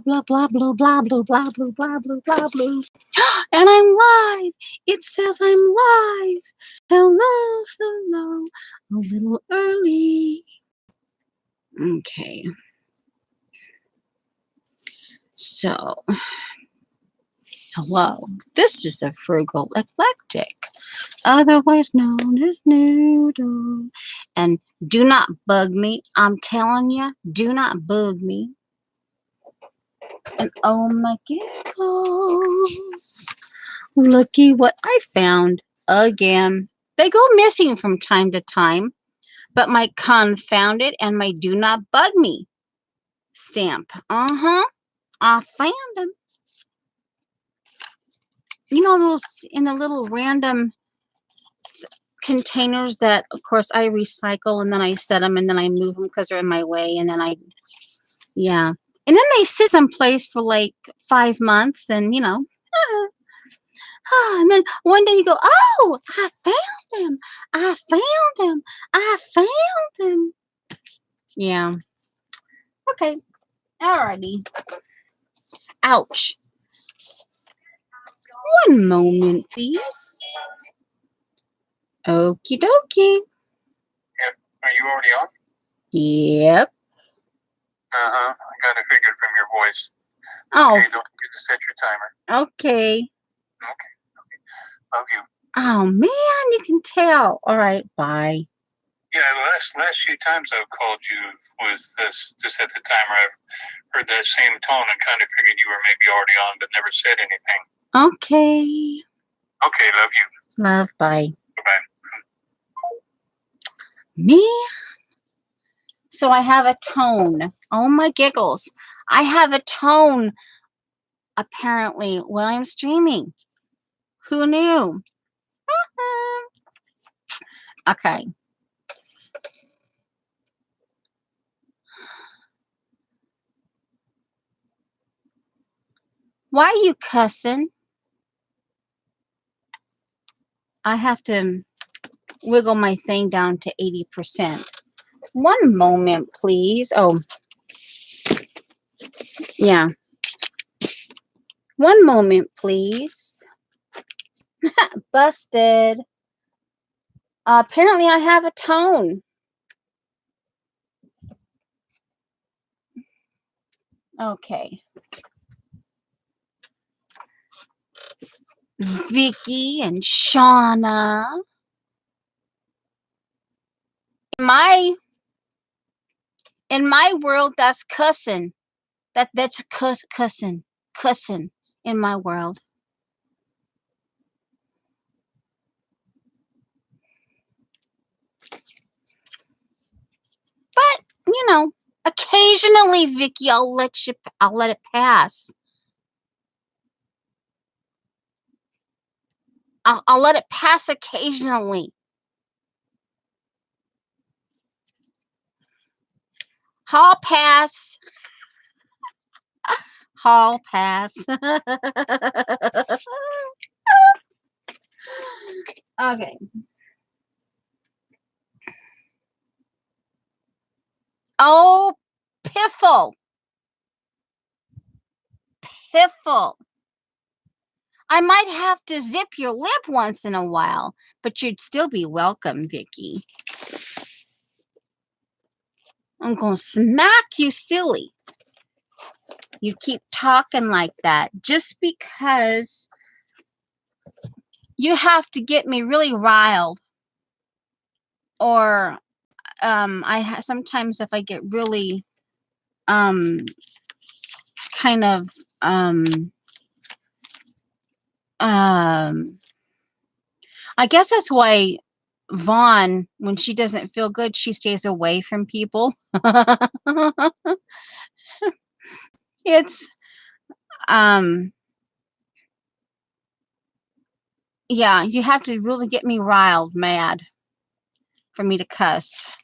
blah, blah, blah, blah, blah, blah, blah, blah, blah, blah, blah. And I'm live. It says I'm live. Hello, hello. A little early. Okay. So, hello. This is a frugal eclectic, otherwise known as Noodle. And do not bug me. I'm telling you, do not bug me. And oh my giggles. Looky what I found again. They go missing from time to time, but my confounded and my do not bug me stamp. I found them. You know those in the little random containers that, of course, I recycle and then I set them and then I move them because they're in my way and then yeah. And then they sit someplace for like 5 months and, and then one day you go, oh, I found him. I found him. I found him. Yeah. Okay. Alrighty. Ouch. One moment, please. Okie dokie. Yep. Are you already on? Yep. I kind of figured from your voice. Oh. Okay, don't forget to set your timer. Okay. Okay. Love you. Oh, man, you can tell. All right, bye. Yeah, the last few times I've called you was this to set the timer. I've heard that same tone and kind of figured you were maybe already on, but never said anything. Okay. Okay, love you. Love, bye. Bye-bye. Man. So I have a tone. Oh, my giggles. I have a tone, apparently, while I'm streaming. Who knew? Okay. Why are you cussing? I have to wiggle my thing down to 80%. One moment, please. Oh, yeah. One moment, please. Busted. Apparently, I have a tone. Okay. Vicky and Shauna. In my world, that's cussing. That's cussing in my world. But, occasionally, Vicky, I'll let it pass. I'll let it pass occasionally. Hall pass. Hall pass. Okay. Oh, piffle. Piffle. I might have to zip your lip once in a while, but you'd still be welcome, Vicky. I'm going to smack you silly. You keep talking like that just because you have to get me really riled. Or sometimes if I get really kind of I guess that's why Vaughn, when she doesn't feel good, she stays away from people. It's yeah, you have to really get me riled mad for me to cuss.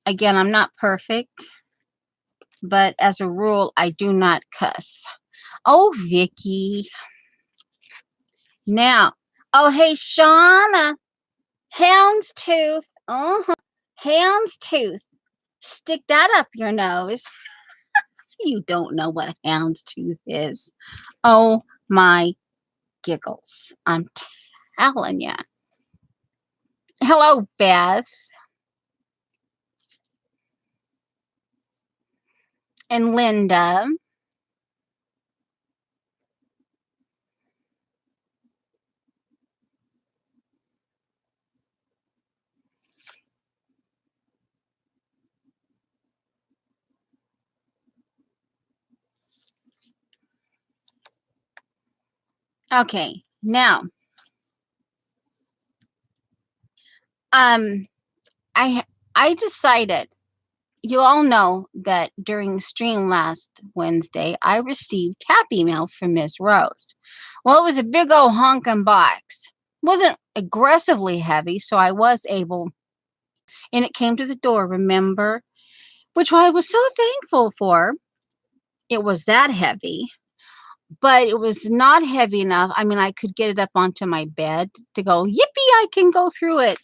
Again, I'm not perfect, but as a rule, I do not cuss. Oh, Vicky. Now, oh, hey, Shauna. Houndstooth. Houndstooth. Stick that up your nose. You don't know what houndstooth is. Oh my giggles. I'm telling you. Hello, Beth and Linda. Okay, now um I I decided, you all know that during stream last Wednesday, I received happy mail from Miss Rose. Well, it was a big old honking box. It wasn't aggressively heavy, so I was able, and it came to the door, remember? Which I was so thankful for. It was that heavy, but it was not heavy enough. I mean, I could get it up onto my bed to go, yippee, I can go through it.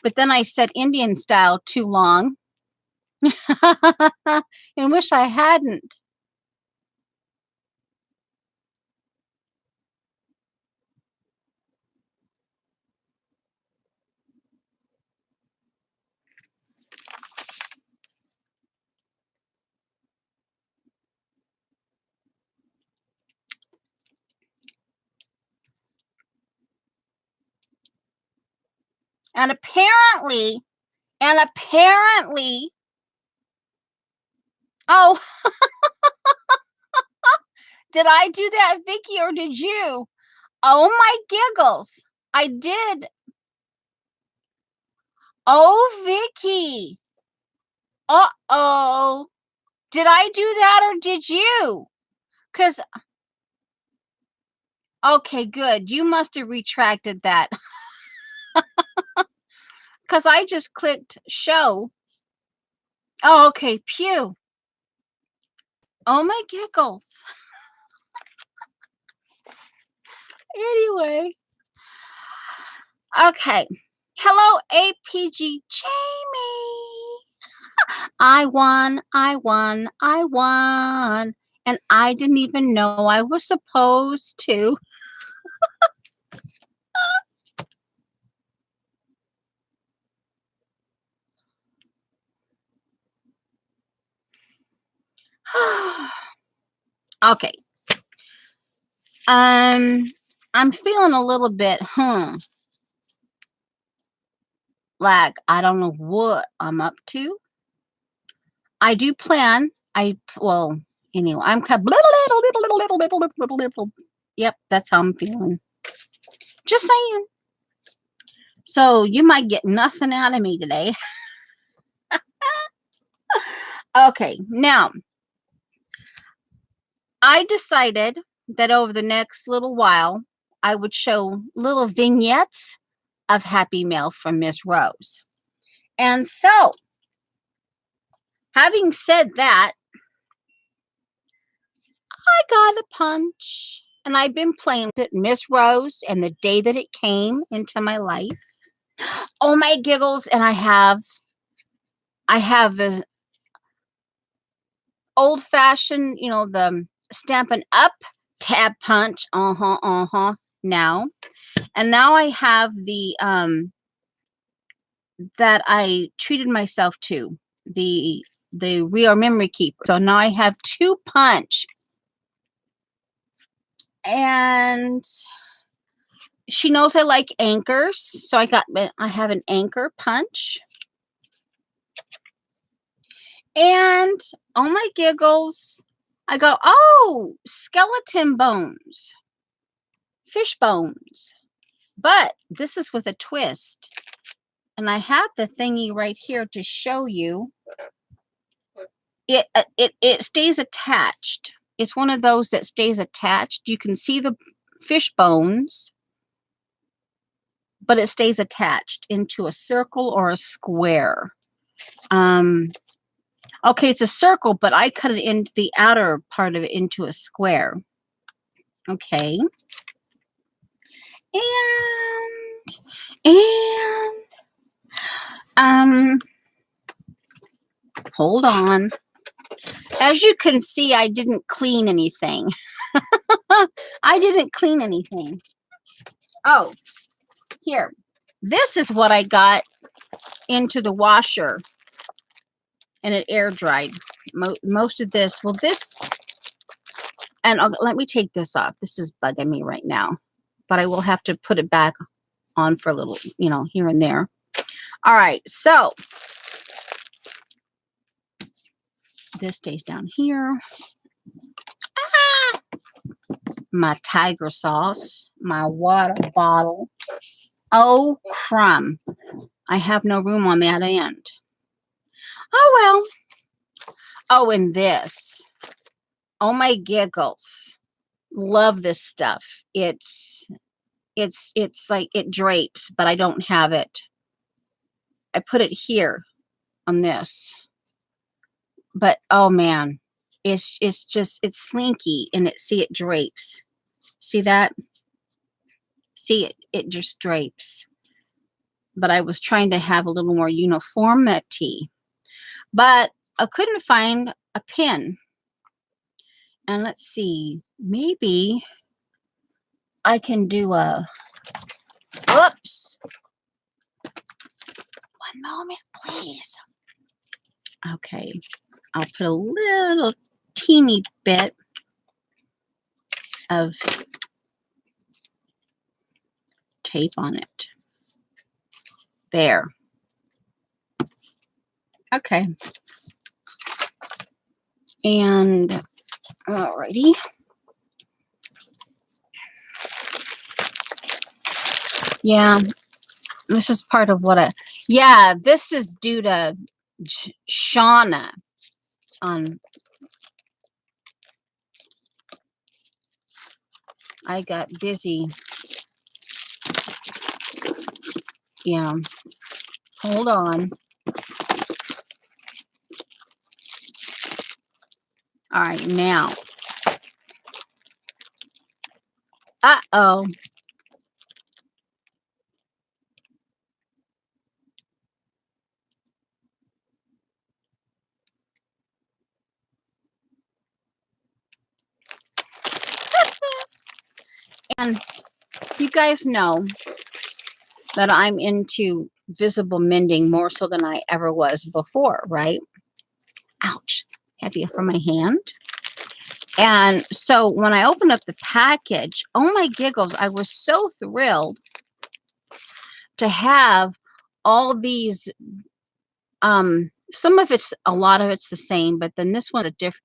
But then I said Indian style too long and wish I hadn't. And apparently, oh, did I do that, Vicky, or did you? Oh my giggles. I did. Oh, Vicky. Uh-oh. Did I do that or did you? Because, okay, good. You must have retracted that. Because I just clicked show. Oh, okay. Pew. Oh my giggles. Anyway. Okay. Hello, APG Jamie. I won. And I didn't even know I was supposed to. Okay. I'm feeling a little bit, like I don't know what I'm up to. I do plan. Well, anyway, I'm kind of yep, that's how I'm feeling. Just saying. So you might get nothing out of me today. Okay, now I decided that over the next little while, I would show little vignettes of happy mail from Miss Rose. And so, having said that, I got a punch. And I've been playing with Miss Rose and the day that it came into my life. Oh my giggles. And I have the old fashioned, the Stampin' Up tab punch. Now. And now I have the that I treated myself to, the real memory keeper. So now I have two punch. And she knows I like anchors, so I have an anchor punch. And oh my giggles, I go, oh, skeleton bones, fish bones. But this is with a twist. And I have the thingy right here to show you. It stays attached. It's one of those that stays attached. You can see the fish bones, but it stays attached into a circle or a square. Okay, it's a circle, but I cut it into the outer part of it into a square. Okay. And hold on. As you can see, I didn't clean anything. I didn't clean anything. Oh, here. This is what I got into the washer, and it air dried. Most of this, well, this, and let me take this off. This is bugging me right now, but I will have to put it back on for a little, you know, here and there. All right, so this stays down here. Ah! My tiger sauce, my water bottle. Oh, crumb. I have no room on that end. Oh, well. Oh, and this. Oh, my giggles. Love this stuff. It's like it drapes, but I don't have it. I put it here on this. But, oh, man. It's just, it's slinky, and it drapes. See that? See it just drapes. But I was trying to have a little more uniformity. But I couldn't find a pin. And let's see, maybe I can do a, whoops. One moment, please. Okay, I'll put a little teeny bit of tape on it. There. Okay. And alrighty. Yeah, this is part of what yeah, this is due to Shauna on. I got busy. Yeah. Hold on. All right, now. Uh-oh. And you guys know that I'm into visible mending more so than I ever was before, right? Ouch. Heavy for my hand. And so when I opened up the package, oh my giggles, I was so thrilled to have all these, some of it's, a lot of it's the same, but then this one's a different.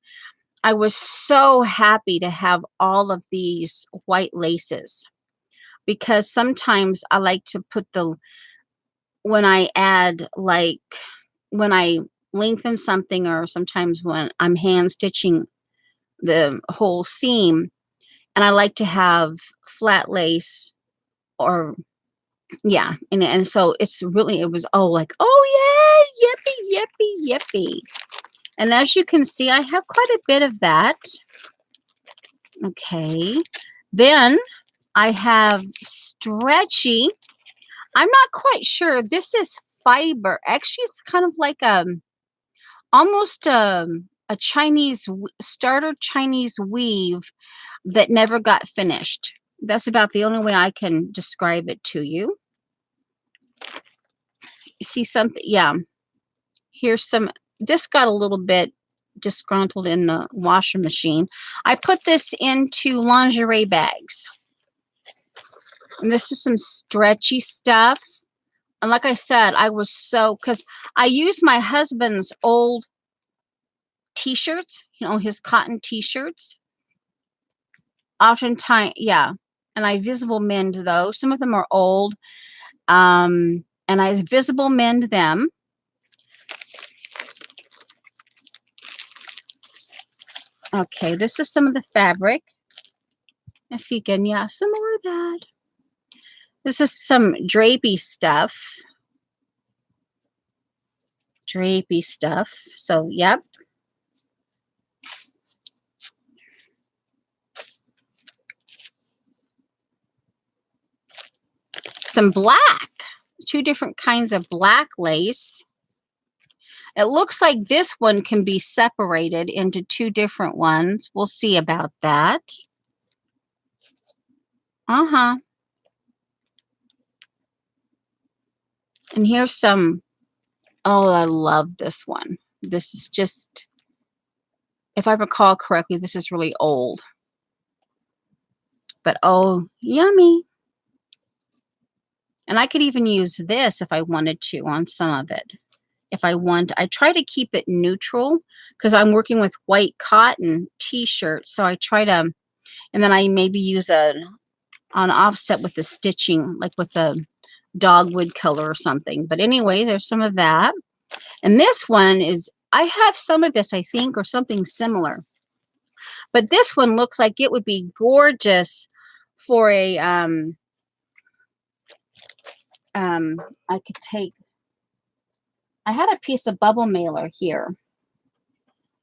I was so happy to have all of these white laces, because sometimes I like to put when I add, like, when I lengthen something, or sometimes when I'm hand stitching the whole seam, and I like to have flat lace, or yeah, and so it's really, it was, oh, like, oh yeah, yippee, yippee, yippee. And as you can see, I have quite a bit of that. Okay, then I have stretchy. I'm not quite sure. This is fiber. Actually, it's kind of like almost a Chinese starter Chinese weave that never got finished. That's about the only way I can describe it to you. See something? Yeah. Here's some. This got a little bit disgruntled in the washer machine. I put this into lingerie bags. And this is some stretchy stuff. And like I said, I was so, because I used my husband's old t-shirts, you know, his cotton t-shirts. Oftentimes, yeah. And I visible mend those. Some of them are old. And I visible mend them. Okay, this is some of the fabric. I see again, yeah, some more of that. This is some drapey stuff. Drapey stuff. So, yep. Some black. Two different kinds of black lace. It looks like this one can be separated into two different ones. We'll see about that. Uh-huh. And here's some, oh, I love this one. This is just, if I recall correctly, this is really old. But oh, yummy. And I could even use this if I wanted to on some of it. If I want, I try to keep it neutral because I'm working with white cotton t-shirts. So I try to, and then I maybe use an offset with the stitching, like with the dogwood color or something. But anyway, there's some of that. And this one is, I have some of this, I think, or something similar. But this one looks like it would be gorgeous for a, I could take, I had a piece of bubble mailer here.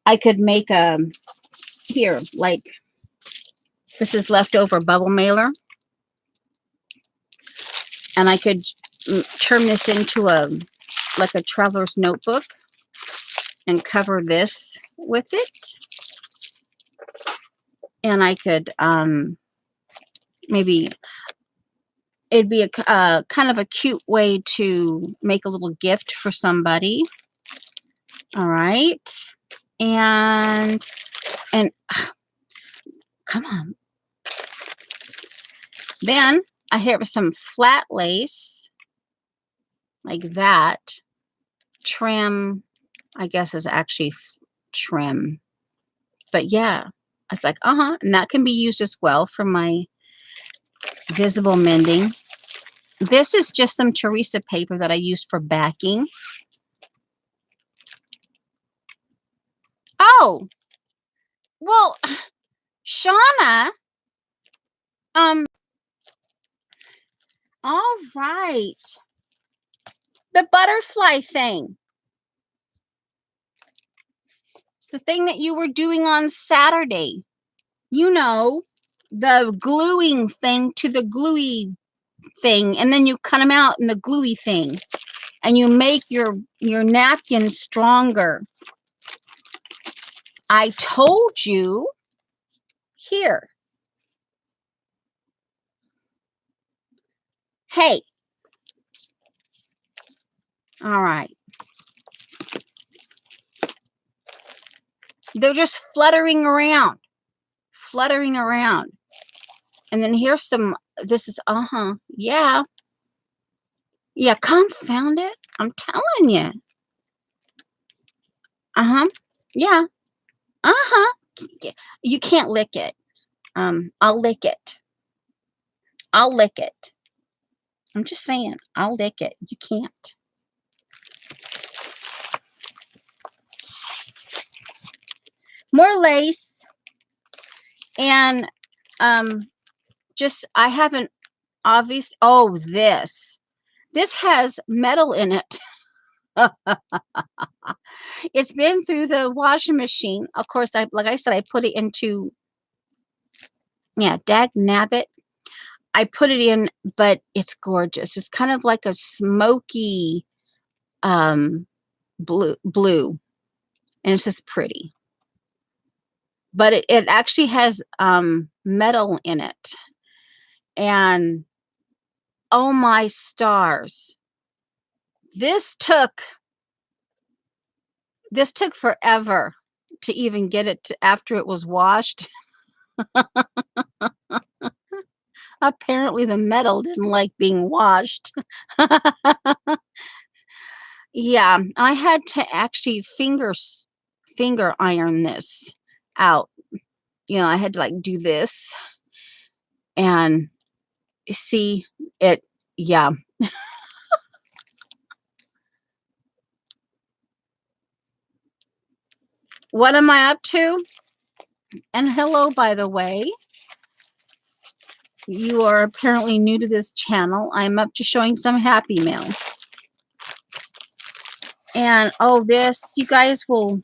I could make a, here, like, this is leftover bubble mailer. And I could turn this into a, like a traveler's notebook and cover this with it. And I could, maybe, it'd be a kind of a cute way to make a little gift for somebody. All right. And come on. Then I have some flat lace like that. Trim, I guess, is actually trim. But yeah, I was like, and that can be used as well for my visible mending. This is just some Teresa paper that I used for backing. Oh, well, Shauna, all right. The butterfly thing. The thing that you were doing on Saturday. You know, the gluing thing to the gluey thing, and then you cut them out in the gluey thing, and you make your napkin stronger. I told you. Here. Hey. All right. They're just fluttering around. Fluttering around. And then here's some, this is, yeah. Yeah, confound it. I'm telling you. Yeah. You can't lick it. I'll lick it. I'll lick it. I'm just saying, I'll lick it. You can't. More lace. And just, I haven't obvious. Oh, this has metal in it. It's been through the washing machine. Of course, like I said, I put it into, yeah, dag nabbit. I put it in, but it's gorgeous. It's kind of like a smoky blue, and it's just pretty. But it actually has metal in it. And oh my stars. This took forever to even get it to, after it was washed. Apparently the metal didn't like being washed. Yeah, I had to actually finger iron this out. You know, I had to like do this and see it. Yeah. What am I up to? And hello, by the way. You are apparently new to this channel. I'm up to showing some happy mail. And oh, this, you guys will,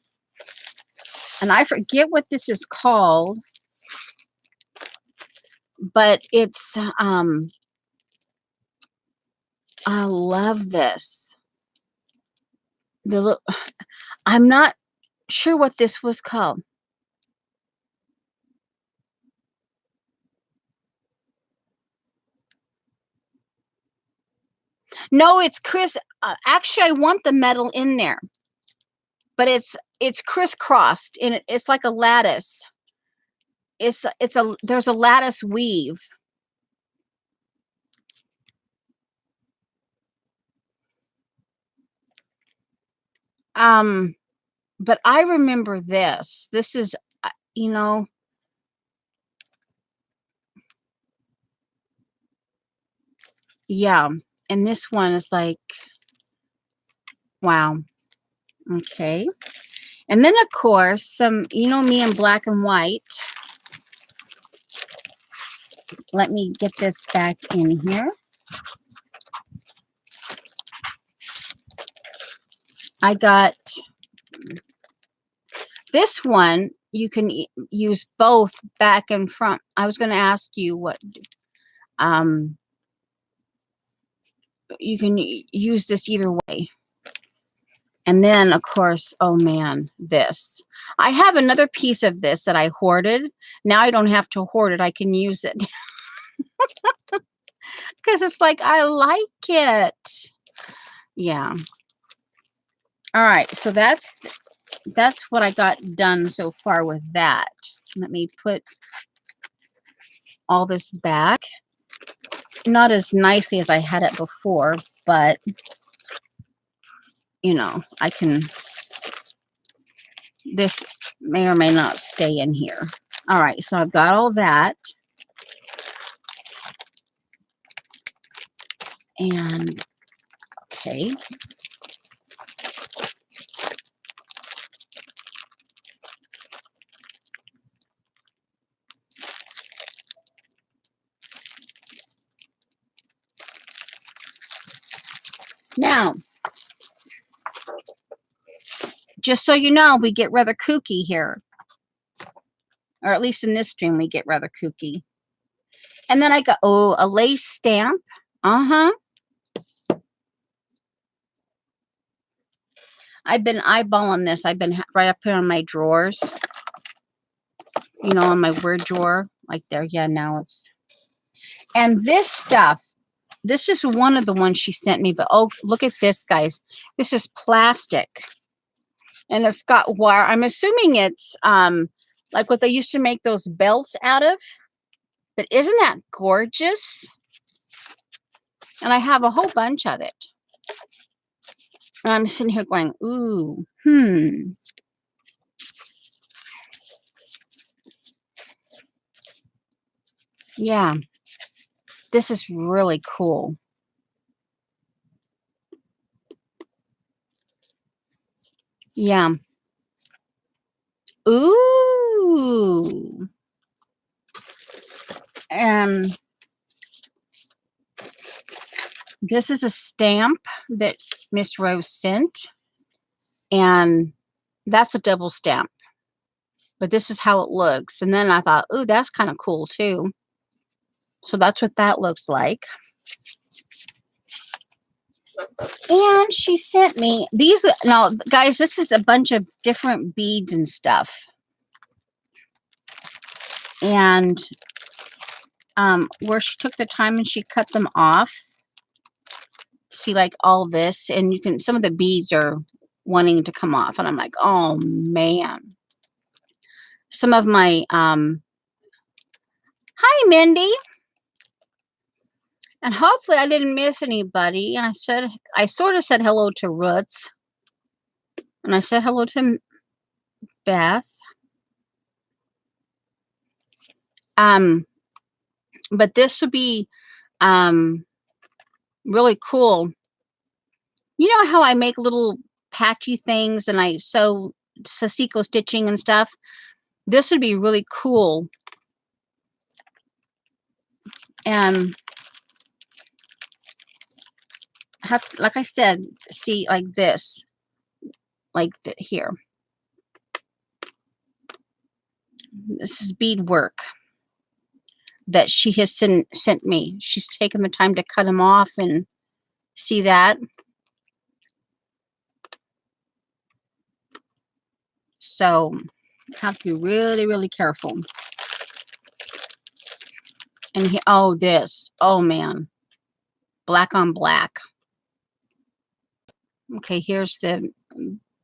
and I forget what this is called, but it's, I love this. I'm not sure what this was called. No, it's Chris. Actually, I want the metal in there, but it's crisscrossed and it's like a lattice. There's a lattice weave. But I remember this. This is, you know, yeah. And this one is like, wow. Okay. And then, of course, some, me in black and white. Let me get this back in here. I got this one. You can use both back and front. I was going to ask you what, you can use this either way. And then, of course, oh man, this. I have another piece of this that I hoarded. Now I don't have to hoard it. I can use it. Because it's like, I like it. Yeah. All right. So that's what I got done so far with that. Let me put all this back. Not as nicely as I had it before, but, I can... This may or may not stay in here. All right, so I've got all that. And, okay. Now, just so you know, we get rather kooky here. Or at least in this stream, we get rather kooky. And then I got, a lace stamp. Uh-huh. I've been eyeballing this. I've been right up here on my drawers. On my word drawer. Like there. Yeah, now it's... And this stuff, this is one of the ones she sent me. But, oh, look at this, guys. This is plastic. And it's got wire. I'm assuming it's like what they used to make those belts out of. But isn't that gorgeous? And I have a whole bunch of it. And I'm sitting here going, ooh, yeah, this is really cool. Yeah. Ooh. And this is a stamp that Miss Rose sent. And that's a double stamp. But this is how it looks. And then I thought, ooh, that's kind of cool too. So that's what that looks like. And she sent me these. Now, guys, this is a bunch of different beads and stuff. And where she took the time and she cut them off. See, like all this. And you can, some of the beads are wanting to come off. And I'm like, oh, man. Some of my, hi, Mindy. And hopefully I didn't miss anybody. I sort of said hello to Roots. And I said hello to Beth. But this would be really cool. You know how I make little patchy things and I sew Sasiko stitching and stuff? This would be really cool. And have, like I said, see, like this, like here. This is beadwork that she has sent me. She's taken the time to cut them off and see that. So have to be really, really careful. And oh, this. Oh, man. Black on black. Okay, here's the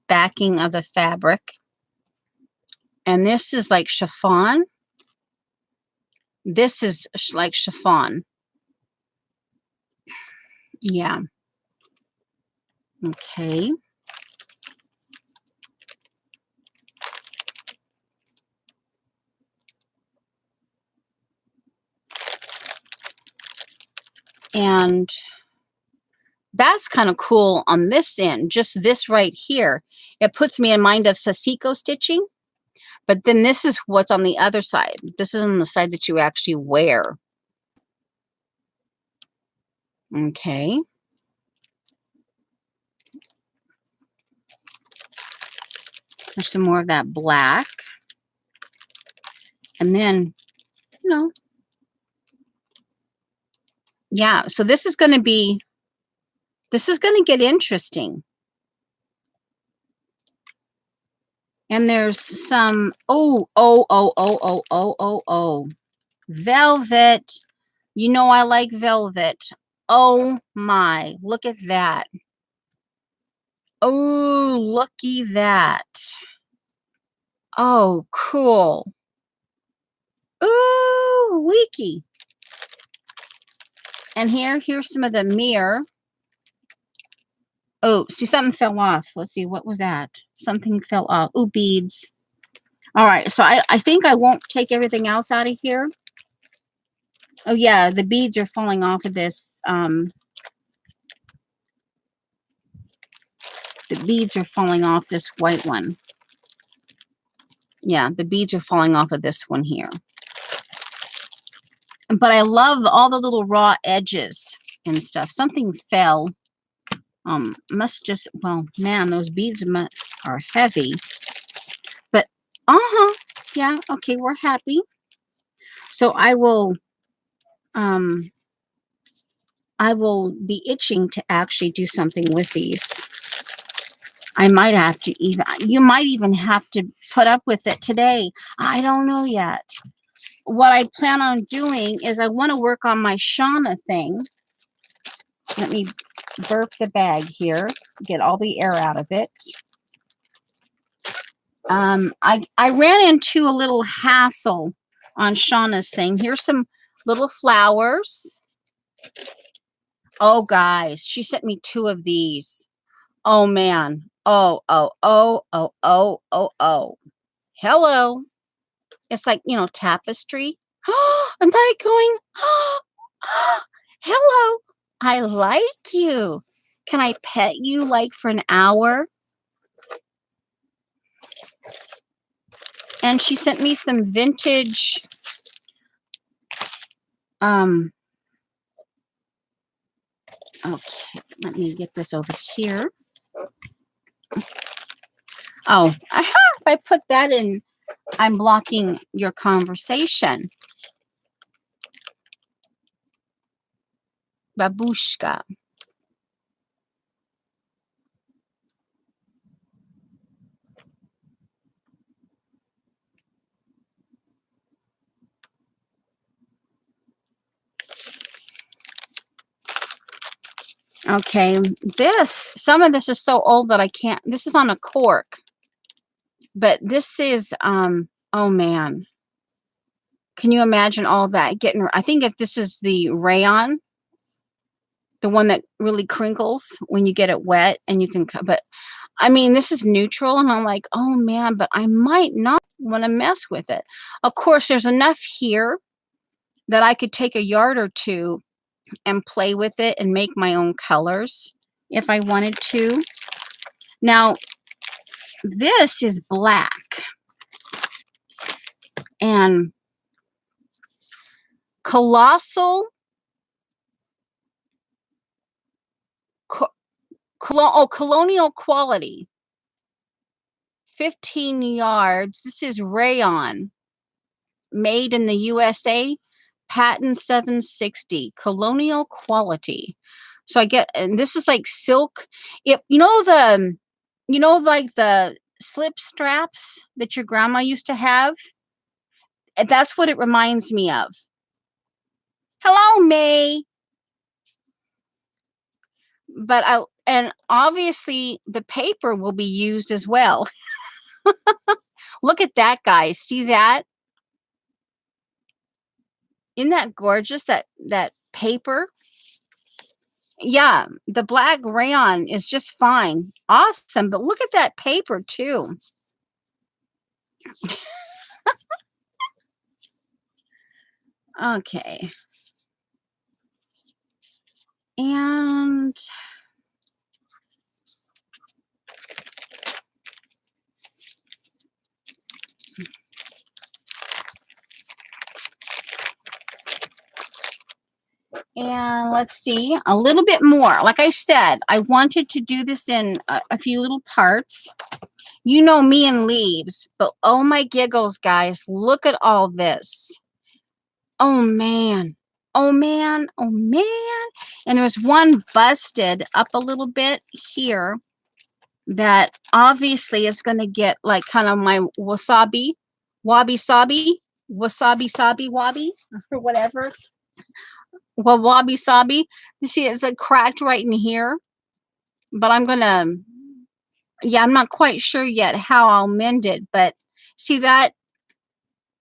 backing of the fabric. And this is like chiffon. This is like chiffon. Yeah. Okay. And that's kind of cool on this end, just this right here. It puts me in mind of Sasiko stitching, but then this is what's on the other side. This is on the side that you actually wear. Okay. There's some more of that black. And then, you know, yeah, so this is going to get interesting. And there's some, oh, velvet. You know I like velvet. Oh my, look at that. Oh, looky that. Oh, cool. Ooh, wiki. And here's some of the mirror. Oh, see, something fell off. Let's see, what was that? Something fell off. Oh, beads. All right, so I think I won't take everything else out of here. Oh, yeah, the beads are falling off of this. The beads are falling off this white one. Yeah, the beads are falling off of this one here. But I love all the little raw edges and stuff. Something fell. Must just, well, man, those beads are heavy. But, yeah, okay, we're happy. So I will be itching to actually do something with these. I might have to you might even have to put up with it today. I don't know yet. What I plan on doing is I want to work on my Shauna thing. Let me burp the bag here, get all the air out of it. I ran into a little hassle on Shauna's thing. Here's some little flowers. Oh, guys, she sent me 2 of these. Oh, man. Oh. Hello. It's like, you know, tapestry. I'm like going, hello. I like you. Can I pet you like for an hour? And she sent me some vintage, okay, let me get this over here. Oh, aha, if I put that in, I'm blocking your conversation. Babushka. Okay, some of this is so old that I can't, this is on a cork. But this is, oh man. Can you imagine all that getting, I think if this is the rayon, the one that really crinkles when you get it wet and you can cut, but I mean, this is neutral and I'm like, oh man, but I might not want to mess with it. Of course, there's enough here that I could take a yard or 2 and play with it and make my own colors if I wanted to. Now, this is black and colonial quality, 15 yards. This is rayon, made in the USA, patent 760, colonial quality. So I get, and this is like silk. You know like the slip straps that your grandma used to have. And that's what it reminds me of. Hello, May. And obviously the paper will be used as well. Look at that, guys. See that? Isn't that gorgeous? That paper? Yeah, the black rayon is just fine. Awesome. But look at that paper too. Okay. And let's see, a little bit more. Like I said, I wanted to do this in a few little parts. You know me and leaves, but oh my giggles, guys, look at all this. Oh man. Oh man. Oh man. And there's one busted up a little bit here that obviously is going to get like kind of my wabi sabi, wabi or whatever. Well, wabi sabi. You see, it's like cracked right in here. But I'm gonna, yeah, I'm not quite sure yet how I'll mend it. But see, that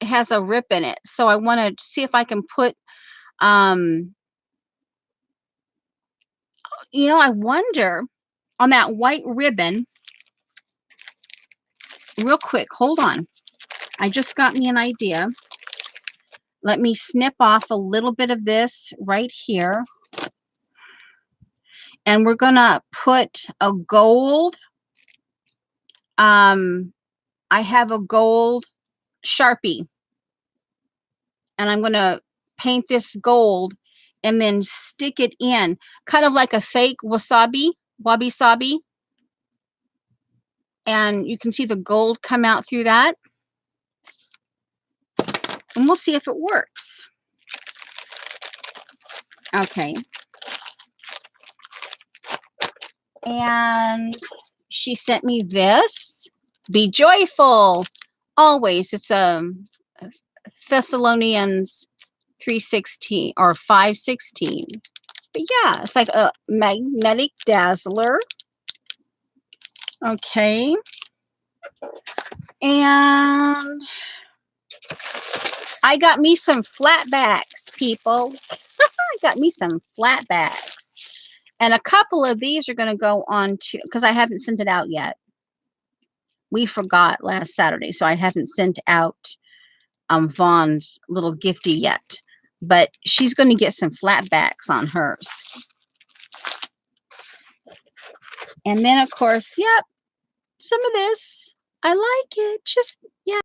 has a rip in it. So I want to see if I can put, you know, I wonder on that white ribbon. Real quick, hold on. I just got me an idea. Let me snip off a little bit of this right here. And we're going to put a gold. I have a gold Sharpie. And I'm going to paint this gold and then stick it in. Kind of like a fake wabi sabi. And you can see the gold come out through that. And we'll see if it works. Okay. And she sent me this. Be joyful always. It's a Thessalonians 3:16 or 5:16. But yeah, it's like a magnetic dazzler. Okay. And I got me some flat bags, people. I got me some flat bags. And a couple of these are going to go on to, because I haven't sent it out yet. We forgot last Saturday, so I haven't sent out Vaughn's little gifty yet. But she's going to get some flat backs on hers. And then, of course, yep, some of this. I like it. Just, yeah.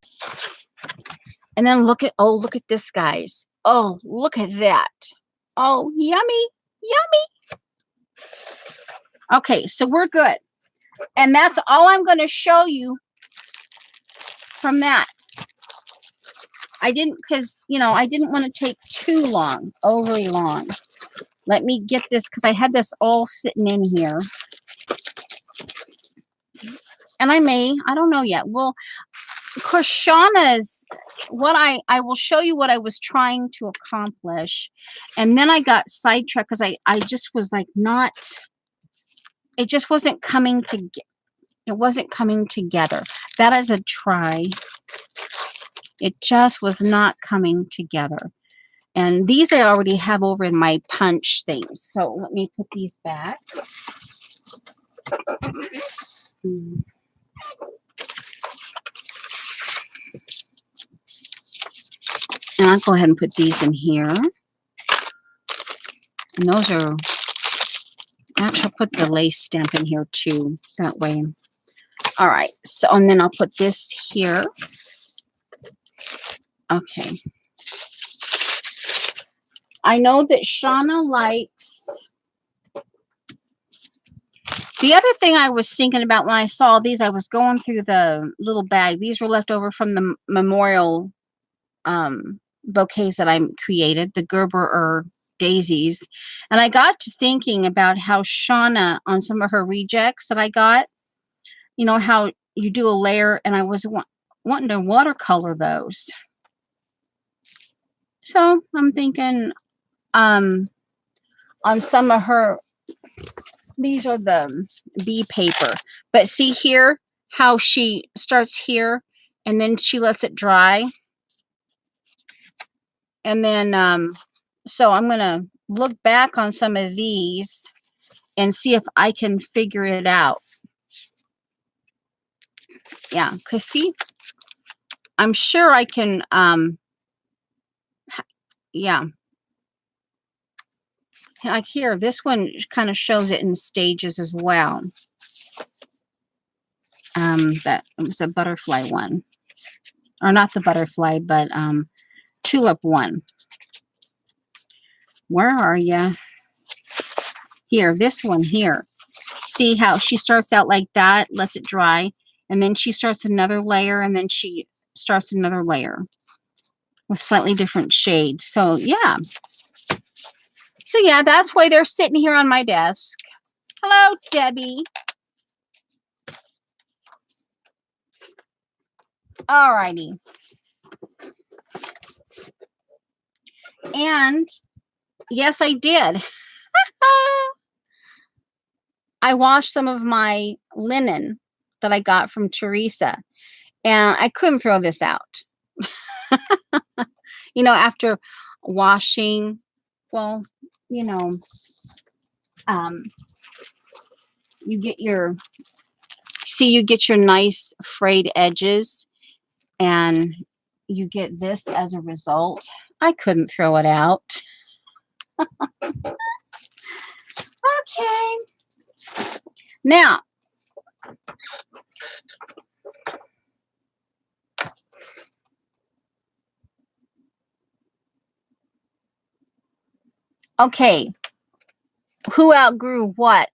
And then look at this, guys. Oh, look at that. Oh, yummy, yummy. Okay, so we're good. And that's all I'm going to show you from that. I didn't, because, you know, I didn't want to take too long, overly long. Let me get this, because I had this all sitting in here. And I don't know yet. Well, of course, Shauna's, what I will show you what I was trying to accomplish. And then I got sidetracked because I just was like not, it just wasn't coming together. It wasn't coming together. That is a try. It just was not coming together. And these I already have over in my punch things. So let me put these back. And I'll go ahead and put these in here. And those are, actually I'll put the lace stamp in here too. That way. All right. So, and then I'll put this here. Okay. I know that Shauna likes, the other thing I was thinking about when I saw these, I was going through the little bag. These were left over from the memorial bouquets that I created, the Gerber daisies. And I got to thinking about how Shauna, on some of her rejects that I got, you know, how you do a layer, and I was wanting to watercolor those. So I'm thinking, on some of her, these are the bee paper, but see here how she starts here and then she lets it dry. And then, so I'm going to look back on some of these and see if I can figure it out. Yeah, because see, I'm sure I can, yeah. Like here, this one kind of shows it in stages as well. That it was a butterfly one. Or not the butterfly, but tulip one. Where are you? Here, this one here. See how she starts out like that, lets it dry, and then she starts another layer, and then she starts another layer with slightly different shades. So yeah. So yeah, that's why they're sitting here on my desk. Hello, Debbie. Alrighty. And yes, I did. I washed some of my linen that I got from Teresa, and I couldn't throw this out. You know, after washing, well, you know, um, you get your, see, you get your nice frayed edges, and you get this as a result. I couldn't throw it out. Okay. Now, okay, who outgrew what?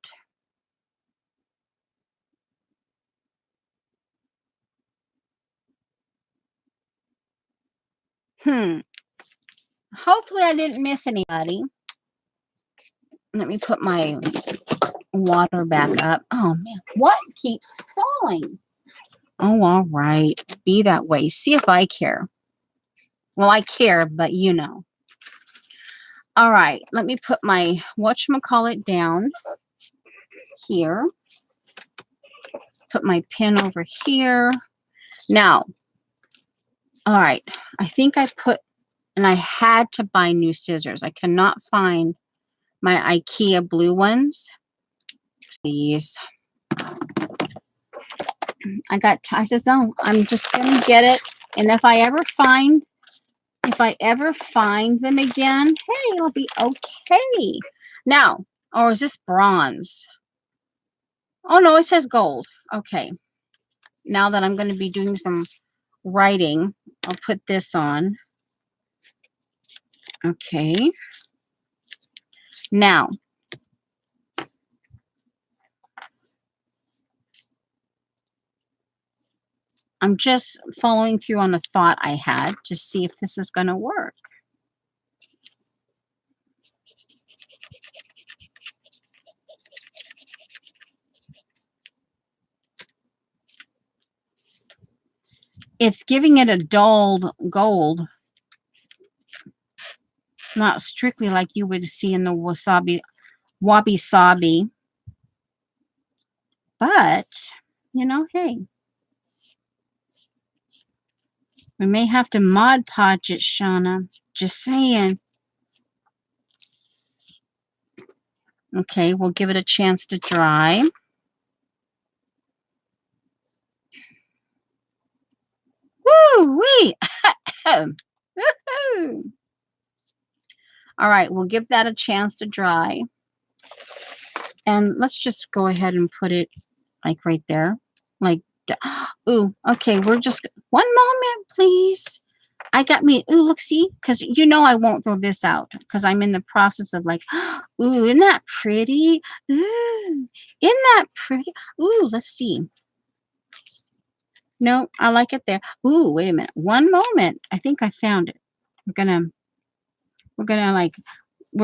Hopefully I didn't miss anybody. Let me put my water back up. Oh man, what keeps falling? Oh, all right. Be that way. See if I care. Well, I care, but you know. All right, let me put my whatchamacallit down here. Put my pen over here. Now, all right, I think I put, and I had to buy new scissors. I cannot find my IKEA blue ones. These. I said, no, I'm just going to get it. And if I ever find them again, hey, it'll be okay. Now, or is this bronze? Oh, no, it says gold. Okay. Now that I'm going to be doing some writing, I'll put this on. Okay. Now, I'm just following through on a thought I had to see if this is going to work. It's giving it a dulled gold, not strictly like you would see in the wabi sabi. But, you know, hey, we may have to Mod Podge it, Shauna. Just saying. Okay, we'll give it a chance to dry. Woo wee! All right, we'll give that a chance to dry. And let's just go ahead and put it like right there. Like, ooh, okay, we're just, one moment, please. I got me, ooh, look, see? Because you know I won't throw this out because I'm in the process of like, ooh, isn't that pretty? Ooh, isn't that pretty? Ooh, let's see. No, I like it there. Ooh, wait a minute. One moment. I think I found it. We're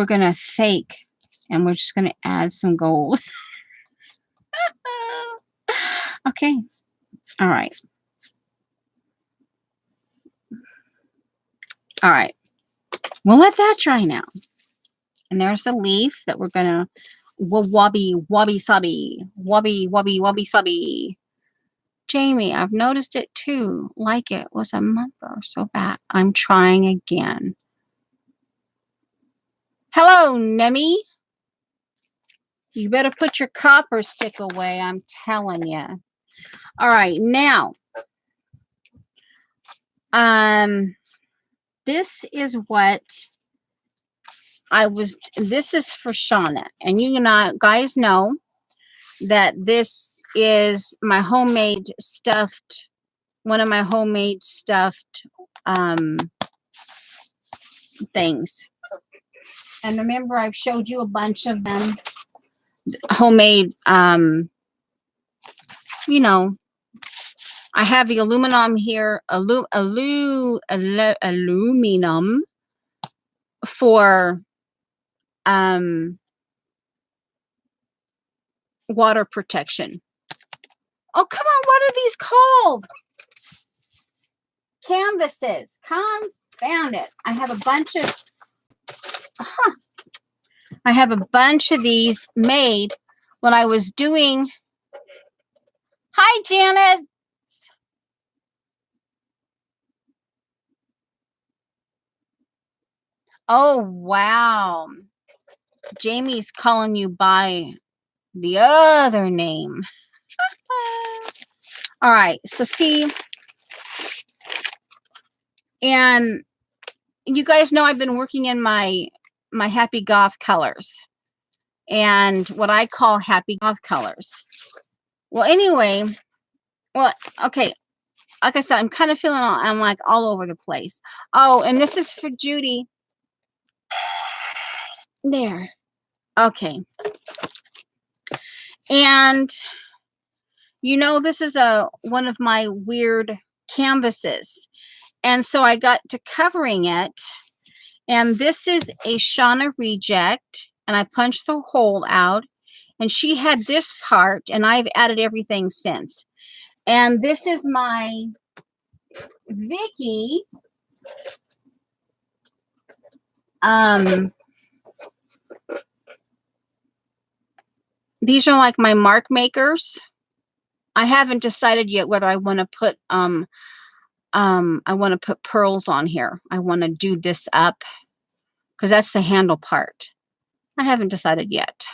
gonna fake, and we're just gonna add some gold. Okay. All right. All right. We'll let that dry now. And there's a leaf that we're gonna wobby sobby. Wobby sobby. Jamie, I've noticed it too. Like it was a month or so back. I'm trying again. Hello, Nemi. You better put your copper stick away, I'm telling you. All right, now, this is what this is for Shauna. And you guys know that this is my homemade stuffed, one of my homemade stuffed things. And remember, I've showed you a bunch of them. Homemade, you know, I have the aluminum here, aluminum for water protection. Oh, come on, what are these called? Canvases. Confound it. I have a bunch of I have a bunch of these made when I was doing. Hi, Janice. Oh, wow. Jamie's calling you by the other name. All right. So see, and you guys know I've been working in my happy goth colors and what I call happy goth colors. Well, anyway, okay. Like I said, I'm kind of feeling I'm like all over the place. Oh, and this is for Judy. There. Okay. And you know, this is one of my weird canvases. And so I got to covering it. And this is a Shauna reject. And I punched the hole out. And she had this part. And I've added everything since. And this is my Vicky. These are like my mark makers. I haven't decided yet whether I want to put pearls on here. I want to do this up because that's the handle part. I haven't decided yet.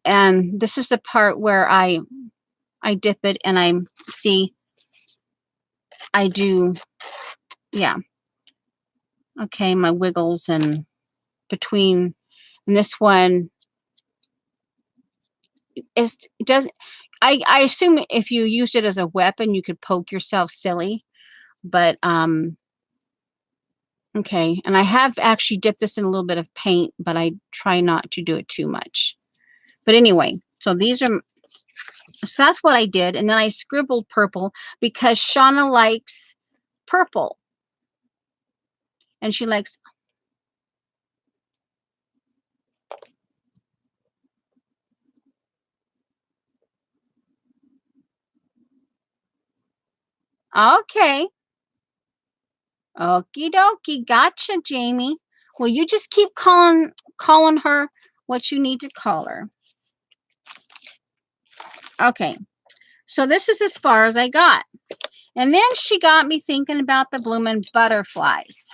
And this is the part where I dip it and I do, yeah. Okay, my wiggles and between, and this one I assume if you used it as a weapon, you could poke yourself silly, but okay. And I have actually dipped this in a little bit of paint, but I try not to do it too much. But anyway, so that's what I did. And then I scribbled purple because Shauna likes purple. And she likes, okay. Okie dokie. Gotcha, Jamie. Well, you just keep calling her what you need to call her. Okay. So this is as far as I got. And then she got me thinking about the blooming butterflies.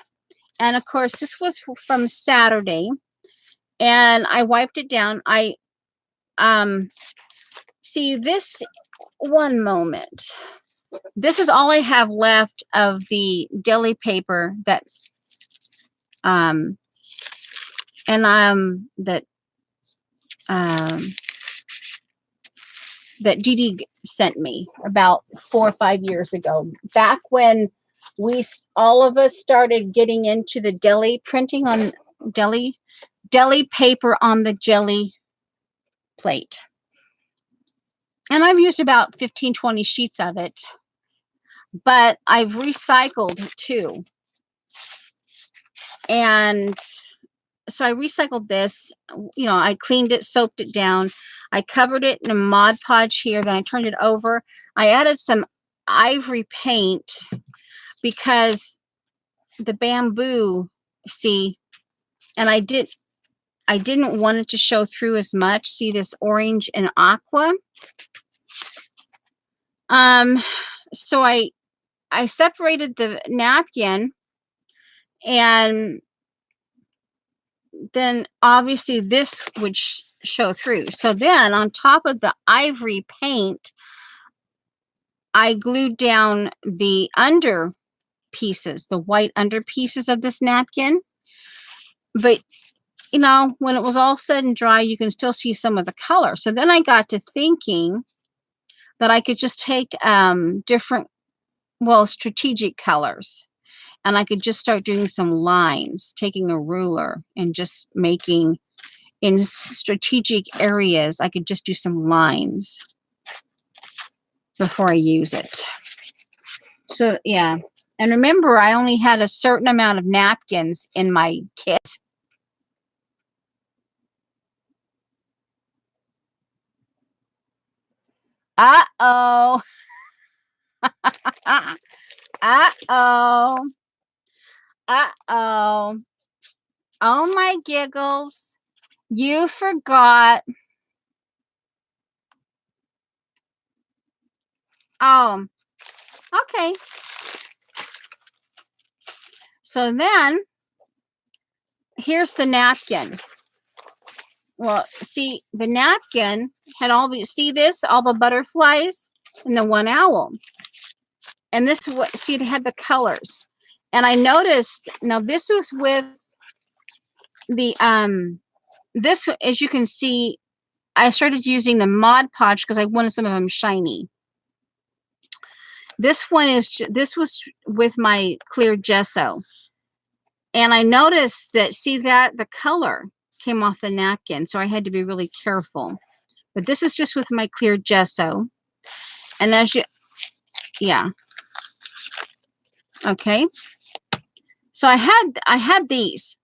And of course, this was from Saturday. And I wiped it down. I see this one moment. This is all I have left of the deli paper that that Dee Dee sent me about 4 or 5 years ago, back when all of us started getting into the deli printing on deli paper on the jelly plate. And I've used about 15-20 sheets of it, but I've recycled too. And so I recycled this, I cleaned it, soaked it down. I covered it in a Mod Podge here. Then I turned it over. I added some ivory paint because the bamboo, see, and I didn't want it to show through as much. See this orange and aqua? So I separated the napkin, and then obviously this would show through. So then on top of the ivory paint, I glued down the under pieces, the white under pieces of this napkin. But you know, when it was all said and dry, you can still see some of the color. So then I got to thinking that I could just take different, well, strategic colors, and I could just start doing some lines, taking a ruler and just making in strategic areas. I could just do some lines before I use it. So yeah. And remember, I only had a certain amount of napkins in my kit. Uh-oh. Uh-oh. Uh-oh. Oh my giggles. You forgot. Oh, okay. So then, here's the napkin. Well, see, the napkin had all these, see this? All the butterflies and the one owl. And this, see, it had the colors. And I noticed, now this was with the, this, as you can see, I started using the Mod Podge because I wanted some of them shiny. This one is, this was with my clear gesso. And I noticed that, see that the color came off the napkin. So I had to be really careful. But this is just with my clear gesso. And as you, yeah. Okay. So I had these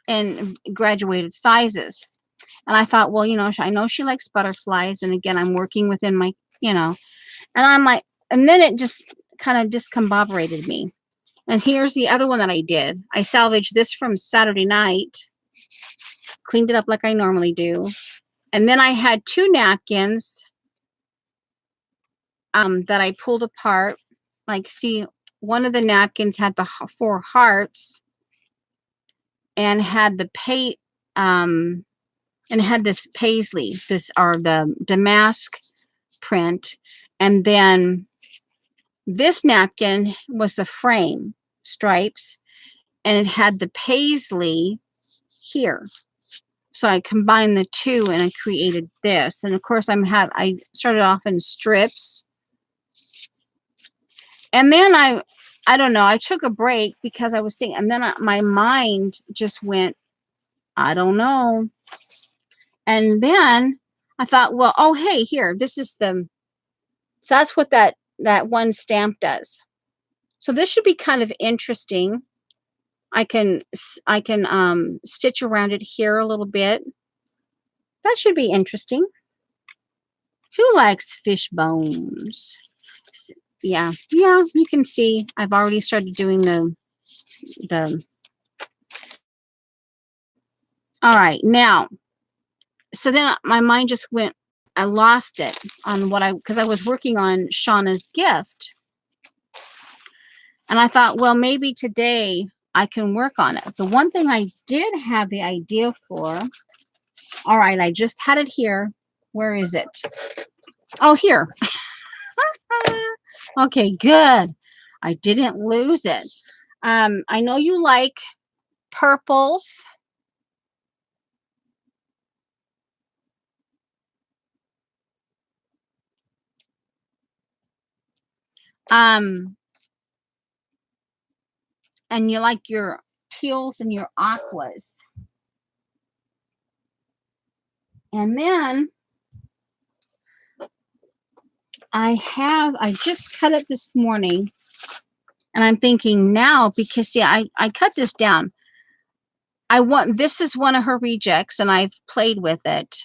in graduated sizes. And I thought, well, you know, I know she likes butterflies. And again, I'm working within my, you know, and I'm like, and then it just kind of discombobulated me. And here's the other one that I did. I salvaged this from Saturday night, cleaned it up like I normally do. And then I had two napkins that I pulled apart. Like, see, one of the napkins had the 4 hearts and had the and had this paisley, this are the damask print. And then this napkin was the frame stripes, and it had the paisley here. So I combined the two and I created this. And of course I started off in strips. And then I don't know, I took a break because I was thinking, and then my mind just went, I don't know. And then I thought, well, oh, hey, here, this is the, so that's what that one stamp does. So this should be kind of interesting. I can stitch around it here a little bit. That should be interesting. Who likes fish bones? Yeah, you can see I've already started doing the all right, now, so then my mind just went, I lost it on what because I was working on Shauna's gift. And I thought, well, maybe today I can work on it. The one thing I did have the idea for, all right, I just had it here. Where is it? Oh, here. Okay, good. I didn't lose it. I know you like purples. And you like your teals and your aquas. And then I just cut it this morning, and I'm thinking now, because see, I cut this down. This is one of her rejects, and I've played with it.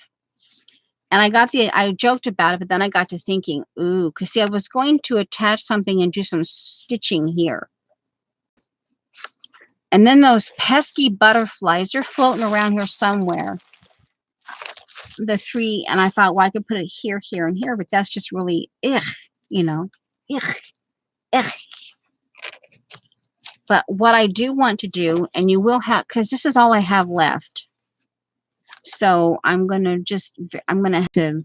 And I joked about it, but then I got to thinking, ooh, because see, I was going to attach something and do some stitching here. And then those pesky butterflies are floating around here somewhere. The 3, and I thought, well, I could put it here, here, and here, but that's just really, ugh, you know, ugh, ugh. But what I do want to do, and you will have, because this is all I have left. So I'm going to have to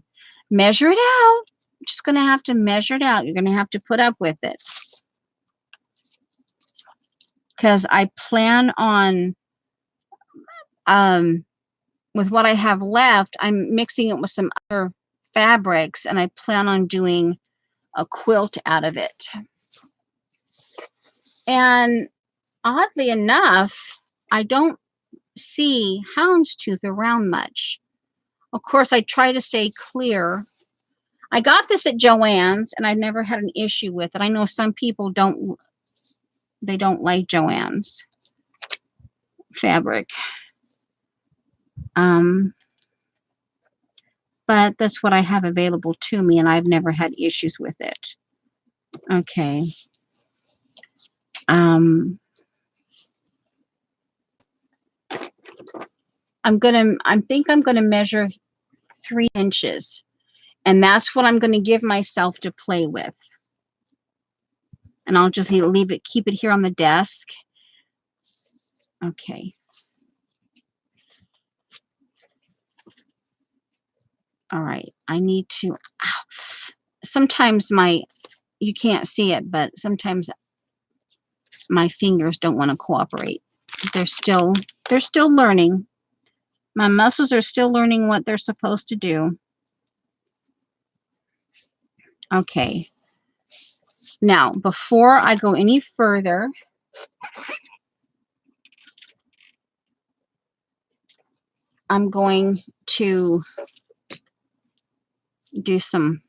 measure it out. I'm just going to have to measure it out. You're going to have to put up with it. Because I plan on, with what I have left, I'm mixing it with some other fabrics, and I plan on doing a quilt out of it. And oddly enough, I don't see houndstooth around much. Of course, I try to stay clear. I got this at Joann's, and I've never had an issue with it. I know some people don't like Joann's fabric. But that's what I have available to me, and I've never had issues with it. Okay. I think I'm gonna measure 3 inches, and that's what I'm gonna give myself to play with. And I'll just keep it here on the desk. Okay. All right. I need to, sometimes you can't see it, but sometimes my fingers don't want to cooperate. They're still learning. My muscles are still learning what they're supposed to do. Okay. Now, before I go any further, I'm going to do some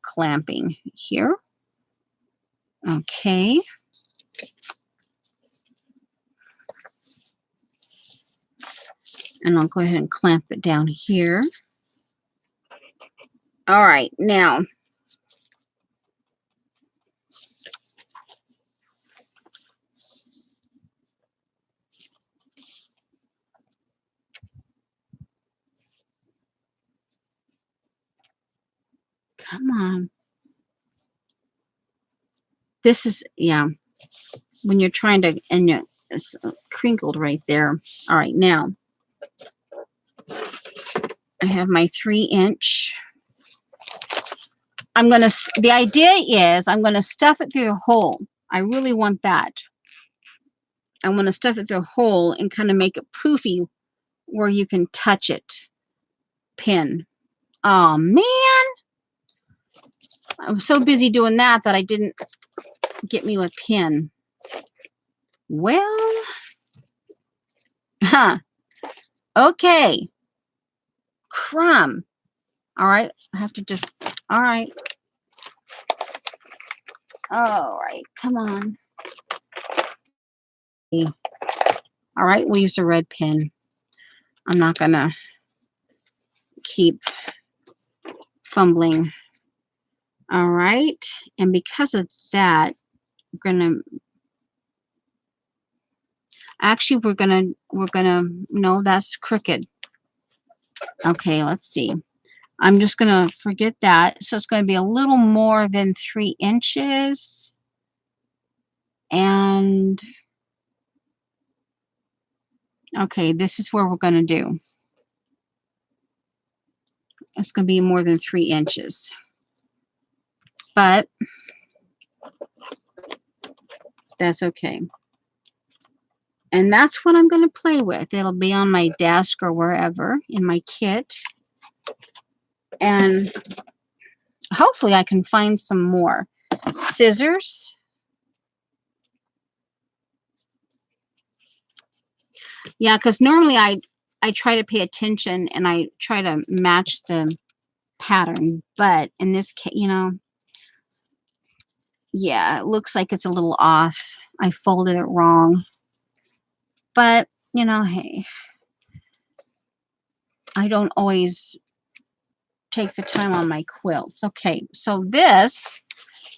clamping here. Okay. And I'll go ahead and clamp it down here. All right, now, come on. This is, yeah, when you're trying to, and it's crinkled right there. All right, now, I have my 3-inch. The idea is I'm going to stuff it through the hole. I really want that. I want to stuff it through a hole and kind of make it poofy where you can touch it. Pin. Oh, man. I was so busy doing that I didn't get me a pin. Well, huh. Okay. Crumb. All right. I have to just, all right. All right. Come on. All right. We'll use a red pin. I'm not going to keep fumbling. All right. And because of that, we're going to, actually, we're going to, no, that's crooked. Okay. Let's see. I'm just going to forget that. So it's going to be a little more than 3 inches. And okay, this is where we're going to do. It's going to be more than 3 inches. But that's okay. And that's what I'm going to play with. It'll be on my desk or wherever in my kit. And hopefully I can find some more. Scissors. Yeah, because normally I try to pay attention and I try to match the pattern. But in this case, you know, yeah, it looks like it's a little off. I folded it wrong. But, you know, hey, I don't always take the time on my quilts. Okay, so this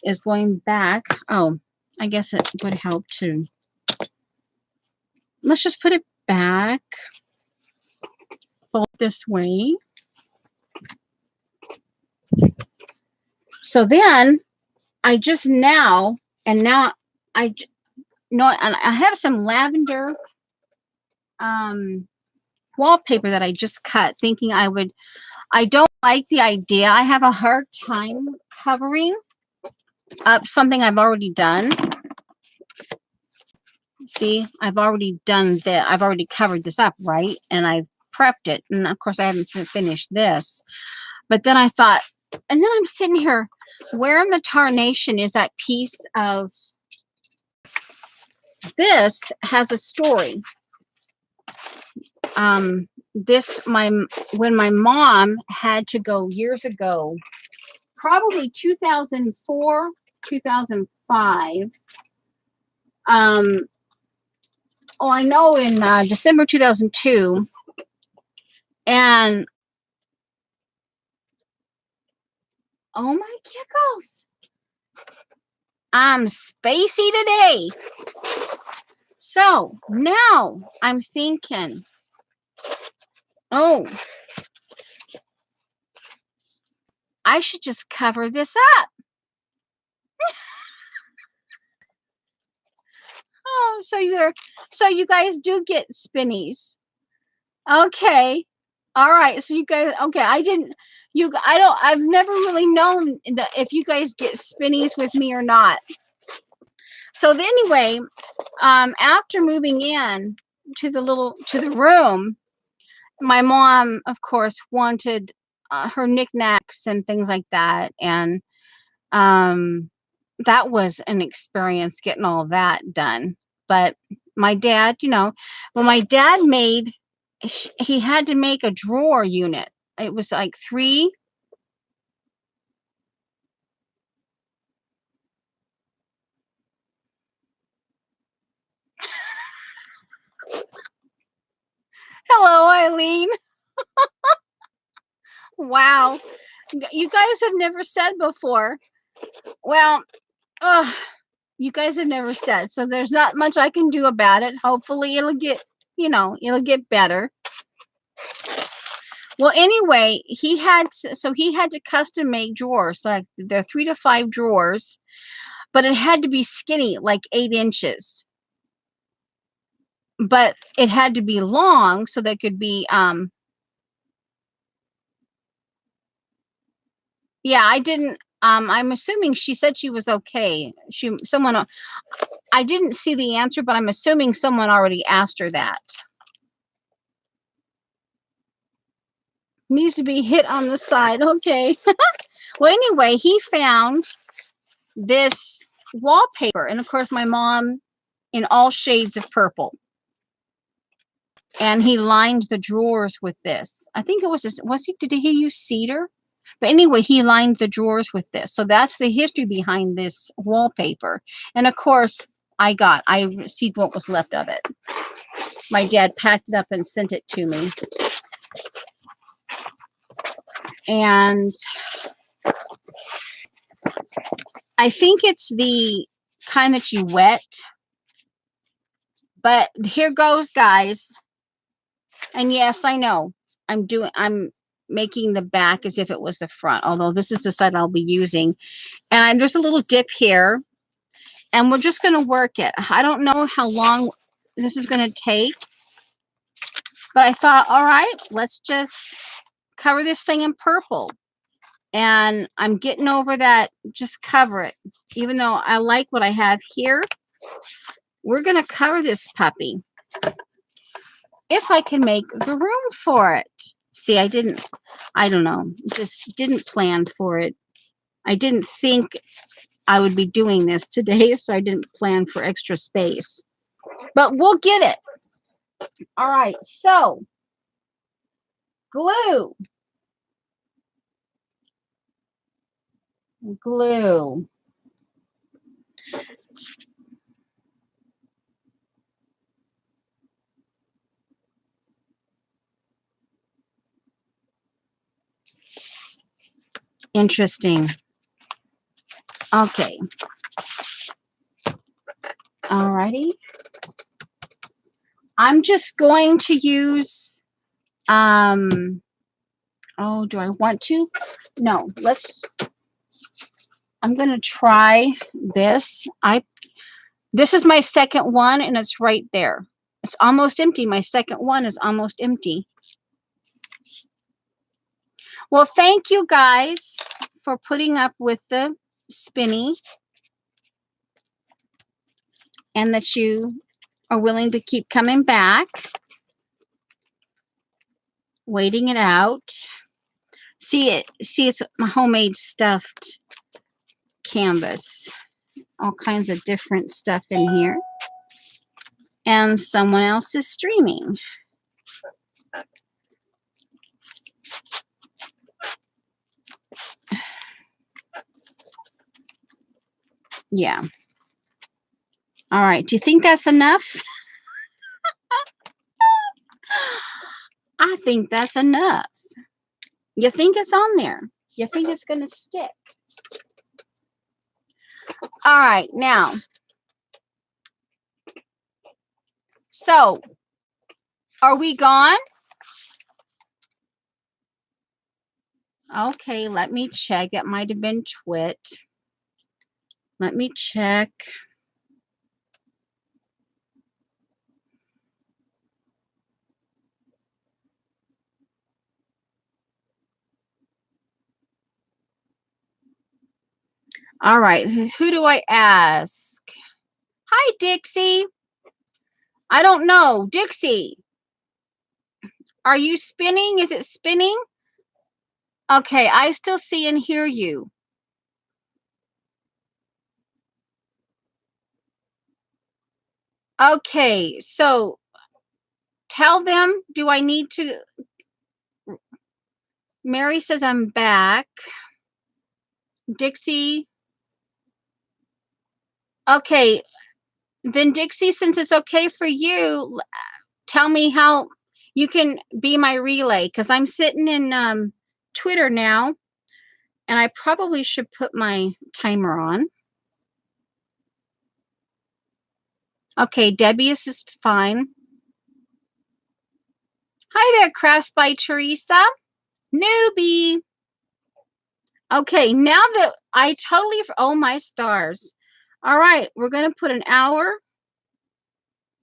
is going back. Oh, I guess it would help to, let's just put it back, fold this way. So then I just now, and now I know, and I have some lavender wallpaper that I just cut, thinking I don't like the idea. I have a hard time covering up something I've already done. See, I've already done that. I've already covered this up, right? And I've prepped it. And of course, I haven't finished this. But then I thought, and then I'm sitting here, where in the tarnation is that piece of, this has a story. When my mom had to go years ago, probably 2004, 2005. I know in December 2002, and oh my giggles, I'm spacey today. So now I'm thinking, oh, I should just cover this up. Oh, so you guys do get spinnies. Okay. All right. So you guys, okay, I've never really known if you guys get spinnies with me or not. So anyway, after moving in to the room, my mom, of course, wanted her knickknacks and things like that. And that was an experience getting all that done. But my dad, when my dad he had to make a drawer unit. It was like 3. Hello, Eileen. Wow. You guys have never said before. Well, you guys have never said, so there's not much I can do about it. Hopefully it'll get better. Well, anyway, he had to custom make drawers. Like there are 3 to 5 drawers, but it had to be skinny, like 8 inches. But it had to be long so that could be yeah, I didn't I'm assuming she said she was okay. I didn't see the answer, but I'm assuming someone already asked her that. Needs to be hit on the side. Okay. Well, anyway, he found this wallpaper, and of course my mom in all shades of purple. And he lined the drawers with this. I think it was this, did he use cedar? But anyway, he lined the drawers with this. So that's the history behind this wallpaper. And of course, I received what was left of it. My dad packed it up and sent it to me. And I think it's the kind that you wet. But here goes, guys. And yes, I know I'm making the back as if it was the front, although this is the side I'll be using. And there's a little dip here, and we're just going to work it. I don't know how long this is going to take, but I thought, all right, let's just cover this thing in purple. And I'm getting over that, just cover it. Even though I like what I have here, we're going to cover this puppy. If I can make the room for it. See, I don't know, just didn't plan for it. I didn't think I would be doing this today, so I didn't plan for extra space. But we'll get it. All right, so glue. Glue. Interesting. Okay. Alrighty. I'm just going to use, oh, do I want to? No, I'm going to try this. This is my second one and it's right there. It's almost empty. My second one is almost empty. Well, thank you guys for putting up with the spinny and that you are willing to keep coming back, waiting it out. See, it's my homemade stuffed canvas. All kinds of different stuff in here. And someone else is streaming. Yeah. All right. Do you think that's enough? I think that's enough. You think it's on there? You think it's going to stick? All right. Now, so are we gone? Okay. Let me check. It might have been Twit. Let me check. All right. Who do I ask? Hi, Dixie. I don't know. Dixie, are you spinning? Is it spinning? Okay. I still see and hear you. Okay. So tell them, do I need to? Mary says I'm back. Dixie. Okay. Then Dixie, since it's okay for you, tell me how you can be my relay, because I'm sitting in Twitter now, and I probably should put my timer on. Okay, Debbie is fine. Hi there, Crafts by Teresa. Newbie. Okay, now that I totally, oh my stars. All right, we're going to put an hour.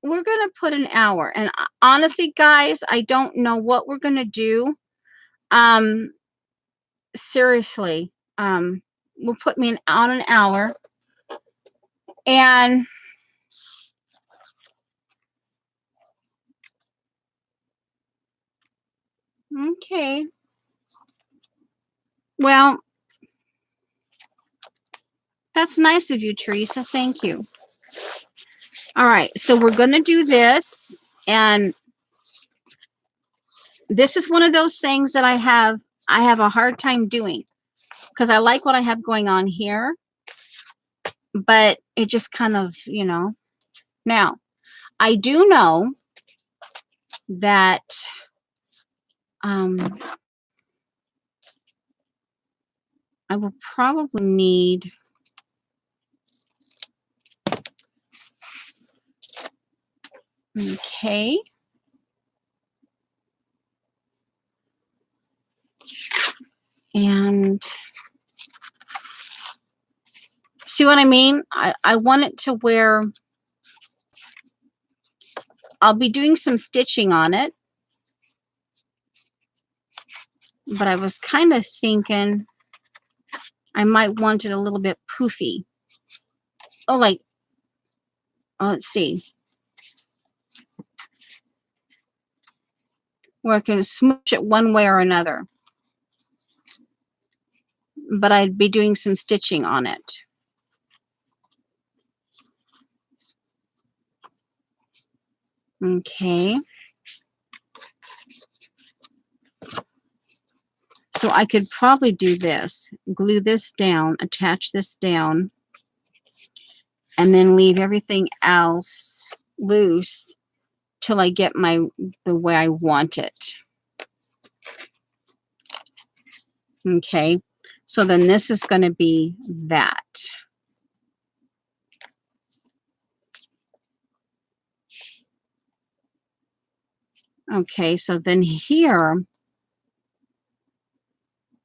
We're going to put an hour. And honestly, guys, I don't know what we're going to do. Seriously, will put me on an hour. And okay. Well, that's nice of you, Teresa. Thank you. All right, so we're going to do this, and this is one of those things that I have a hard time doing because I like what I have going on here, but it just kind of, Now, I do know that I will probably need okay. And see what I mean? I want it to where I'll be doing some stitching on it. But I was kind of thinking I might want it a little bit poofy. Oh, let's see. Where I can smooch it one way or another. But I'd be doing some stitching on it. Okay. So I could probably do this. Glue this down, attach this down, and then leave everything else loose till I get the way I want it. Okay. So then this is going to be that. Okay, so then here,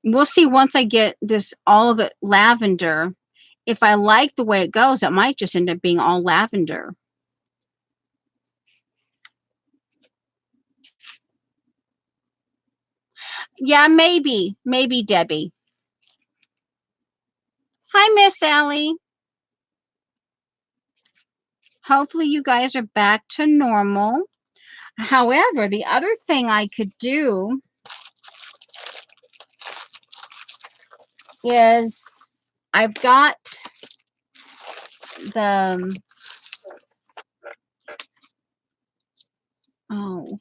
we'll see once I get this, all of it lavender. If I like the way it goes, it might just end up being all lavender. Yeah, maybe, Debbie. Hi, Miss Sally. Hopefully you guys are back to normal. However, the other thing I could do is I've got the, oh,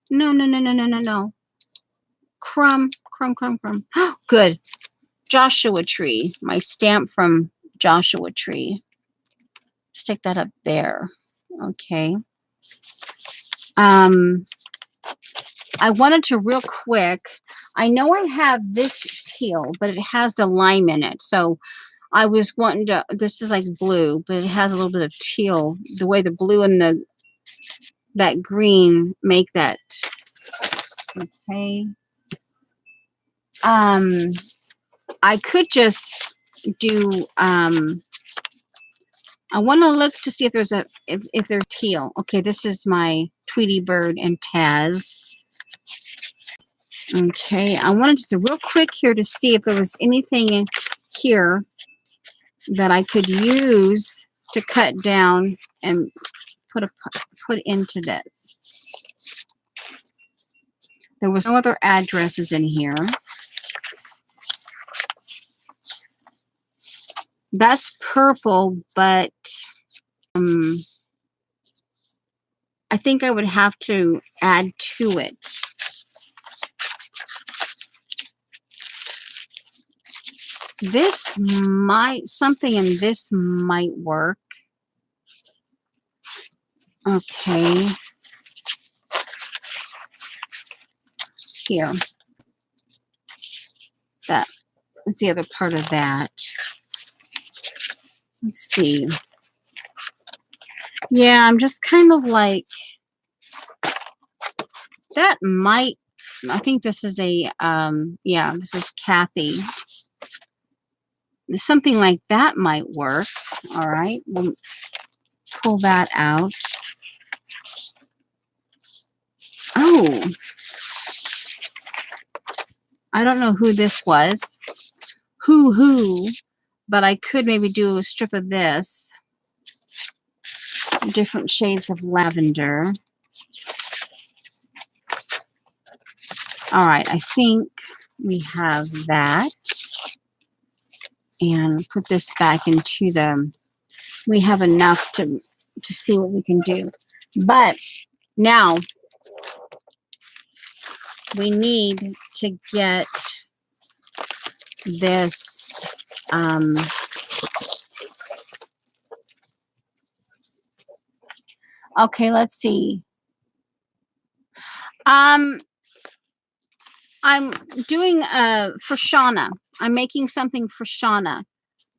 no. Crumb. Good. Joshua Tree, my stamp from Joshua Tree. Stick that up there. Okay. I wanted to real quick, I know I have this teal, but it has the lime in it. So I was wanting to, this is like blue, but it has a little bit of teal. The way the blue and that green make that. Okay. I could just do, I want to look to see if there's if they're teal. Okay, this is my Tweety Bird and Taz. Okay, I wanted just real quick here to see if there was anything in here that I could use to cut down and put into that. There was no other addresses in here. That's purple, but I think I would have to add to it. This might, something in this might work. Okay. Here. That is the other part of that. Let's see. Yeah, I'm just kind of like, that might, I think this is a, yeah, this is Kathy. Something like that might work. All right, we'll pull that out. Oh, I don't know who this was. Who, but I could maybe do a strip of this. Different shades of lavender. All right, I think we have that. And put this back into the, we have enough to see what we can do. But now we need to get this okay, let's see. I'm doing for Shauna. I'm making something for Shauna,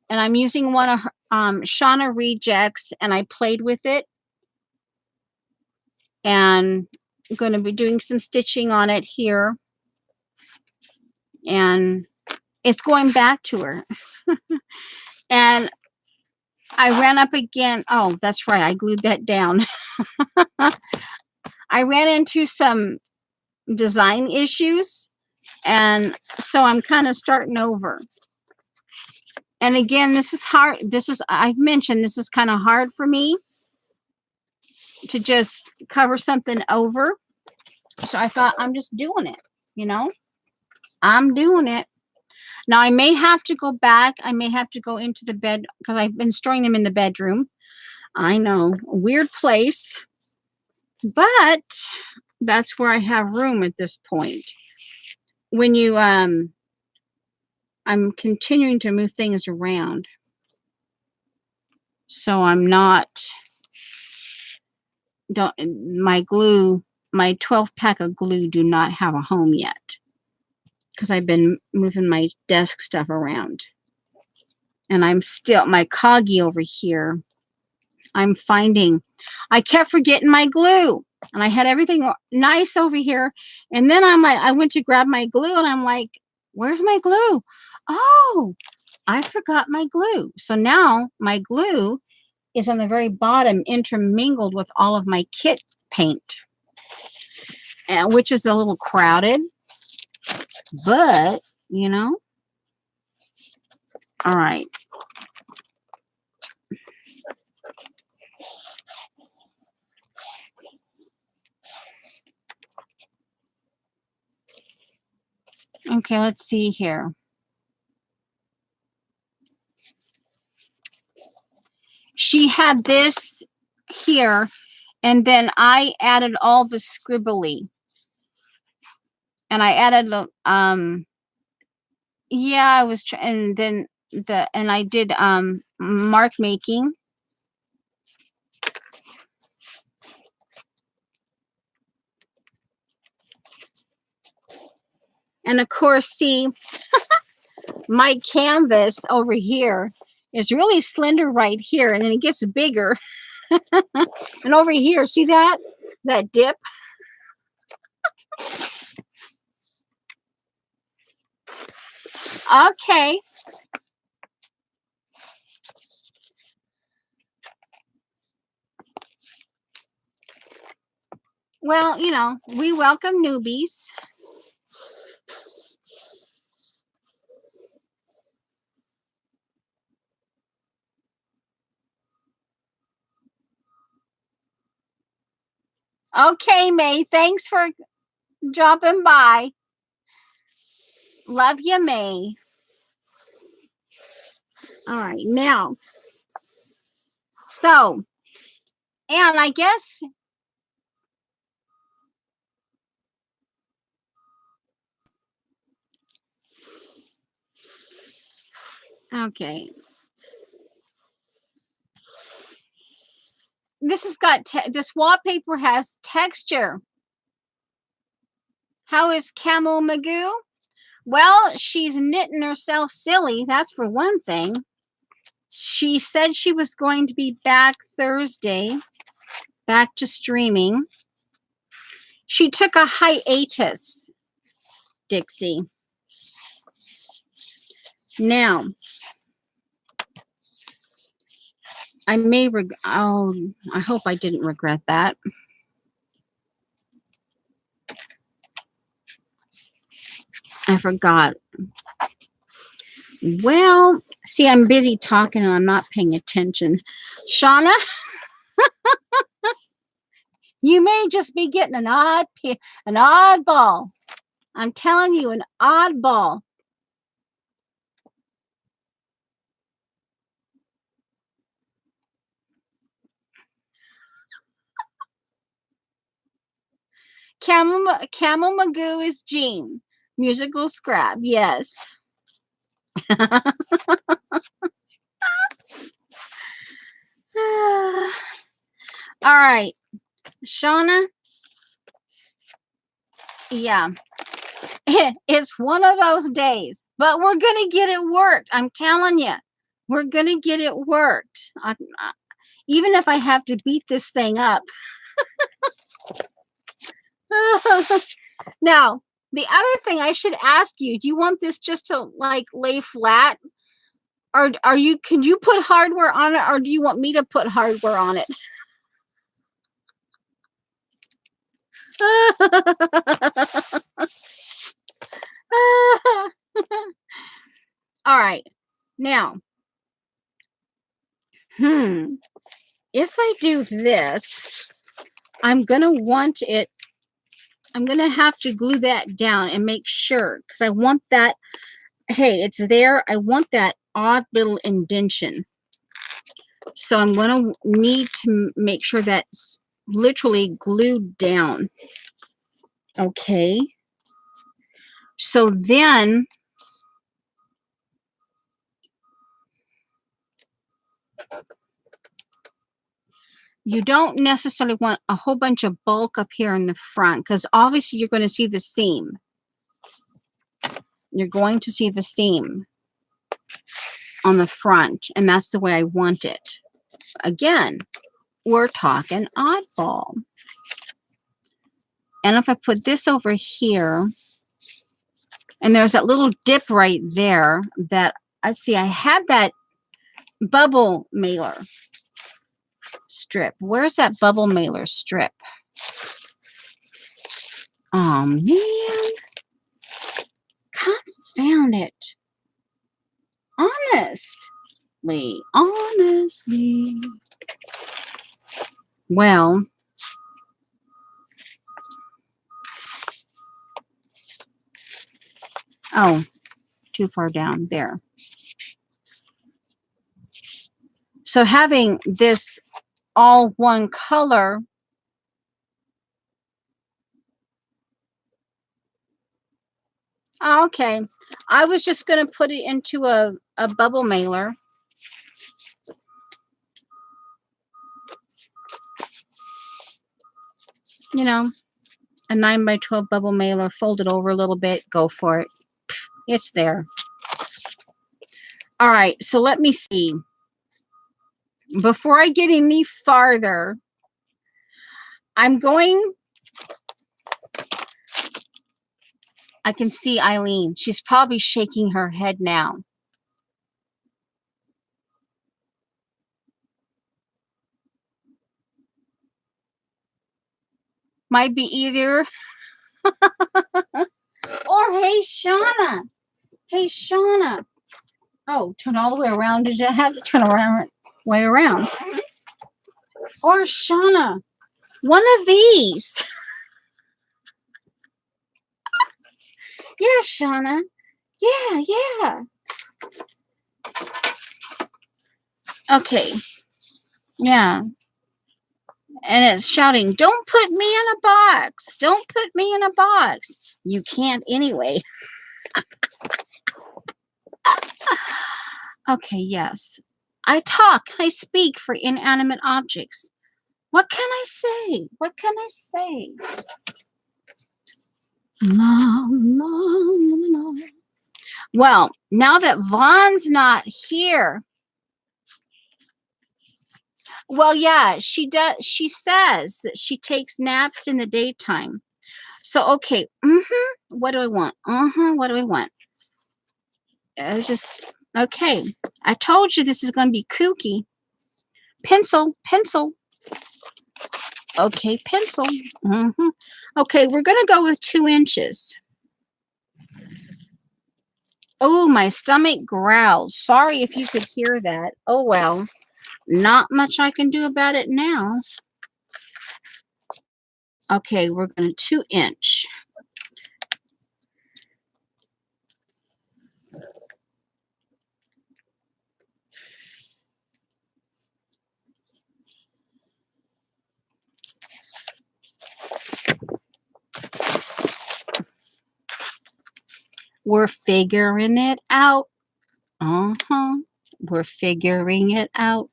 and I'm using one of her, Shauna rejects, and I played with it, and I'm going to be doing some stitching on it here, and it's going back to her. And I ran up again. Oh, that's right. I glued that down. I ran into some design issues, and so I'm kind of starting over. And again, this is hard. This is, I've mentioned, this is kind of hard for me to just cover something over. So I thought, I'm just doing it, you know, I'm doing it. Now I may have to go back. I may have to go into the bed because I've been storing them in the bedroom. I know, a weird place, but that's where I have room at this point. When you, I'm continuing to move things around. So I'm not, my glue, my 12 pack of glue do not have a home yet. because I've been moving my desk stuff around. And I'm still, my coggy over here, I'm finding, I kept forgetting my glue. And I had everything nice over here. And then I went to grab my glue and I'm like, where's my glue? Oh, I forgot my glue. So now my glue is on the very bottom, intermingled with all of my kit paint, which is a little crowded, but you know, all right. Okay, let's see here. She had this here, and then I added all the scribbly. And I added yeah, I was and then and I did mark making. And of course, see, my canvas over here is really slender right here, and then it gets bigger. And over here, see that dip? Okay. Well, you know, we welcome newbies. Okay, May, thanks for dropping by. Love you, May. All right, now, so, and I guess, okay. This has got, this wallpaper has texture. How is Camel Magoo? Well, she's knitting herself silly, that's for one thing. She said she was going to be back Thursday, back to streaming. She took a hiatus, Dixie. Now, I may, oh, I hope I didn't regret that. I forgot. Well, see, I'm busy talking and I'm not paying attention. Shauna, you may just be getting an oddball. I'm telling you, an oddball. Camel Magoo is Jean. Musical scrap, yes. All right, Shauna. Yeah, it's one of those days, but we're gonna get it worked. I'm telling you, we're gonna get it worked. Even if I have to beat this thing up. Now, the other thing I should ask you, do you want this just to like lay flat? Or can you put hardware on it, or do you want me to put hardware on it? All right. Now, if I do this, I'm going to have to glue that down and make sure, because I want that, hey, it's there. I want that odd little indentation. So I'm going to need to make sure that's literally glued down. Okay. So then you don't necessarily want a whole bunch of bulk up here in the front, because obviously you're going to see the seam. you're going to see the seam on the front, and that's the way I want it. Again, we're talking oddball. And if I put this over here, and there's that little dip right there that I see, I had that bubble mailer strip. Where's that bubble mailer strip? Oh man, confound it. Honestly. Well, oh, too far down there. So having this all one color, okay. I was just going to put it into a bubble mailer. You know, a 9x12 bubble mailer, fold it over a little bit, go for it. It's there. All right, so let me see. Before I get any farther, I can see Eileen. She's probably shaking her head now. Might be easier. Or, hey, Shauna. Hey, Shauna. Oh, turn all the way around. Did you have to turn around way around? Or, Shauna, one of these. Yeah, Shauna. Yeah. Okay. Yeah. And it's shouting, don't put me in a box. Don't put me in a box. You can't anyway. Okay, yes. I speak for inanimate objects. What can I say? No. Well, now that Vaughn's not here. Well, yeah, she does. She says that she takes naps in the daytime. So, okay. What do I want? What do I want? Okay. I told you this is going to be kooky. Pencil. Okay, pencil. Okay, we're going to go with 2 inches. Oh, my stomach growled. Sorry if you could hear that. Oh, well. Not much I can do about it now. Okay, we're going to 2 inch. We're figuring it out. We're figuring it out.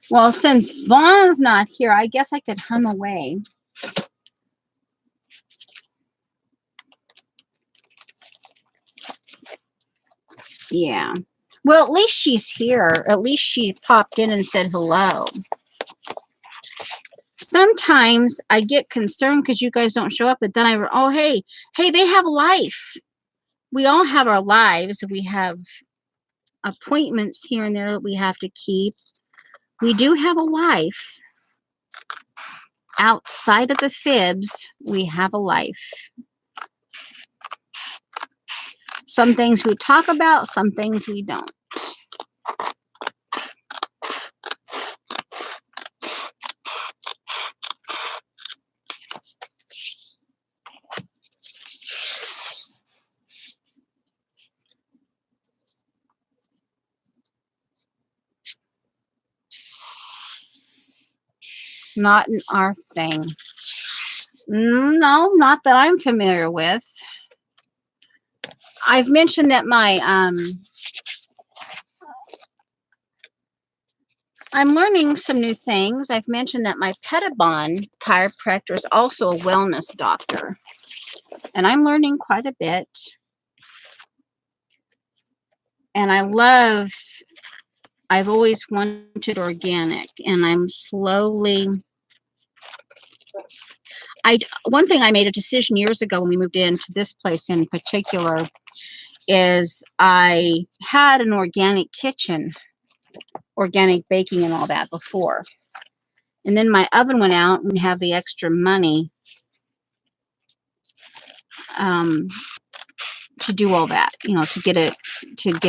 Well, since Vaughn's not here, I guess I could hum away. Yeah. Well, at least she's here. At least she popped in and said hello. Sometimes I get concerned because you guys don't show up, but then hey, they have life. We all have our lives. We have appointments here and there that we have to keep. We do have a life. Outside of the fibs, we have a life. Some things we talk about, some things we don't. Not an our thing. No, not that I'm familiar with. I've mentioned that my I'm learning some new things. I've mentioned that my Pettibon chiropractor is also a wellness doctor, and I'm learning quite a bit. And I've always wanted organic, and I'm slowly, one thing I made a decision years ago when we moved into this place in particular is I had an organic kitchen, organic baking and all that before. And then my oven went out and have the extra money to do all that, to get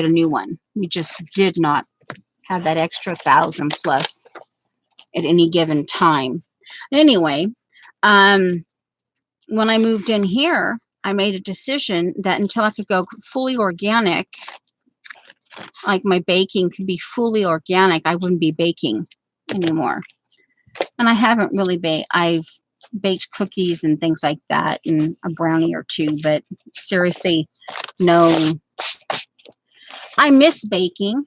a new one. We just did not have that extra 1,000 plus at any given time. Anyway, when I moved in here, I made a decision that until I could go fully organic, like my baking could be fully organic, I wouldn't be baking anymore. And I haven't really I've baked cookies and things like that and a brownie or two, but seriously, no. I miss baking.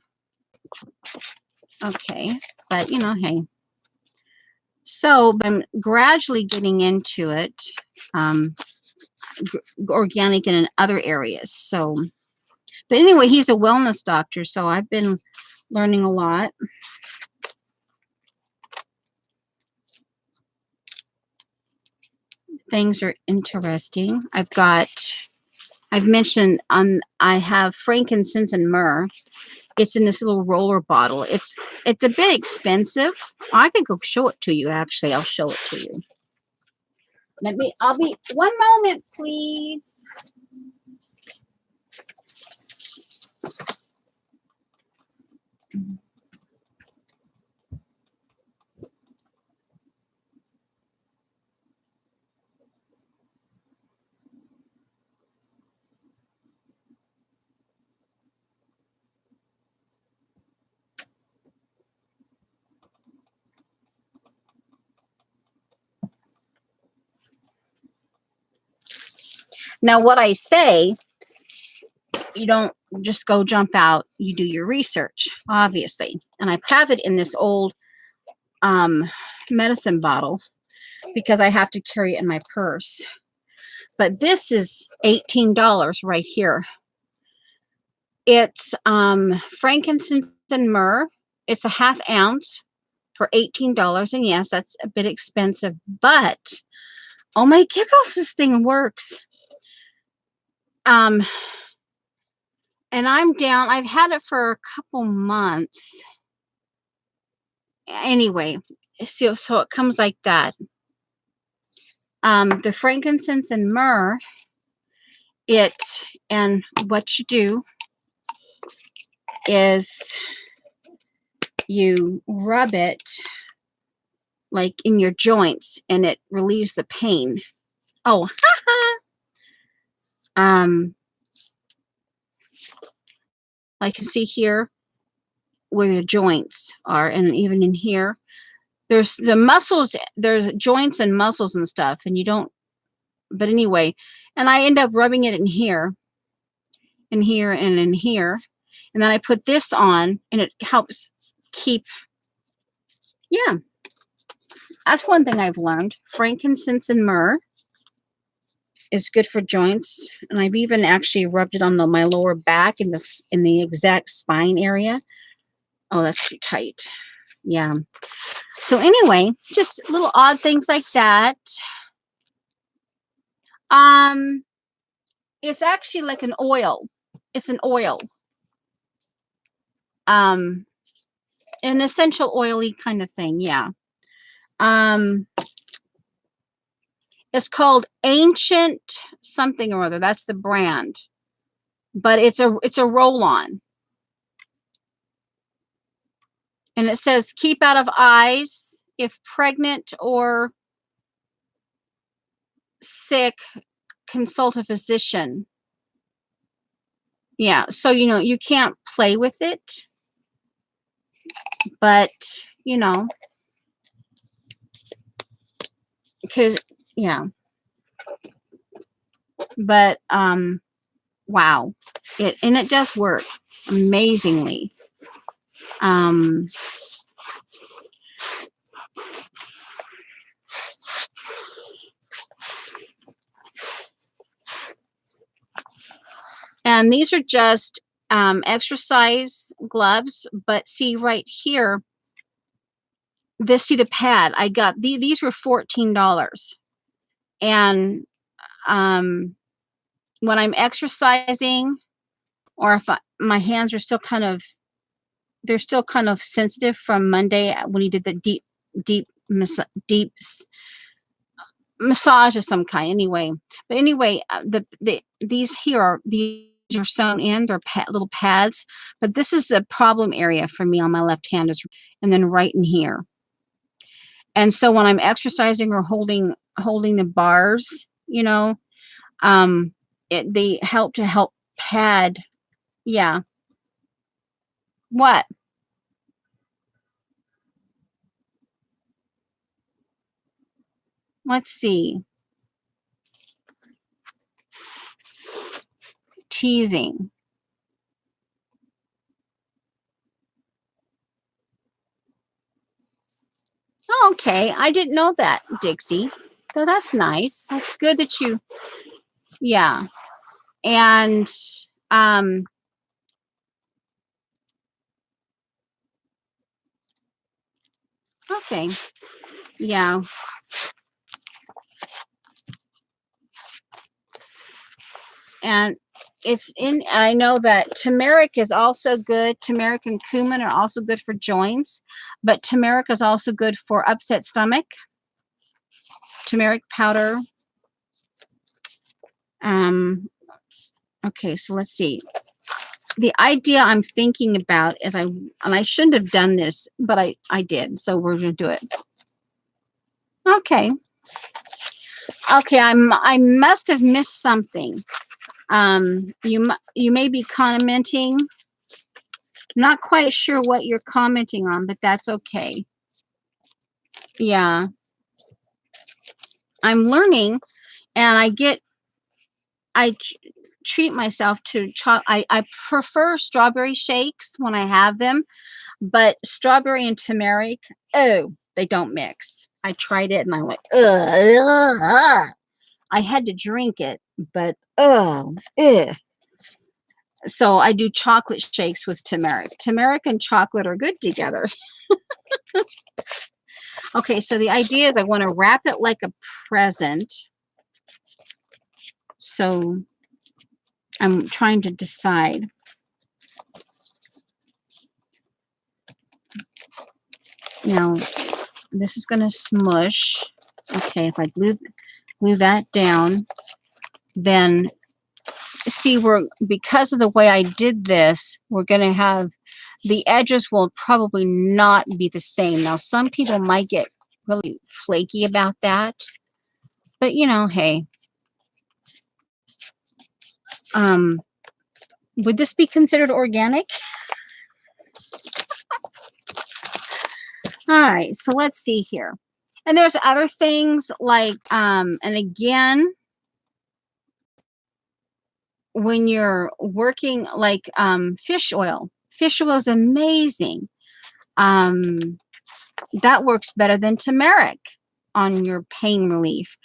Okay, but hey. So I'm gradually getting into it, organic and in other areas. So, but anyway, he's a wellness doctor, so I've been learning a lot. Things are interesting. I've mentioned I have frankincense and myrrh. It's in this little roller bottle. It's a bit expensive. I could go show it to you. Actually, I'll show it to you. I'll be one moment, please. Now, what I say, you don't just go jump out. You do your research, obviously. And I have it in this old medicine bottle because I have to carry it in my purse. But this is $18 right here. It's frankincense and myrrh. It's a half ounce for $18. And yes, that's a bit expensive, but oh my giggles, this thing works. And I'm down. I've had it for a couple months. Anyway, so it comes like that. The frankincense and myrrh, and what you do is you rub it like in your joints and it relieves the pain. Oh, like you see here where the joints are, and even in here, there's the muscles, there's joints and muscles and stuff, and you don't, but anyway, and I end up rubbing it in here, and in here, and then I put this on, and it helps keep, yeah, that's one thing I've learned. Frankincense and myrrh is good for joints, and I've even actually rubbed it on my lower back in the exact spine area. Oh, that's too tight. Yeah. So anyway, just little odd things like that. It's actually like an oil. It's an oil. An essential oily kind of thing. Yeah. It's called Ancient something or other. That's the brand. But it's a roll-on. And it says, keep out of eyes. If pregnant or sick, consult a physician. Yeah, so, you can't play with it. But, because, yeah. But, wow. And it does work amazingly. And these are just exercise gloves, but see right here, see the pad. I got these were $14. And when I'm exercising, or if my hands are still kind of, they're still kind of sensitive from Monday when he did the deep massage of some kind. Anyway, but anyway, these are sewn in. They're little pads, but this is a problem area for me on my left hand, and then right in here. And so when I'm exercising or holding the bars, they help pad. Yeah. What? Let's see. Teasing. Oh, okay. I didn't know that, Dixie. So that's nice. That's good that you, yeah. And, um, okay. Yeah. And I know that turmeric is also good. Turmeric and cumin are also good for joints, but turmeric is also good for upset stomach. Turmeric powder. Okay, so let's see. The idea I'm thinking about is I shouldn't have done this, but I did. So we're going to do it. Okay. Okay, I must have missed something. You may be commenting. Not quite sure what you're commenting on, but that's okay. Yeah. I'm learning, and I treat myself to I prefer strawberry shakes when I have them, but strawberry and turmeric, oh, they don't mix. I tried it and I went, ugh. I had to drink it, but ugh. So I do chocolate shakes with turmeric. Turmeric and chocolate are good together. Okay, so the idea is I want to wrap it like a present. So I'm trying to decide. Now, this is going to smush. Okay, if I glue that down, then see, because of the way I did this, we're going to have the edges will probably not be the same. Now, some people might get really flaky about that, but hey, would this be considered organic? All right, so let's see here. And there's other things like, and again, when you're working like fish oil is amazing. That works better than turmeric on your pain relief.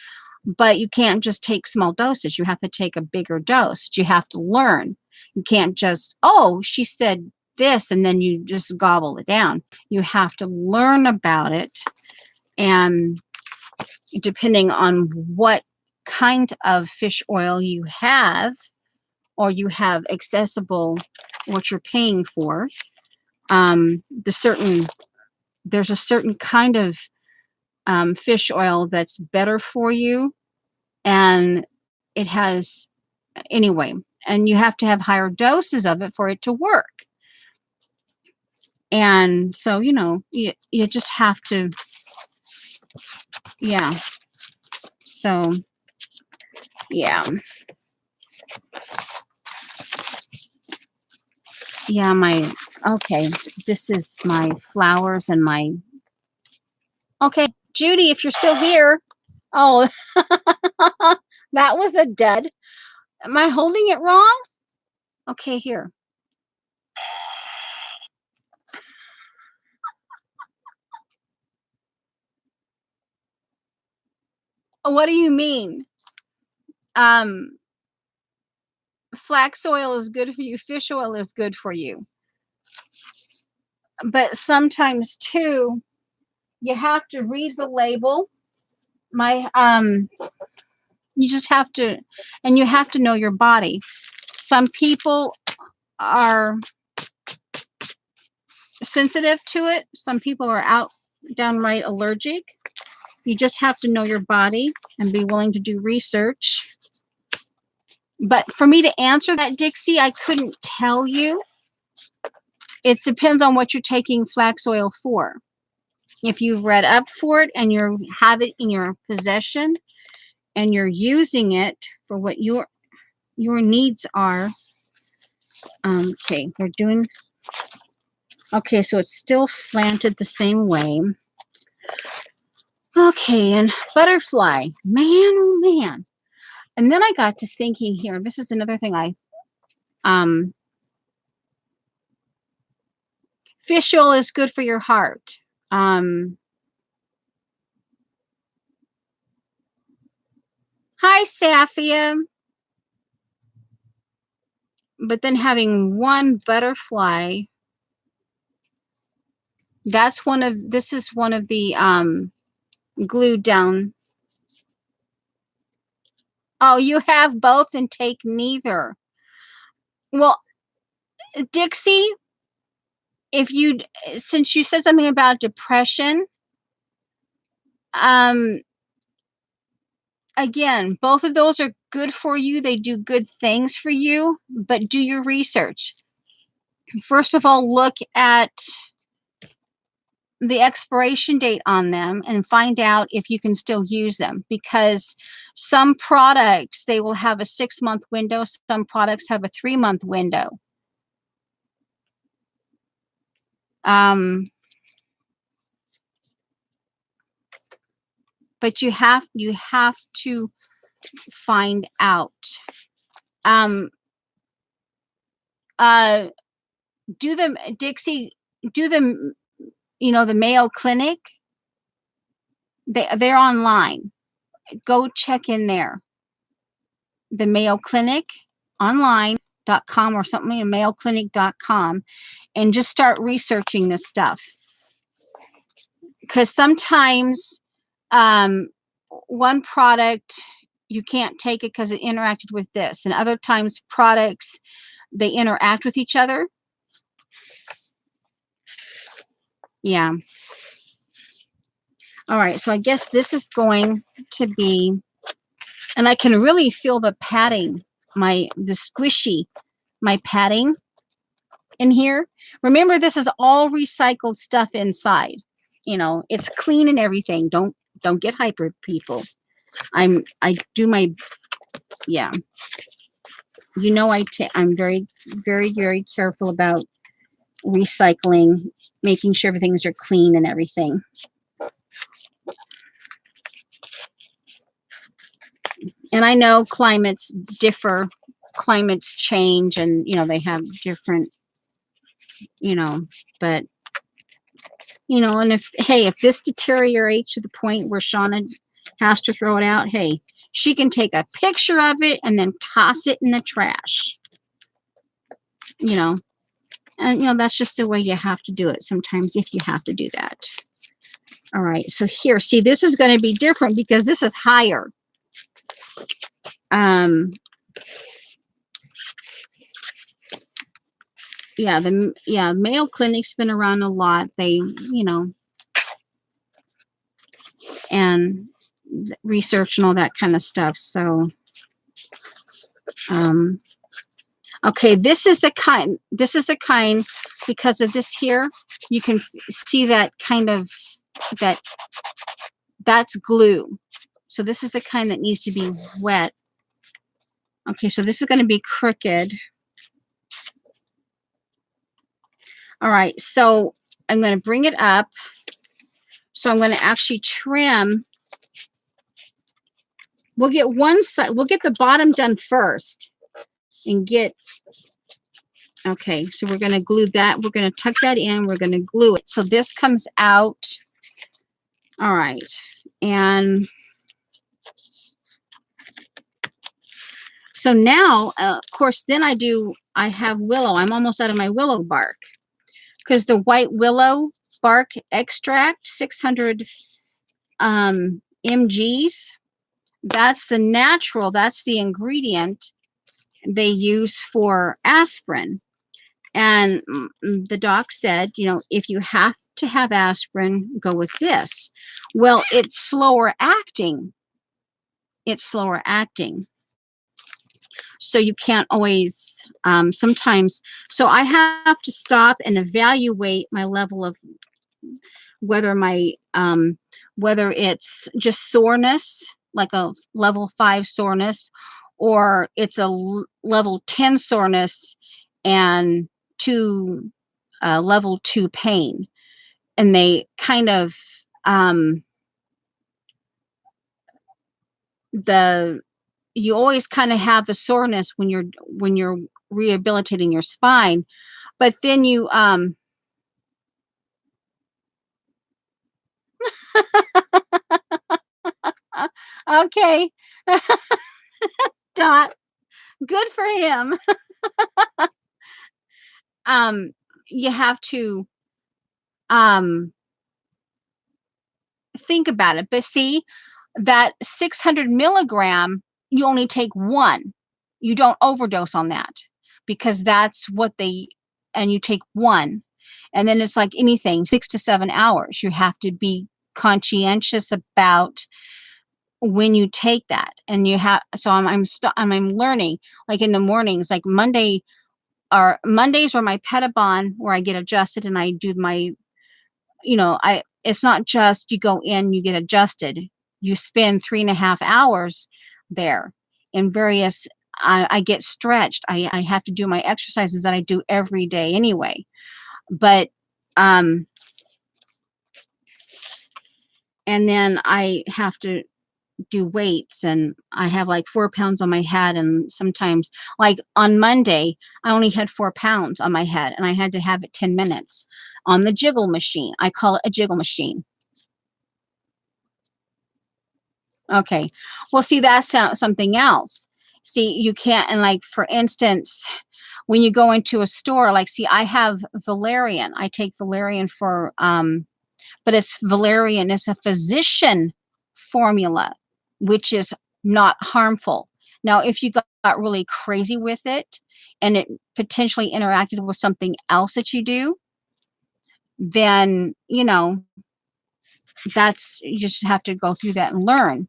But you can't just take small doses. You have to take a bigger dose. You have to learn. You can't just, oh, she said this, and then you just gobble it down. You have to learn about it. And depending on what kind of fish oil you have, or you have accessible, what you're paying for, there's a certain kind of fish oil that's better for you, and it has, anyway, and you have to have higher doses of it for it to work. And so you just have to, yeah. So yeah, okay, this is my flowers and my, okay, Judy, if you're still here. Oh, that was a dud. Am I holding it wrong? Okay, here. What do you mean? flax oil is good for you. Fish oil is good for you. But sometimes too, you have to read the label. You just have to, and you have to know your body. Some people are sensitive to it. Some people are downright allergic. You just have to know your body and be willing to do research. But for me to answer that, Dixie, I couldn't tell you. It depends on what you're taking flax oil for. If you've read up for it and you have it in your possession and you're using it for what your needs are. Okay, we're doing. Okay, so it's still slanted the same way. Okay, and butterfly, man, oh man. And then I got to thinking here. This is another thing fish oil is good for your heart. Hi, Safia. But then having one butterfly, this is one of the glued down. Oh, you have both and take neither. Well, Dixie, since you said something about depression, again, both of those are good for you. They do good things for you, but do your research. First of all, look at the expiration date on them and find out if you can still use them, because some products, they will have a 6-month window. Some products have a 3-month window. But you have to find out. Dixie, do them, the Mayo Clinic. They're online. Go check in there. The Mayo Clinic online.com or something, mayoclinic.com, and just start researching this stuff. Because sometimes one product, you can't take it because it interacted with this, and other times products, they interact with each other. Yeah. All right, so I guess this is going to be, and I can really feel the padding, my padding in here. Remember, this is all recycled stuff inside. It's clean and everything. Don't get hyper, people. I do my, yeah. I'm very, very, very careful about recycling, making sure everything's are clean and everything. And I know climates differ, climates change, and they have different, but and if this deteriorates to the point where Shauna has to throw it out, hey, she can take a picture of it and then toss it in the trash. And that's just the way you have to do it sometimes, if you have to do that. All right, so here, see, this is going to be different because this is higher. Mayo Clinic's been around a lot. They, and research and all that kind of stuff. So, okay, this is the kind, because of this here, you can see that kind of, that's glue. So this is the kind that needs to be wet. Okay, so this is going to be crooked. All right, so I'm going to bring it up. So I'm going to actually trim. We'll get one side, we'll get the bottom done first and get, okay, so we're going to glue that. We're going to tuck that in. We're going to glue it. So this comes out. All right. And So now, of course, then I have willow. I'm almost out of my willow bark because the white willow bark extract, 600 mgs, that's the natural, that's the ingredient they use for aspirin. And the doc said, if you have to have aspirin, go with this. Well, it's slower acting. It's slower acting. So you can't always, sometimes, so I have to stop and evaluate my level of whether whether it's just soreness, like a level 5 soreness, or it's a level 10 soreness and level 2 pain. And they kind of, you always kind of have the soreness when you're rehabilitating your spine, but then you, okay, Dot, good for him. um, you have to, um, think about it. But see, that 600 milligram, you only take one. You don't overdose on that because that's what and you take one. And then it's like anything, 6 to 7 hours. You have to be conscientious about when you take that. And you have, so I'm learning, like in the mornings, like Mondays are my Petabon where I get adjusted and I do my, it's not just you go in, you get adjusted. You spend 3.5 hours there in various, I get stretched. I have to do my exercises that I do every day anyway. But, and then I have to do weights, and I have like 4 pounds on my head. And sometimes, like on Monday, I only had 4 pounds on my head and I had to have it 10 minutes on the jiggle machine. I call it a jiggle machine. Okay. Well, see, that's something else. See, you can't, and like, for instance, when you go into a store, like, see, I have valerian. I take valerian for, but valerian is a physician formula, which is not harmful. Now, if you got really crazy with it and it potentially interacted with something else that you do, then, you just have to go through that and learn.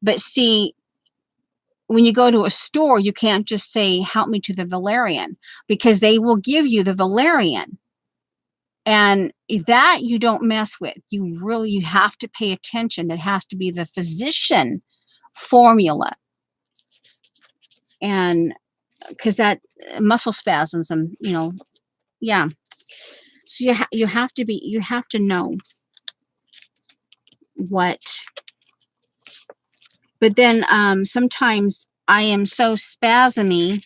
But see, when you go to a store, you can't just say, help me to the valerian, because they will give you the valerian. And that you don't mess with. You have to pay attention. It has to be the physician formula. And because that muscle spasms and, yeah. So you have to know what. But then sometimes I am so spasmy.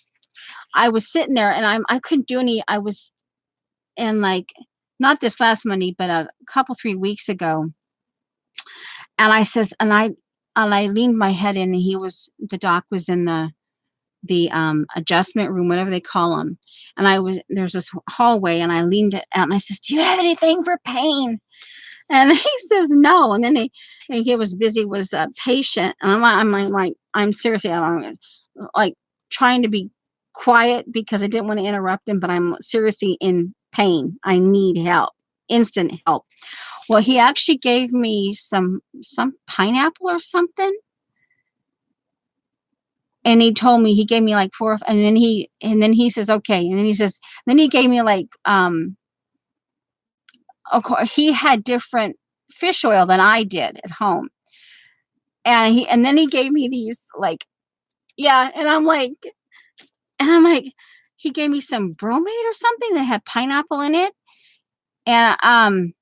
I was sitting there and I couldn't do any. I was, and like, not this last Monday, but a couple 3 weeks ago. And I says, and I leaned my head in, and the doc was in the adjustment room, whatever they call them. And there's this hallway, and I leaned it out and I says, do you have anything for pain? And he says, no. And then he was busy with a patient. And I'm seriously, I'm like trying to be quiet because I didn't want to interrupt him, but I'm seriously in pain. I need help, instant help. Well, he actually gave me some pineapple or something. And he told me, he gave me like 4, and then he says, okay. And then he gave me like, of course, he had different fish oil than I did at home. And then he gave me these, like, yeah. And I'm like, he gave me some bromate or something that had pineapple in it. And,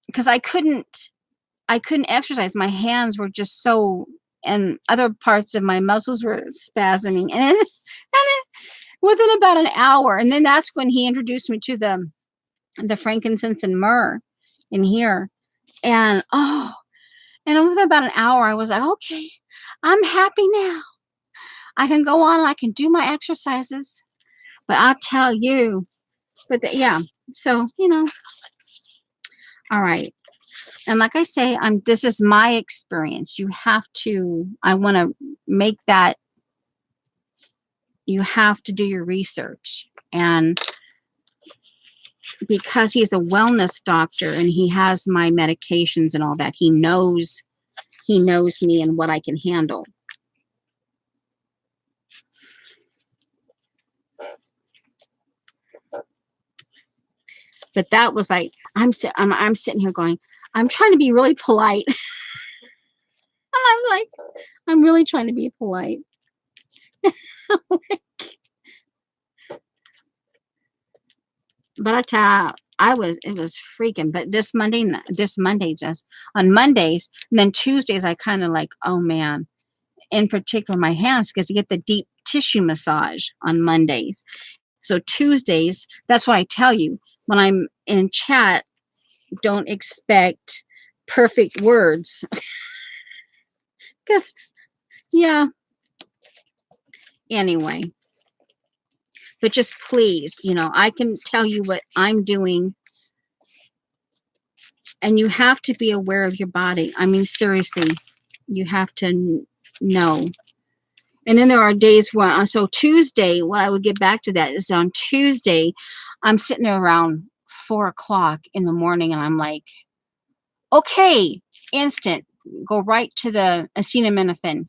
because I couldn't exercise. My hands were just so, and other parts of my muscles were spasming. And within about an hour, and then that's when he introduced me to the frankincense and myrrh in here. And within about an hour, I was like, okay, I'm happy now. I can go on and I can do my exercises, but I'll tell you, yeah. So, all right. And like I say, this is my experience. I want to make that, you have to do your research. And because he's a wellness doctor and he has my medications and all that, he knows me and what I can handle. But that was like, I'm sitting here going, I'm trying to be really polite. And I'm like, I'm really trying to be polite. But I tell you, it was freaking. But this Monday, just on Mondays, and then Tuesdays, I kind of like, oh man, in particular my hands, because you get the deep tissue massage on Mondays. So Tuesdays, that's why I tell you, when I'm in chat, don't expect perfect words. Because, yeah. Anyway. But just please, I can tell you what I'm doing. And you have to be aware of your body. I mean, seriously, you have to know. And then there are days when, so Tuesday, when I would get back to that is on Tuesday, I'm sitting there around 4:00 in the morning and I'm like, okay, instant, go right to the acetaminophen.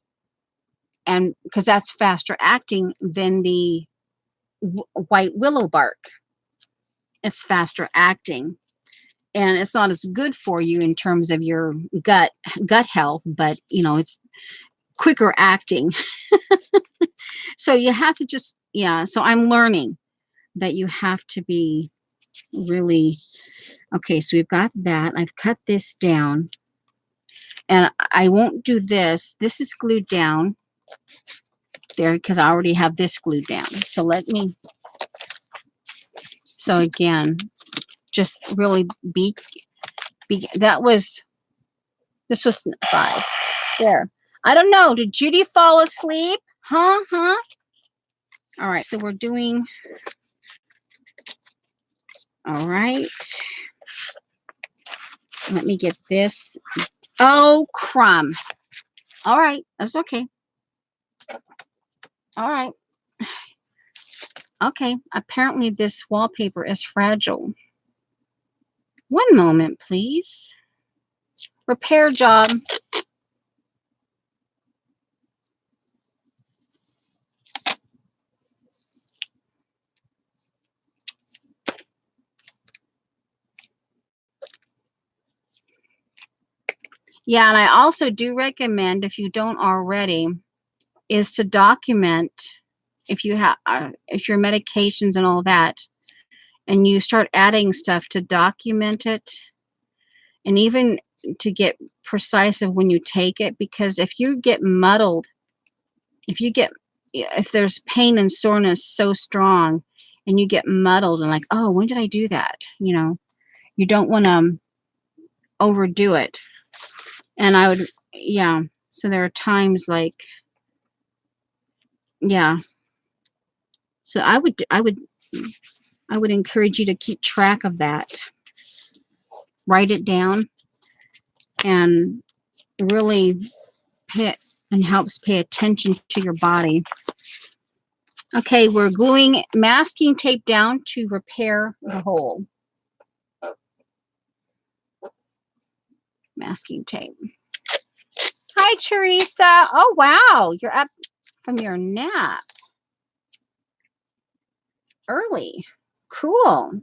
And because that's faster acting than the white willow bark. It's faster acting. And it's not as good for you in terms of your gut health, but it's quicker acting. So you have to just, so I'm learning that you have to be really, okay, so we've got that. I've cut this down and I won't do this. This is glued down there because I already have this glued down. So so again, just really this was 5. There. I don't know. Did Judy fall asleep? Huh? All right. So we're doing. All right. Let me get this. Oh, crumb. All right. That's okay. All right. Okay. Apparently this wallpaper is fragile. One moment, please. Repair job. Yeah, and I also do recommend, if you don't already, is to document if your medications and all that, and you start adding stuff, to document it, and even to get precise of when you take it, because if you get muddled, if there's pain and soreness so strong and you get muddled and like, oh, when did I do that? You don't want to overdo it. And I would, yeah. So there are times like, yeah. So I would encourage you to keep track of that. Write it down and really helps pay attention to your body. Okay, we're gluing masking tape down to repair the hole. Masking tape. Hi, Teresa. Oh, wow. You're up from your nap early. Cool.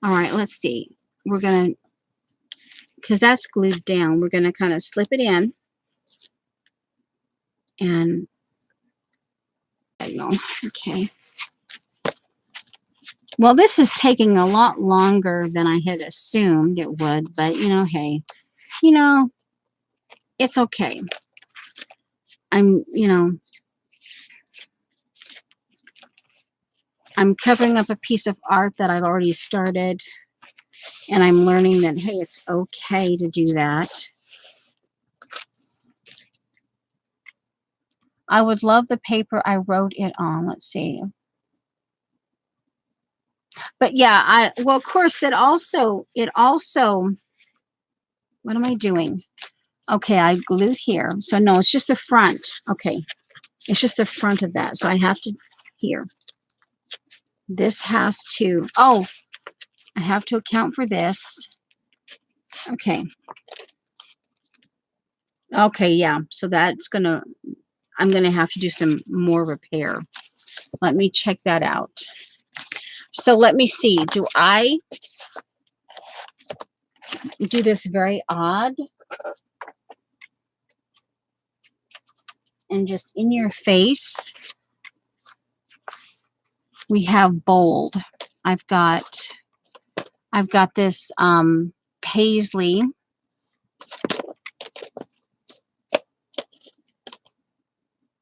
All right, let's see. We're going to, because that's glued down, we're going to kind of slip it in. And, okay. Well, this is taking a lot longer than I had assumed it would, but, hey, it's okay. I'm, I'm covering up a piece of art that I've already started, and I'm learning that, hey, it's okay to do that. I would love the paper I wrote it on. Let's see. But yeah, well, of course, it also, what am I doing? Okay, I glued here. So no, it's just the front. Okay, it's just the front of that. So I have to, here. This has to, oh, I have to account for this. Okay. Okay, yeah. So that's gonna, I'm gonna have to do some more repair. Let me check that out. So let me see. Do I do this very odd and just in your face? We have bold. I've got this paisley.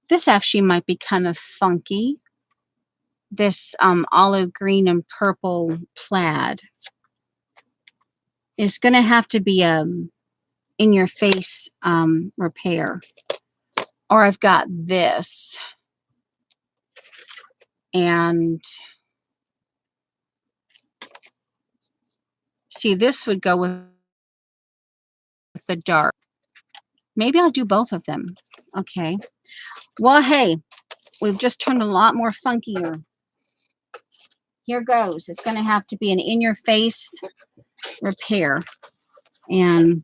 This actually might be kind of funky. This olive green and purple plaid. It's going to have to be in your face repair. Or I've got this. And see, this would go with the dark. Maybe I'll do both of them. Okay. Well, hey, we've just turned a lot more funkier. Here goes. It's going to have to be an in-your-face repair. And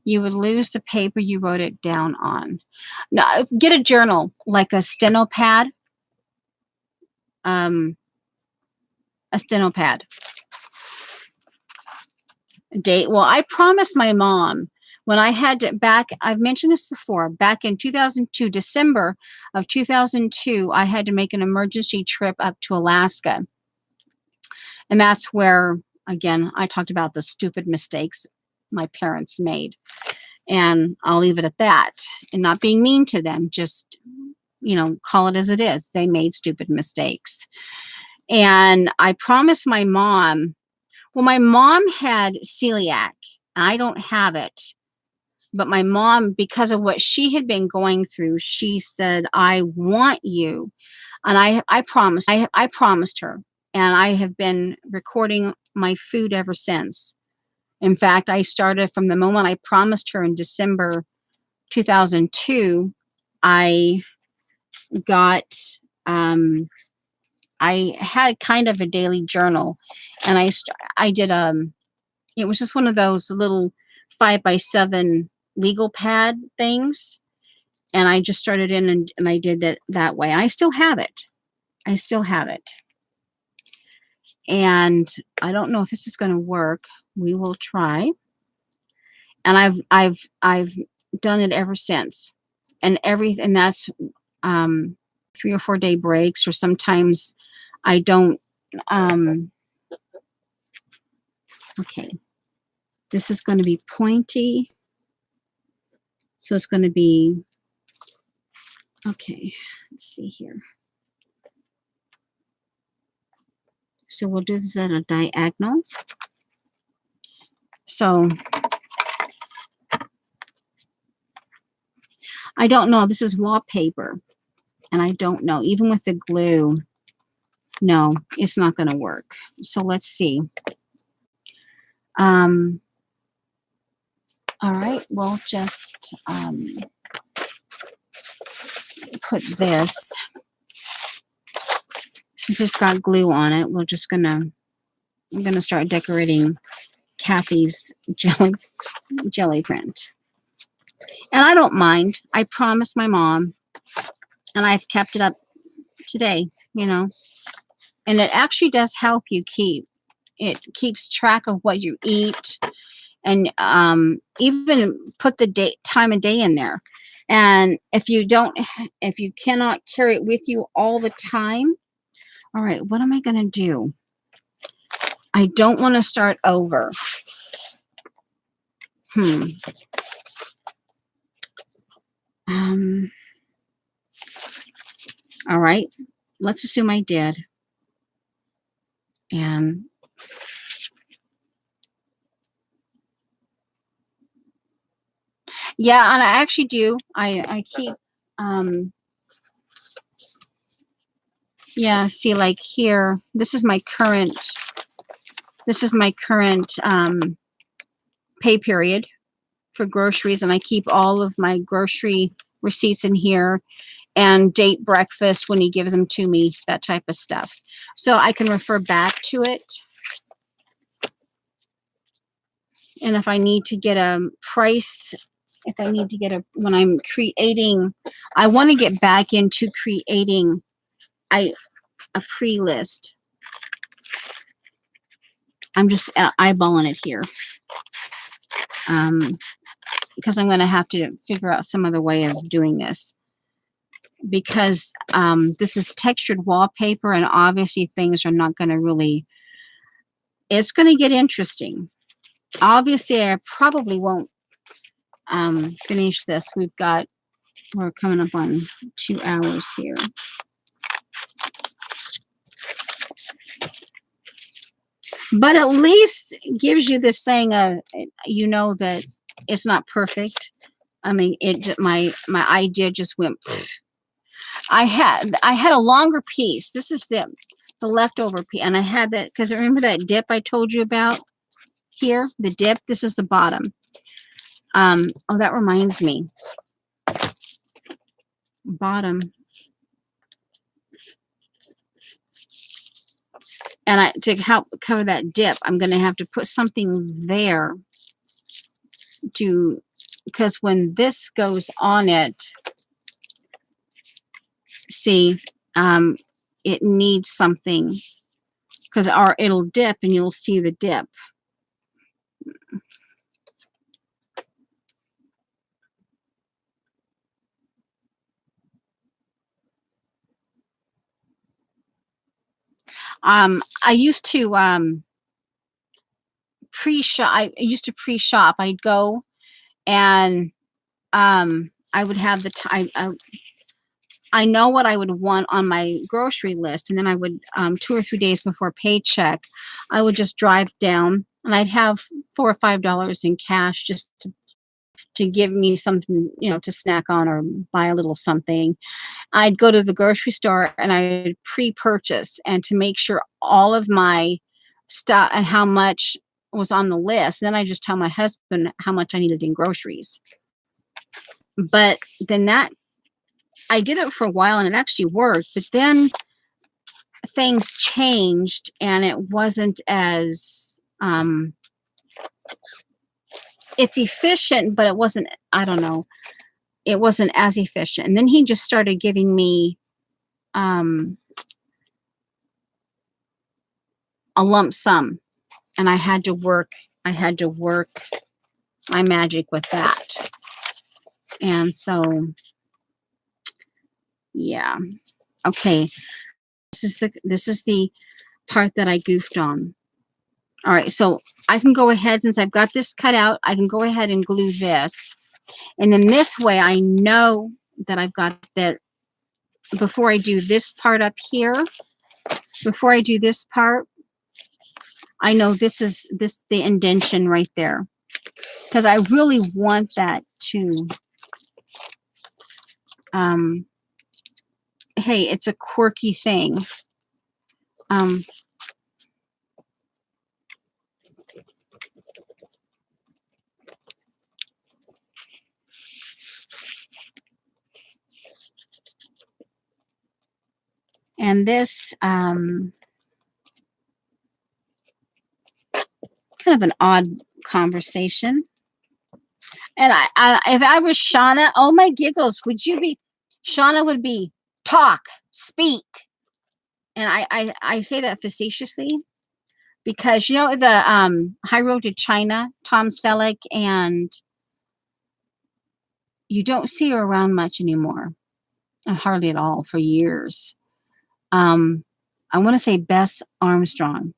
you would lose the paper you wrote it down on. Now, get a journal, like a steno pad. A steno pad. Date. Well, I promised my mom when I had to, I've mentioned this before, back in 2002, December of 2002, I had to make an emergency trip up to Alaska. And that's where, again, I talked about the stupid mistakes my parents made. And I'll leave it at that. And not being mean to them, just, call it as it is. They made stupid mistakes. And I promised my mom, well, my mom had celiac. I don't have it. But my mom, because of what she had been going through, she said, I want you. And I promised her. And I have been recording my food ever since. In fact, I started from the moment I promised her in December 2002. I got, I had kind of a daily journal, and I did, it was just one of those little 5x7 legal pad things. And I just started in and I did that way. I still have it. And I don't know if this is going to work. We will try. And I've done it ever since. And that's 3 or 4 day breaks, or sometimes I don't. Okay. This is going to be pointy. So it's going to be, okay, let's see here. So we'll do this at a diagonal. So I don't know. This is wallpaper. And I don't know. Even with the glue, no, it's not going to work. So let's see. All right. We'll just put this. Since it's got glue on it, I'm going to start decorating Kathy's jelly print. And I don't mind. I promised my mom, and I've kept it up today, And it actually does help you it keeps track of what you eat, and even put the time of day in there. And if you cannot carry it with you all the time, all right, what am I going to do? I don't want to start over. Um, all right, let's assume I did. And yeah, and I actually do. I keep, yeah, see, like here, this is my current pay period for groceries, and I keep all of my grocery receipts in here, and date breakfast when he gives them to me, that type of stuff. So I can refer back to it. And if I need to get a price, if I need to get when I'm creating, I want to get back into creating a pre-list. I'm just eyeballing it here. Because I'm going to have to figure out some other way of doing this. Because this is textured wallpaper, and obviously things are not going to really, it's going to get interesting. Obviously, I probably won't finish this. We're coming up on 2 hours here. But at least gives you this thing of, you know, that it's not perfect. I mean, my idea just went. I had a longer piece. This is the leftover piece, and I had that because remember that dip I told you about here. The dip. This is the bottom. Oh, that reminds me. Bottom. And to help cover that dip, I'm going to have to put something there because when this goes on it, see, it needs something because it'll dip and you'll see the dip. I used to pre-shop. I used to pre-shop. I'd go and I would have the time. I know what I would want on my grocery list, and then I would 2 or 3 days before paycheck, I would just drive down, and I'd have $4 or $5 in cash just to give me something, you know, to snack on or buy a little something. I'd go to the grocery store and I'd pre-purchase, and to make sure all of my stuff and how much was on the list. Then I just tell my husband how much I needed in groceries. But then I did it for a while and it actually worked, but then things changed and it wasn't as it's efficient, but it wasn't, I don't know, it wasn't as efficient. And then he just started giving me a lump sum, and I had to work my magic with that. And so yeah. Okay. This is the part that I goofed on. All right, so I can go ahead, since I've got this cut out, I can go ahead and glue this. And then this way I know that I've got that before I do this part up here, before I do this part, I know this is the indentation right there. Because I really want that to, hey, it's a quirky thing. And this, kind of an odd conversation. And if I was Shauna, oh my giggles, Shauna would be talk, speak. And I say that facetiously because, you know, the High Road to China, Tom Selleck, and you don't see her around much anymore. Hardly at all for years. I want to say Bess Armstrong,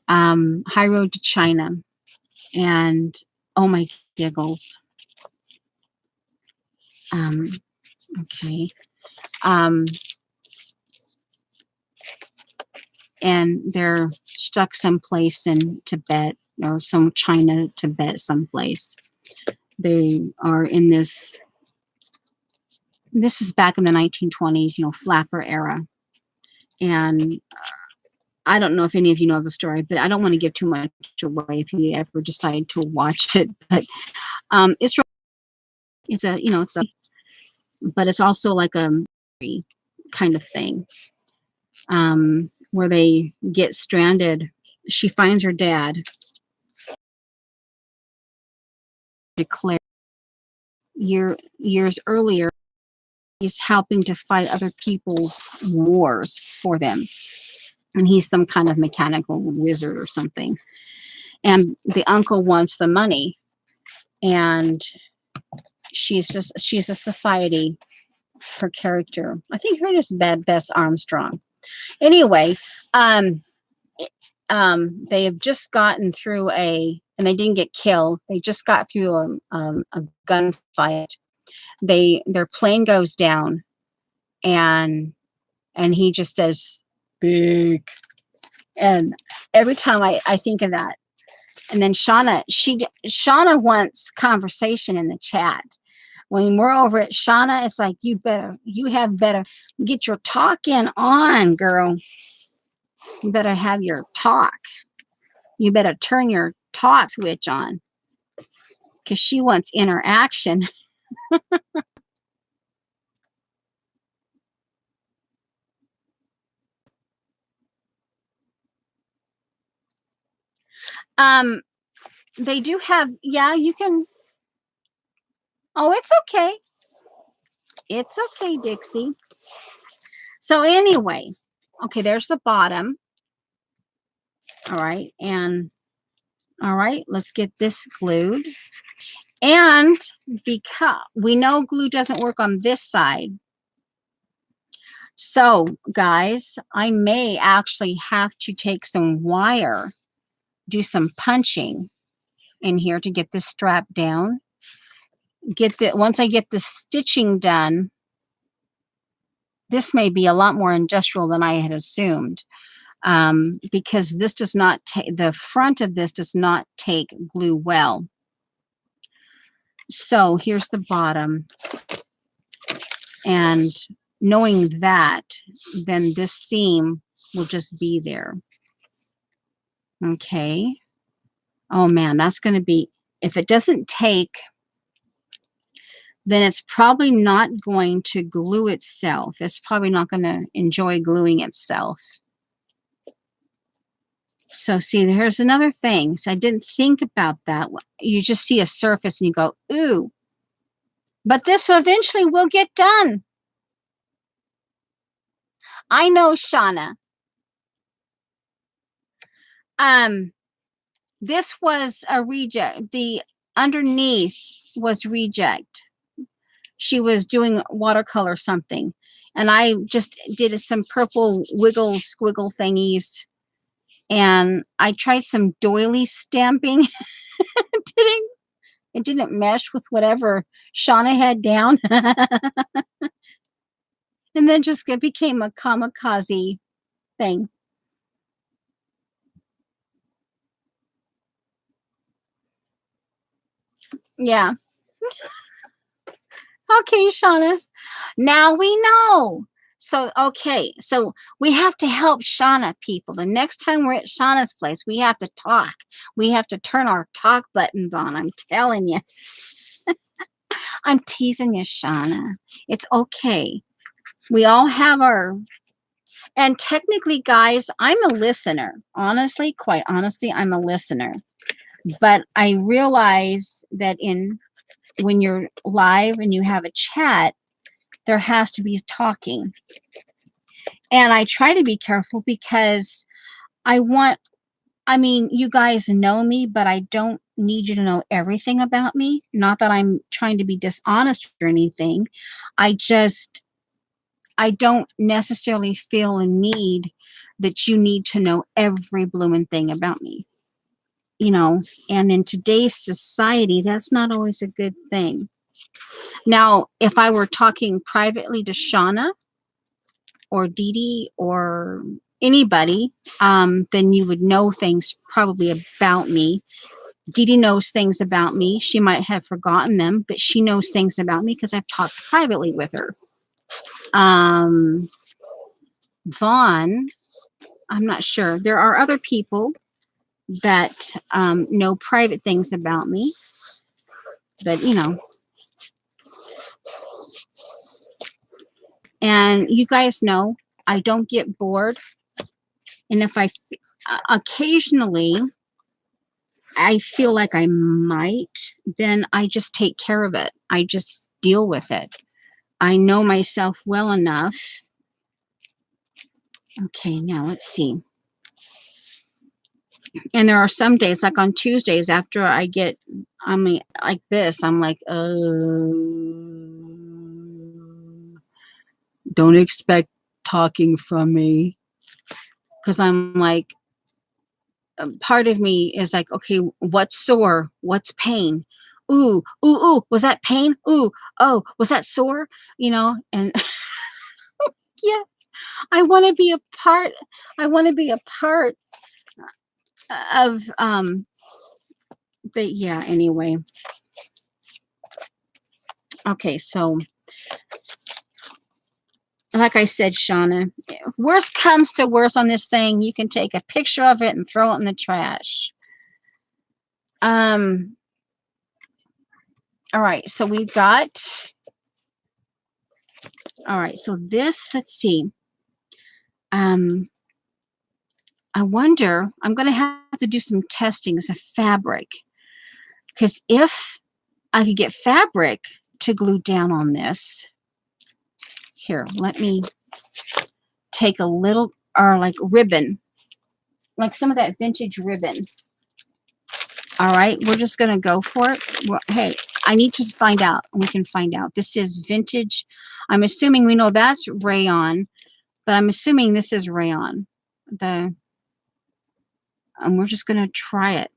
High Road to China, and oh my giggles. Okay. Um, and they're stuck someplace in Tibet or some China, Tibet, someplace. They are in this is back in the 1920s, flapper era. And I don't know if any of you know the story, but I don't want to give too much away if you ever decide to watch it. But it's it's a, but it's also like a kind of thing, where they get stranded. She finds her dad, declared years earlier. He's helping to fight other people's wars for them, and he's some kind of mechanical wizard or something. And the uncle wants the money, and she's a society. Her character, I think her name is Bess Armstrong. Anyway, they have just gotten through and they didn't get killed. They just got through a gunfight. Their plane goes down, and he just says big. And every time I think of that. And then Shauna wants conversation in the chat. When we're over at Shauna, it's like, you have better get your talking on, girl. You better have your talk. You better turn your talk switch on, because she wants interaction. They do have, yeah, you can. Oh, it's okay. It's okay, Dixie. So anyway, okay, there's the bottom. All right, and all right, let's get this glued. And because we know glue doesn't work on this side, so guys, I may actually have to take some wire, do some punching in here to get this strap down. Once I get the stitching done, this may be a lot more industrial than I had assumed, because this does not take, the front of this does not take glue well. So here's the bottom, and knowing that, then this seam will just be there. Okay. Oh man, that's going to be, if it doesn't take, then it's probably not going to glue itself. It's probably not going to enjoy gluing itself. So see, here's another thing. So I didn't think about that. You just see a surface and you go, ooh, but this eventually will get done. I know, Shauna. This was a reject. The underneath was reject. She was doing watercolor something, and I just did some purple wiggle squiggle thingies, and I tried some doily stamping. It didn't mesh with whatever Shauna had down. And then just it became a kamikaze thing. Yeah. Okay, Shauna. Now we know. So, okay. So we have to help Shauna, people. The next time we're at Shauna's place, we have to talk. We have to turn our talk buttons on. I'm telling you. I'm teasing you, Shauna. It's okay. We all have our, and technically, guys, I'm a listener. Honestly, quite honestly, I'm a listener. But I realize that when you're live and you have a chat, there has to be talking. And I try to be careful because I mean, you guys know me, but I don't need you to know everything about me. Not that I'm trying to be dishonest or anything. I don't necessarily feel a need that you need to know every blooming thing about me. And in today's society, that's not always a good thing. Now, if I were talking privately to Shauna or Dee Dee or anybody, then you would know things probably about me. Dee Dee knows things about me. She might have forgotten them, but she knows things about me because I've talked privately with her. Vaughn, I'm not sure. There are other people that know private things about me, but you know. And you guys know I don't get bored. And if occasionally I feel like I might, then I just take care of it. I just deal with it. I know myself well enough. Okay, now let's see. And there are some days, like on Tuesdays, after I mean, like this, I'm like, don't expect talking from me. Because I'm like, part of me is like, okay, what's sore? What's pain? Ooh, was that pain? Oh, was that sore? You know, and yeah, I want to be a part. I want to be a part of, but yeah, anyway. Okay, so like I said, Shauna, if worst comes to worst on this thing, you can take a picture of it and throw it in the trash. All right, so we've got, all right, so this, let's see. I wonder, I'm going to have to do some testing as a fabric, because if I could get fabric to glue down on this, here, let me take a little, or like ribbon, like some of that vintage ribbon. All right, we're just going to go for it. Well, hey, I need to find out. We can find out. This is vintage. I'm assuming we know that's rayon, but I'm assuming this is rayon. And we're just going to try it.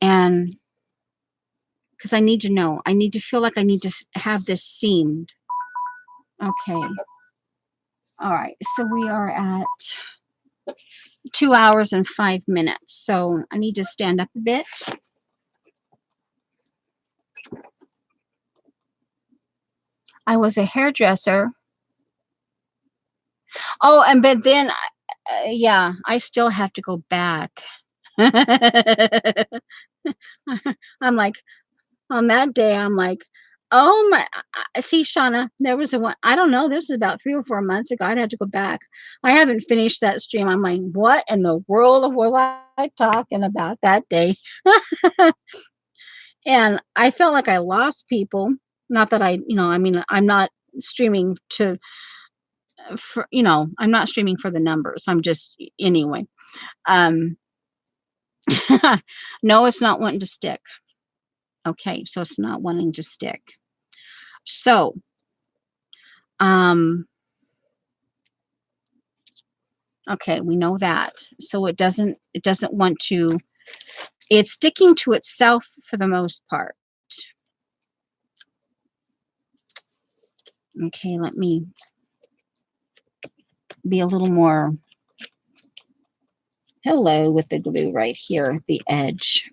And because I need to know. I need to feel like I need to have this seamed. Okay. All right, so we are at 2 hours and 5 minutes. So I need to stand up a bit. I was a hairdresser. Oh, and but then, yeah, I still have to go back. I'm like, on that day, I'm like, oh my, see, Shauna, there was a one, I don't know, this was about 3 or 4 months ago. I'd have to go back. I haven't finished that stream. I'm like, what in the world was I talking about that day? And I felt like I lost people. Not that I, I mean, I'm not streaming I'm not streaming for the numbers. I'm just, anyway. Um, no, it's not wanting to stick. Okay, so it's not wanting to stick. So, okay, we know that. So it doesn't want to, it's sticking to itself for the most part. Okay, let me be a little more hello with the glue right here at the edge.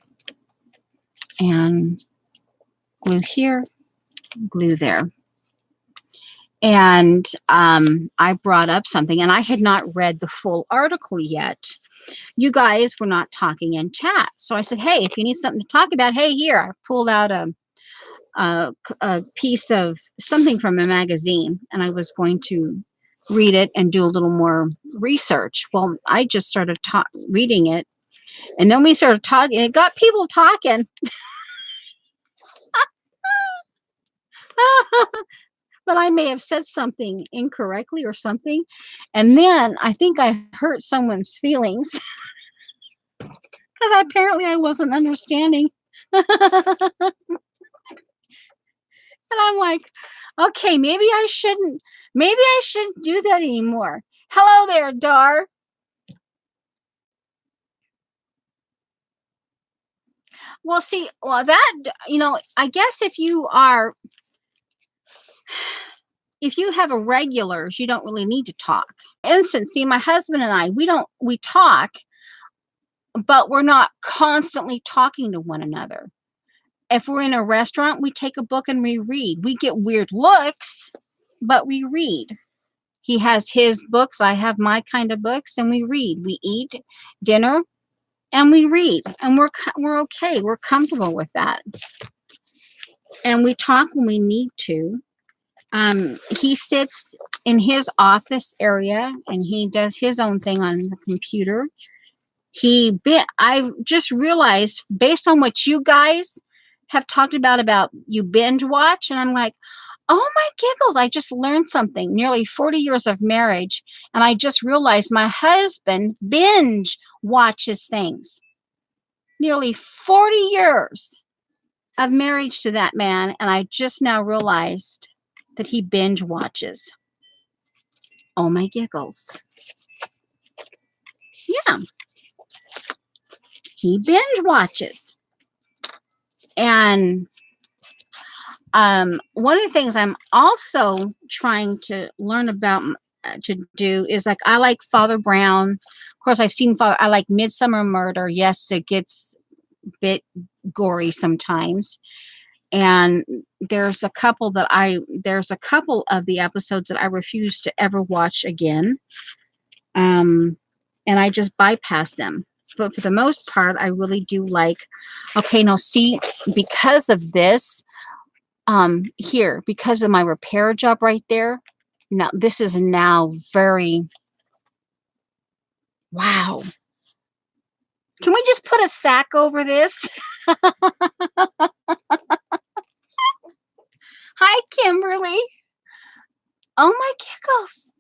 And glue here, glue there. And I brought up something, and I had not read the full article yet. You guys were not talking in chat. So I said, hey, if you need something to talk about, hey, here. I pulled out a piece of something from a magazine, and I was going to read it and do a little more research. Well, I just started reading it, and then we started talking. It got people talking. But I may have said something incorrectly or something. And then I think I hurt someone's feelings because apparently I wasn't understanding. And I'm like, okay, maybe I shouldn't do that anymore. Hello there, Dar. Well, see, well, that, I guess if you have a regulars, you don't really need to talk. For instance, see, my husband and I, we talk, but we're not constantly talking to one another. If we're in a restaurant, we take a book and we read. We get weird looks, but we read. He has his books, I have my kind of books, and we read. We eat dinner and we read, and we're okay. We're comfortable with that. And we talk when we need to. He sits in his office area and he does his own thing on the computer. I've just realized, based on what you guys have talked about you binge watch, and I'm like, oh my giggles, I just learned something. Nearly 40 years of marriage, and I just realized my husband binge watches things. Nearly 40 years of marriage to that man, and I just now realized that he binge watches. Oh my giggles. Yeah. He binge watches. And one of the things I'm also trying to learn about to do is, like, I like Father Brown. Of course, I like Midsummer Murder. Yes, it gets a bit gory sometimes. And there's a couple of the episodes that I refuse to ever watch again. And I just bypass them. But for the most part, I really do like, okay, now see, because of this, here, because of my repair job right there, now this is now very, wow. Can we just put a sack over this? Hi, Kimberly. Oh my giggles.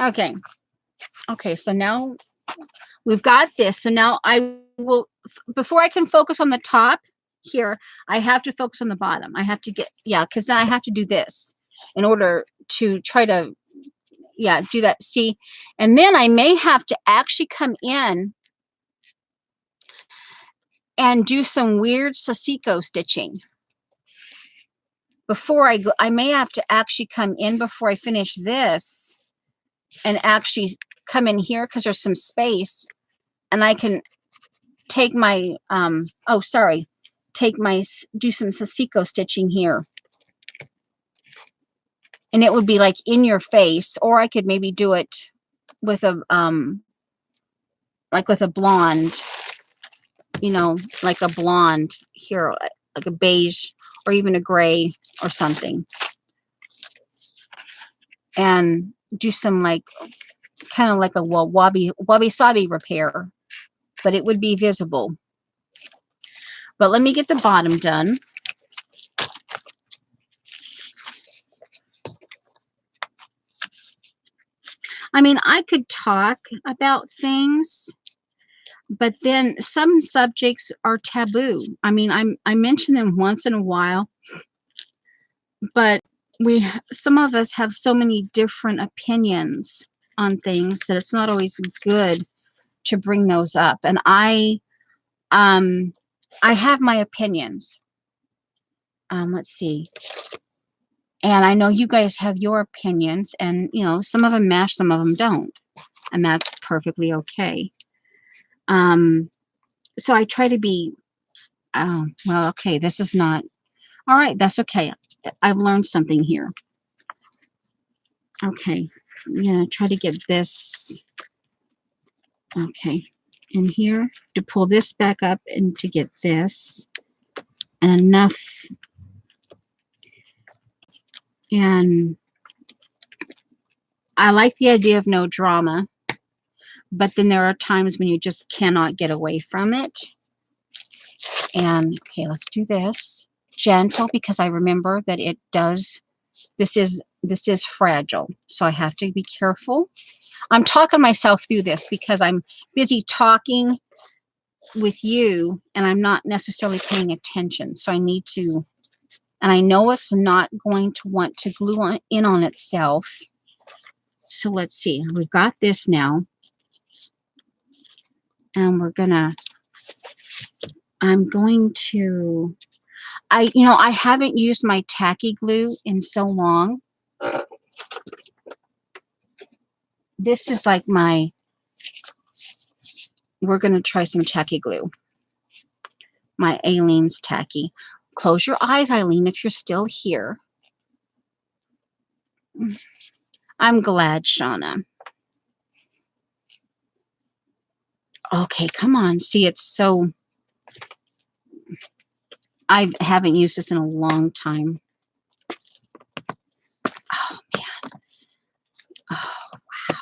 Okay. Okay, so now we've got this. So now I will, before I can focus on the top here, I have to focus on the bottom. I have to because then I have to do this in order to try to, do that. See, and then I may have to actually come in and do some weird Sasiko stitching. Before I may have to actually come in before I finish this and actually come in here because there's some space, and I can take my, do some Sasiko stitching here. And it would be like in your face, or I could maybe do it with a, like with a blonde, like a blonde here, like a beige or even a gray or something. And do some kind of like a wabi-sabi repair, but it would be visible. But let me get the bottom done. I mean, I could talk about things, but then some subjects are taboo. I mean, I mention them once in a while, but some of us have so many different opinions on things that it's not always good to bring those up. And I have my opinions. Let's see. And I know you guys have your opinions, and some of them match, some of them don't, and that's perfectly okay. So I try to be, well, okay, this is not, all right, that's okay. I've learned something here. Okay, I'm gonna try to get this, okay, in here, to pull this back up and to get this, and enough. And I like the idea of no drama, but then there are times when you just cannot get away from it. And okay, let's do this gentle, because I remember that this is fragile, so I have to be careful. I'm talking myself through this because I'm busy talking with you and I'm not necessarily paying attention, so I need to, and I know it's not going to want to glue in on itself. So let's see, we've got this now. And I'm going to, I haven't used my tacky glue in so long. This is like we're going to try some tacky glue. My Aileen's tacky. Close your eyes, Eileen, if you're still here. I'm glad, Shauna. Okay, come on. See, it's so... I haven't used this in a long time. Oh, man. Oh, wow.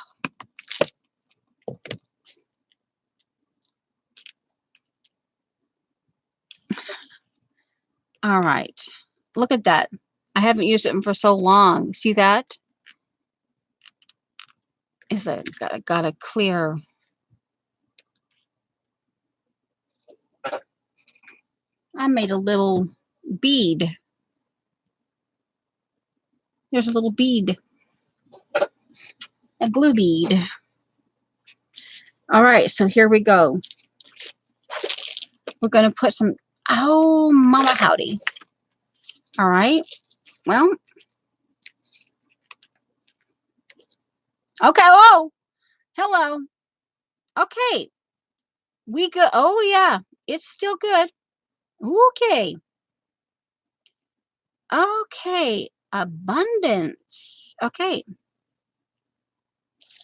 All right. Look at that. I haven't used it for so long. See that? Got a clear... I made a little bead. There's a little bead. A glue bead. All right, so here we go. We're going to put some... Oh, mama howdy. All right. Well. Okay. Oh, hello. Okay. We go. Oh, yeah. It's still good. Okay. Okay. Abundance. Okay.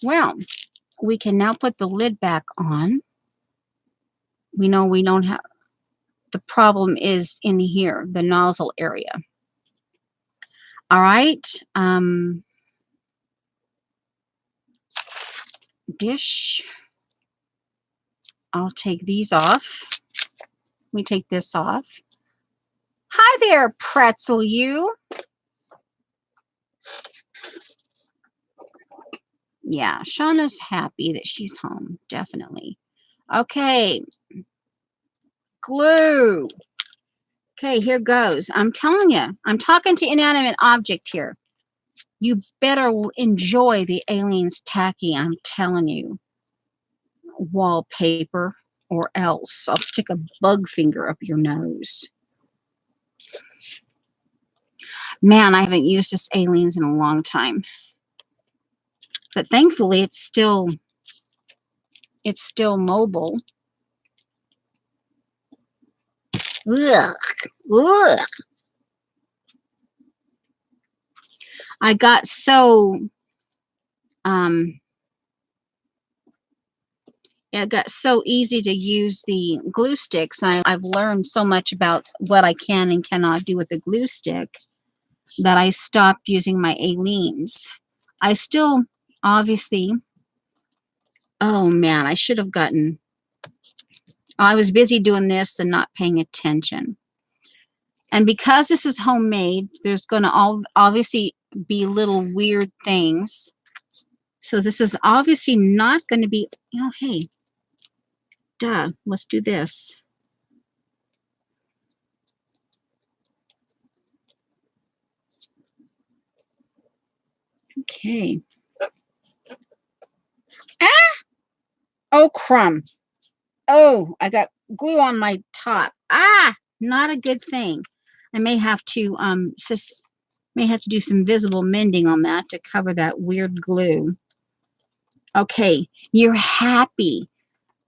Well, we can now put the lid back on. We know we don't have... The problem is in here, the nozzle area. All right. Dish. I'll take these off. Let me take this off. Hi there, pretzel you. Yeah, Shauna's happy that she's home, definitely. Okay. Glue. Okay, here goes. I'm telling you, I'm talking to inanimate object here. You better enjoy the Aliens tacky, I'm telling you. Wallpaper, or else I'll stick a bug finger up your nose. Man, I haven't used this Aliens in a long time. But thankfully it's still mobile. Ugh. Ugh. I got so it got so easy to use the glue sticks. I've learned so much about what I can and cannot do with a glue stick that I stopped using my Aliens. I still obviously... Oh man, I should have gotten... I was busy doing this and not paying attention. And because this is homemade, there's going to obviously be little weird things. So this is obviously not going to be, hey, duh, let's do this. Okay. Ah! Oh, crumb. Oh, I got glue on my top. Ah, not a good thing. I may have to do some visible mending on that to cover that weird glue. Okay, you're happy.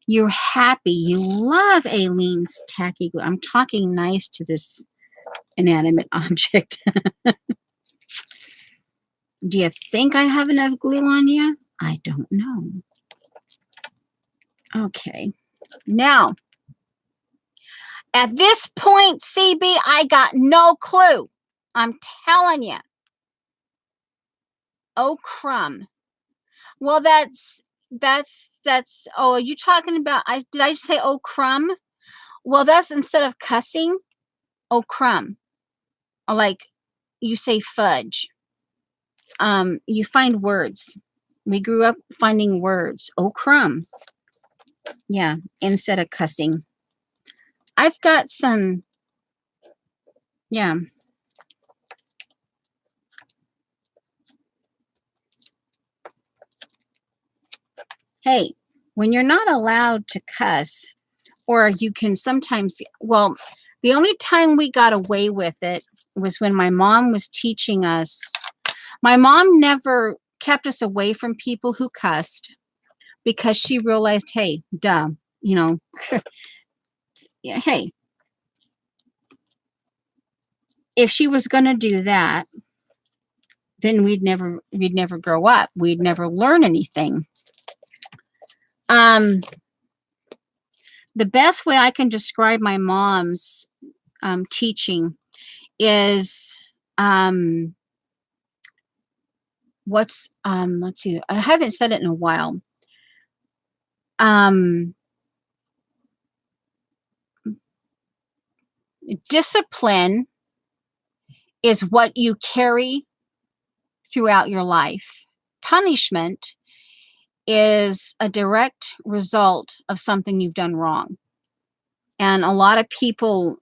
You're happy. You love Aileen's tacky glue. I'm talking nice to this inanimate object. Do you think I have enough glue on you? I don't know. Okay. Now, at this point, CB, I got no clue. I'm telling you. Oh, crumb. Well, that's, oh, are you talking about, did I just say, oh, crumb? Well, that's instead of cussing, oh, crumb. Or like you say fudge. You find words. We grew up finding words. Oh, crumb. Yeah, instead of cussing. I've got some, yeah. Hey, when you're not allowed to cuss, or you can sometimes, well, the only time we got away with it was when my mom was teaching us. My mom never kept us away from people who cussed because she realized, hey, duh, you know, yeah, hey, if she was going to do that, then we'd never grow up. We'd never learn anything. Um, the best way I can describe my mom's teaching is let's see, I haven't said it in a while. Discipline is what you carry throughout your life. Punishment is a direct result of something you've done wrong. And a lot of people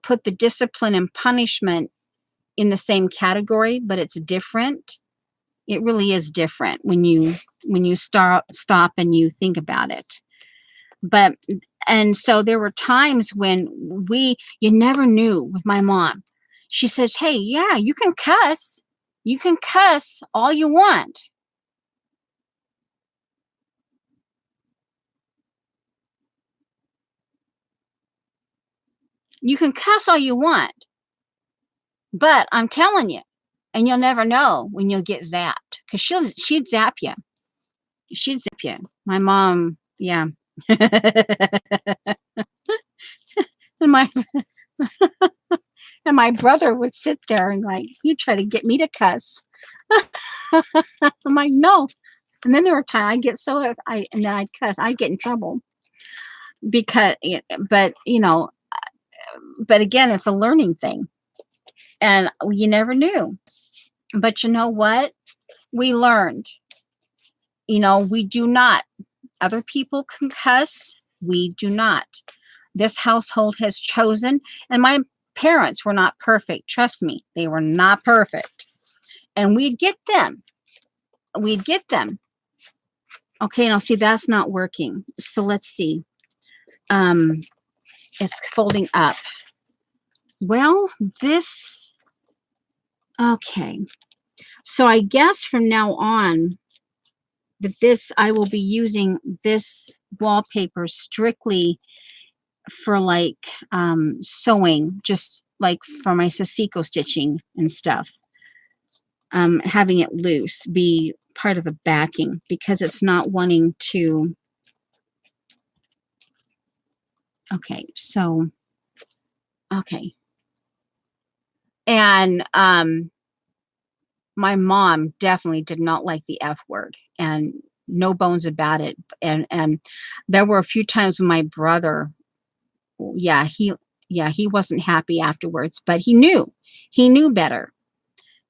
put the discipline and punishment in the same category, but it's different. It really is different when you stop and you think about it. But and so there were times when you never knew with my mom. She says, "Hey, yeah, you can cuss. You can cuss all you want." You can cuss all you want, but I'm telling you, and you'll never know when you'll get zapped, because she'd zap you. She'd zap you. My mom, yeah. and my and my brother would sit there and like he'd try to get me to cuss. I'm like, no. And then there were times I'd get so and then I'd cuss. I'd get in trouble because, but but again, it's a learning thing, and you never knew. But you know what? We learned. We do not. Other people can cuss. We do not. This household has chosen, and my parents were not perfect. Trust me, they were not perfect. And we'd get them. We'd get them. Okay, now see, that's not working. So let's see. It's folding up. Well, okay. So I guess from now on, I will be using this wallpaper strictly for like sewing, just like for my Sasiko stitching and stuff. Having it loose be part of a backing because it's not wanting to. Okay, so okay. And my mom definitely did not like the F word, and no bones about it. And there were a few times when my brother, yeah, he wasn't happy afterwards, but he knew better.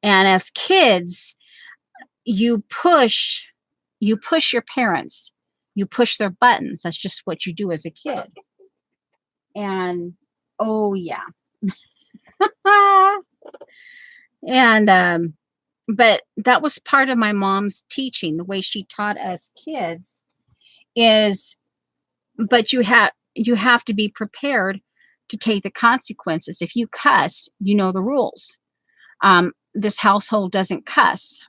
And as kids, you push your parents, you push their buttons. That's just what you do as a kid. And oh yeah. And but that was part of my mom's teaching. The way she taught us kids is, but you have to be prepared to take the consequences. If you cuss, you know the rules. This household doesn't cuss.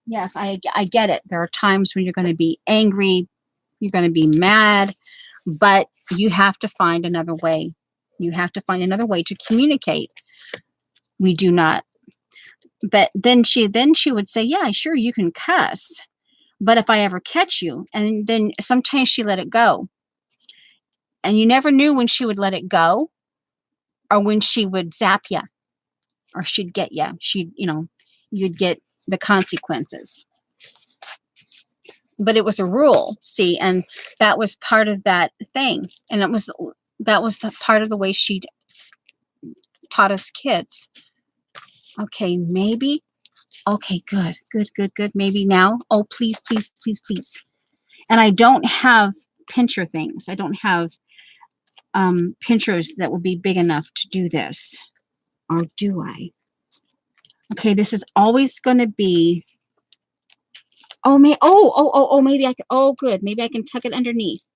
Yes, I get it. There are times when you're going to be angry, you're going to be mad, but you have to find another way. You have to find another way to communicate. We do not. But then she would say, "Yeah, sure, you can cuss, but if I ever catch you," and then sometimes she let it go, and you never knew when she would let it go, or when she would zap you, or she'd get you. You'd get the consequences. But it was a rule, see, and that was part of that thing, and that was the part of the way she taught us kids. Okay, maybe. Okay, good. Maybe now. Oh, please, please, please, please. And I don't have pincher things. I don't have pinchers that will be big enough to do this. Or do I? Okay, this is always going to be Oh, maybe I can, oh, good. Maybe I can tuck it underneath.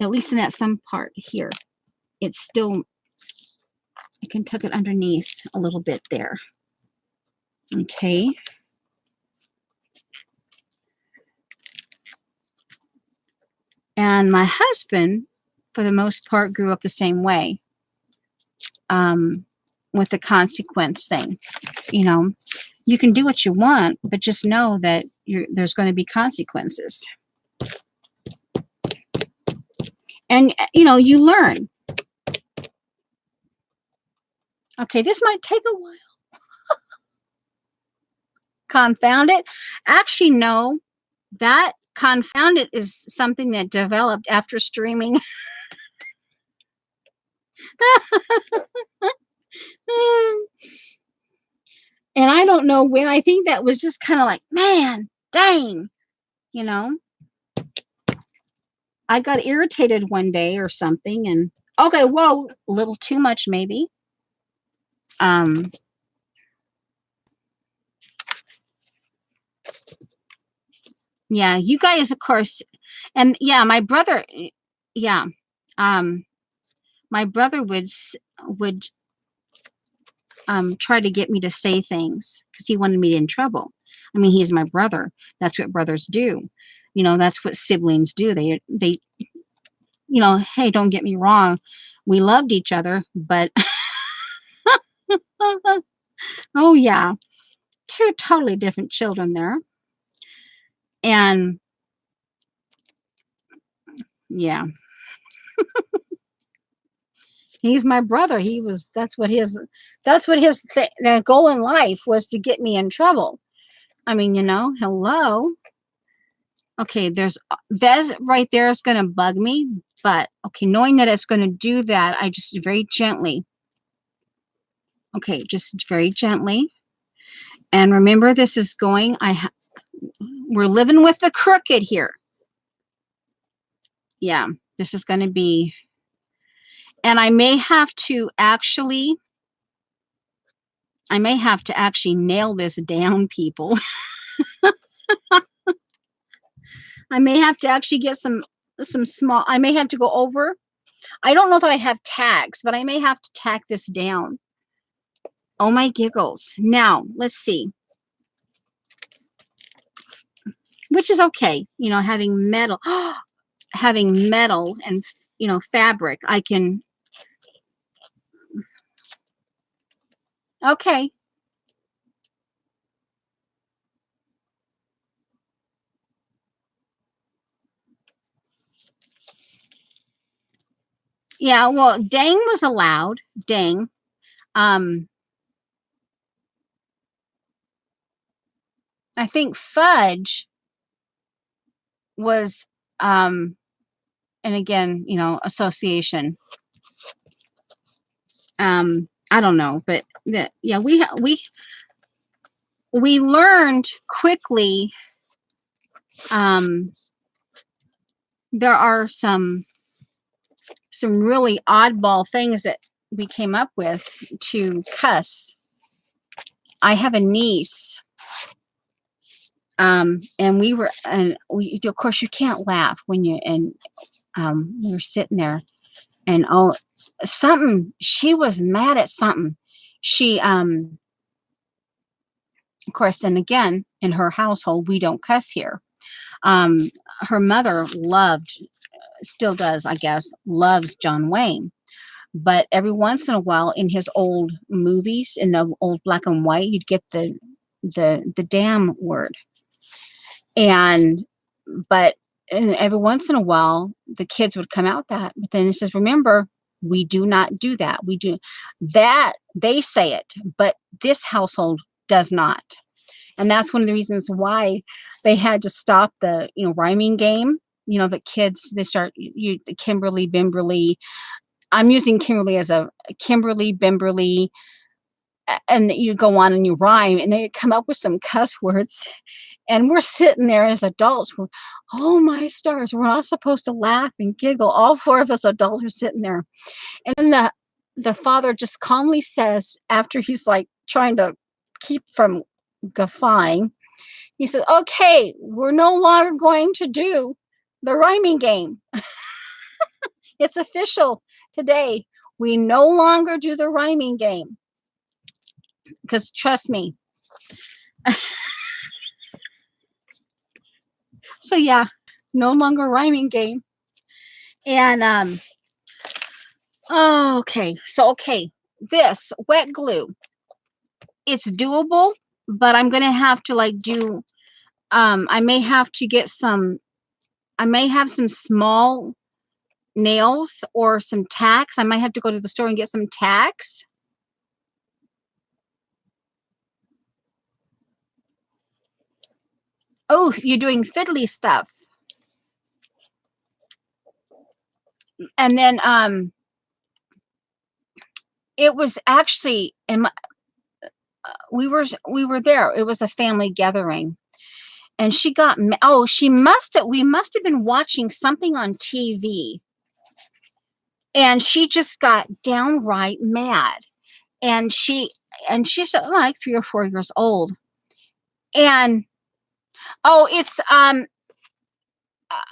At least in that some part here. It's still, I can tuck it underneath a little bit there. Okay. And my husband, for the most part, grew up the same way, with the consequence thing. You know, you can do what you want, but just know that there's going to be consequences. And, you learn. Okay, this might take a while. Confound it. Actually, no, that confound it is something that developed after streaming. And I don't know when. I think that was just kind of like, man, dang, you know. I got irritated one day or something, and okay, whoa, a little too much maybe. Yeah, you guys, of course, and yeah, my brother, yeah, my brother would try to get me to say things because he wanted me in trouble. I mean, he's my brother. That's what brothers do. That's what siblings do. They hey, don't get me wrong. We loved each other, but oh yeah, two totally different children there. And yeah, he's my brother. That's what his goal in life was, to get me in trouble. I mean, hello. Okay, that right there is going to bug me, but okay, knowing that it's going to do that, I just very gently, okay, just very gently. And remember, this is going, we're living with the crooked here. Yeah, this is going to be, and I may have to actually nail this down, people. I may have to actually get some small, I may have to go over. I don't know that I have tags, but I may have to tack this down. Oh my giggles. Now, let's see. Which is okay, having metal, and, fabric. I can, okay. Yeah, well, dang was allowed. Dang. I think fudge was, and again, association. I don't know, but yeah, we learned quickly. There are some really oddball things that we came up with to cuss. I have a niece, and we, of course, you can't laugh when we were sitting there, and she was mad at something. She, of course, and again, in her household, we don't cuss here. Her mother still does, I guess, loves John Wayne. But every once in a while, in his old movies, in the old black and white, you'd get the damn word. But every once in a while, the kids would come out that. But then it says, remember, we do not do that. We do that. They say it, but this household does not. And that's one of the reasons why they had to stop the, rhyming game. The kids, they start, Kimberly, Bimberly. I'm using Kimberly as a Kimberly, Bimberly, and you go on and you rhyme, and they come up with some cuss words. And we're sitting there as adults. Oh my stars, we're not supposed to laugh and giggle. All four of us adults are sitting there. And then the father just calmly says, after he's like trying to keep from guffawing, He said, okay, we're no longer going to do the rhyming game. It's official today. We no longer do the rhyming game. Because trust me. So yeah, no longer rhyming game. And okay. So okay, this wet glue. It's doable, but I'm gonna have to like do I may have to get some I may have some small nails or some tacks. I might have to go to the store and get some tacks. Oh, you're doing fiddly stuff. And then it was actually in my, we were there. It was a family gathering. And she got she must have we must have been watching something on TV. And she just got downright mad. And she's like 3 or 4 years old. And it's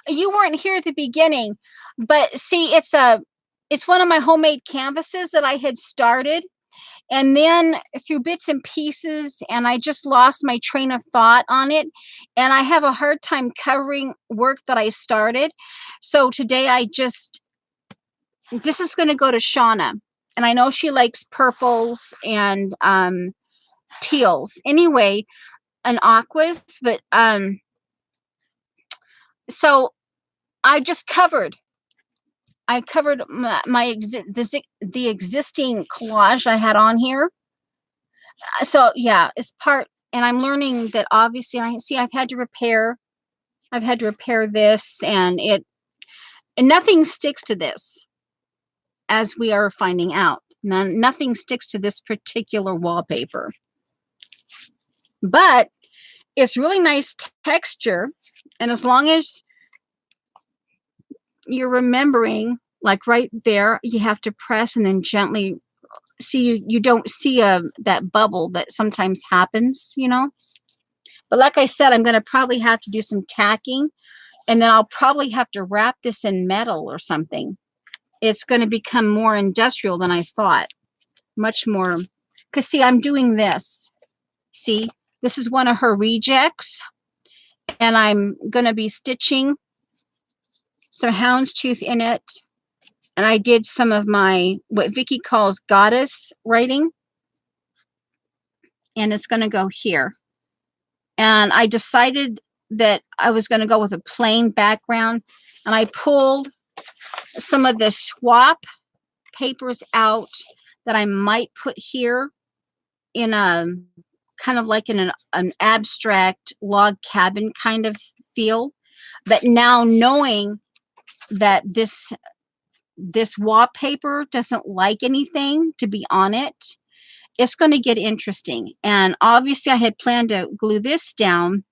you weren't here at the beginning, but see, it's one of my homemade canvases that I had started, and then through bits and pieces, and I just lost my train of thought on it, and I have a hard time covering work that I started. So today this is going to go to Shauna, and I know she likes purples and teals anyway, and aquas, but so I just covered the existing collage I had on here. So yeah, it's part, and I'm learning that obviously I've had to repair this, and nothing sticks to this, as we are finding out. Nothing sticks to this particular wallpaper, but it's really nice texture. And as long as you're remembering, like right there, you have to press and then gently see, you don't see that bubble that sometimes happens, but like I said, I'm going to probably have to do some tacking, and then I'll probably have to wrap this in metal or something. It's going to become more industrial than I thought, much more, because see, I'm doing this. See, this is one of her rejects, and I'm going to be stitching some houndstooth in it. And I did some of my, what Vicky calls goddess writing, and it's going to go here. And I decided that I was going to go with a plain background, and I pulled some of the swap papers out that I might put here in a kind of like in an abstract log cabin kind of feel. But now knowing that this wallpaper doesn't like anything to be on it, it's going to get interesting. And obviously I had planned to glue this down,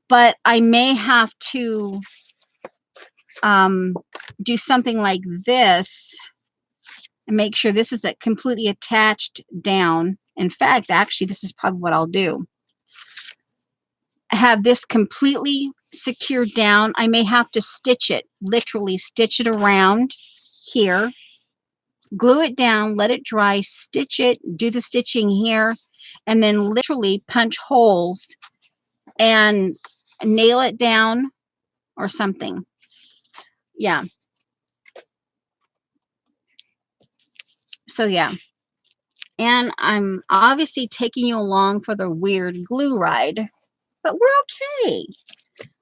but I may have to do something like this and make sure this is completely attached down. In fact, actually, this is probably what I'll do. Have this completely secured down. I may have to stitch it, literally stitch it around here, glue it down, let it dry, stitch it, do the stitching here, and then literally punch holes and nail it down or something. Yeah. So yeah. And I'm obviously taking you along for the weird glue ride, but we're okay.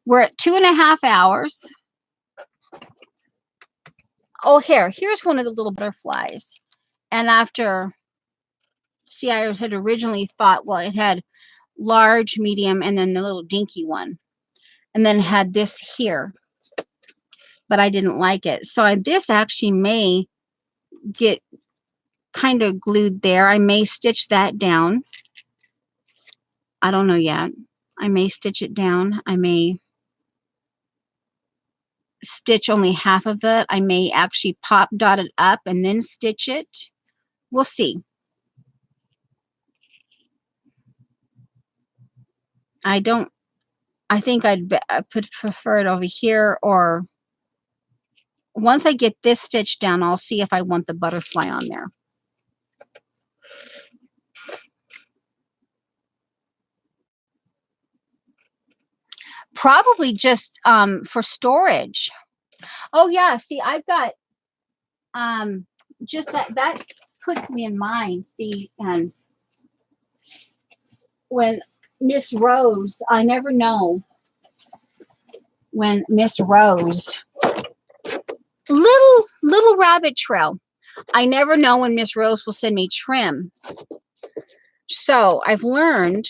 We're at 2.5 hours. Oh, here's one of the little butterflies. And after, see, I had originally thought, well, it had large, medium, and then the little dinky one. And then had this here, but I didn't like it. So this actually may get kind of glued there. I may stitch that down. I don't know yet. I may stitch it down. I may stitch only half of it. I may actually pop dot it up and then stitch it. We'll see. I think I prefer it over here, or once I get this stitch down, I'll see if I want the butterfly on there. Probably just for storage. Oh yeah, see, I've got just that puts me in mind. See, and when Miss Rose, I never know when Miss Rose, little rabbit trail. I never know when Miss Rose will send me trim. So I've learned.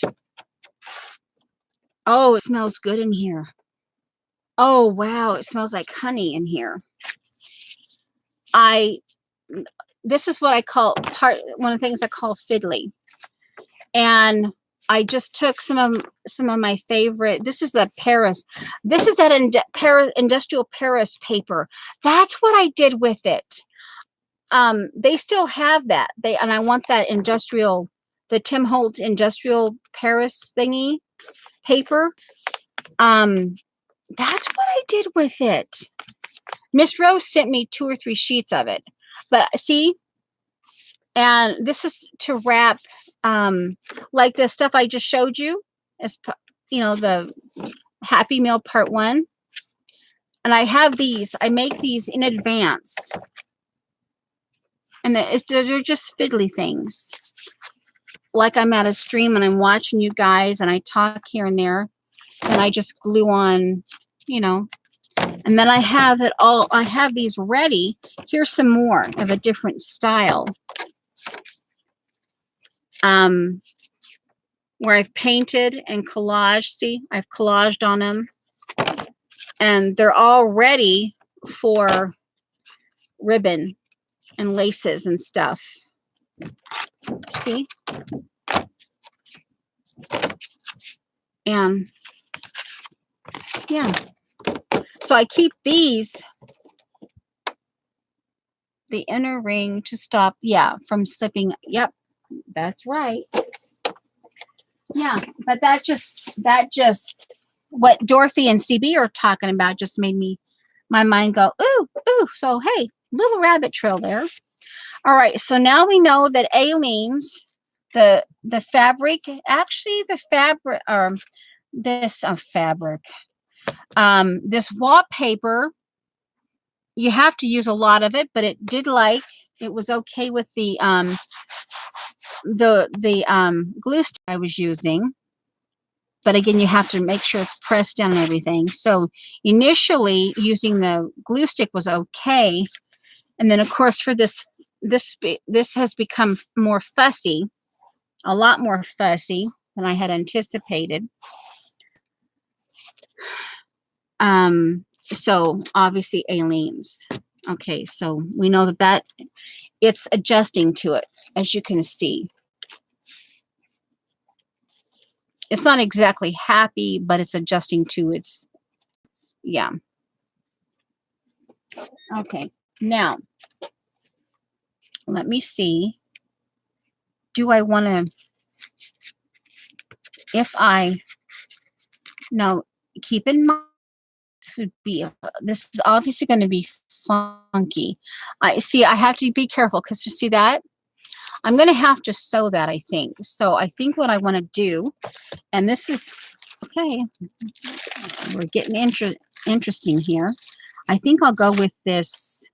Oh, it smells good in here. Oh wow, it smells like honey in here. This is what I call one of the things I call fiddly. And I just took some of my favorite. This is the Paris. This is that industrial Paris paper. That's what I did with it. They still have that. And I want that industrial, the Tim Holtz industrial Paris thingy paper. That's what I did with it. Miss Rose sent me 2 or 3 sheets of it. But see, and this is to wrap like the stuff I just showed you, as the Happy Meal Part 1. And I have these. I make these in advance. And they're just fiddly things. Like I'm at a stream and I'm watching you guys and I talk here and there. And I just glue on, And then I have it all. I have these ready. Here's some more of a different style. Where I've painted and collaged. See, I've collaged on them. And they're all ready for ribbon and laces and stuff. See? And yeah. So I keep these, the inner ring to stop, from slipping. Yep, that's right. Yeah, but that just what Dorothy and CB are talking about just made my mind go, ooh, ooh. So hey, little rabbit trail there. All right, so now we know that Aileen's the fabric, actually the fabric, or this fabric, this wallpaper, you have to use a lot of it, but it was okay with the glue stick I was using. But again, you have to make sure it's pressed down and everything. So initially using the glue stick was okay. And then of course for this has become more fussy, a lot more fussy than I had anticipated. So obviously Aileen's. Okay, so we know that it's adjusting to it, as you can see. It's not exactly happy, but it's adjusting to its, yeah. Okay, now, let me see. Do I want to, no, keep in mind, this is obviously going to be funky. I have to be careful because you see that? I'm going to have to sew that, I think. So I think what I want to do, and this is, okay, we're getting interesting here. I think I'll go with this.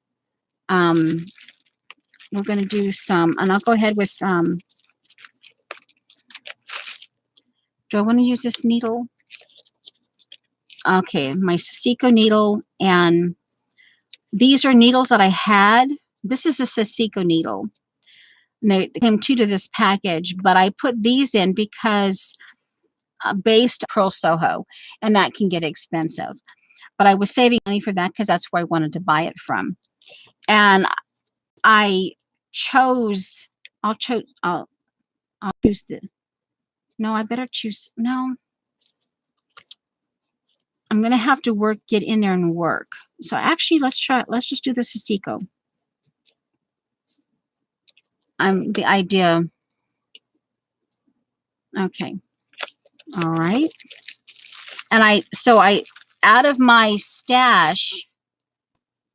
We're going to do some, and I'll go ahead with, do I want to use this needle? Okay, my Sasiko needle, and these are needles that I had. This is a Sasiko needle. And they came 2 to this package, but I put these in because based Pearl Soho, and that can get expensive. But I was saving money for that because that's where I wanted to buy it from. And I chose, I'll choose the, no, I better choose, no. I'm going to have to get in there and work. So actually, let's just do the Sasiko. The idea. Okay. All right. And I out of my stash,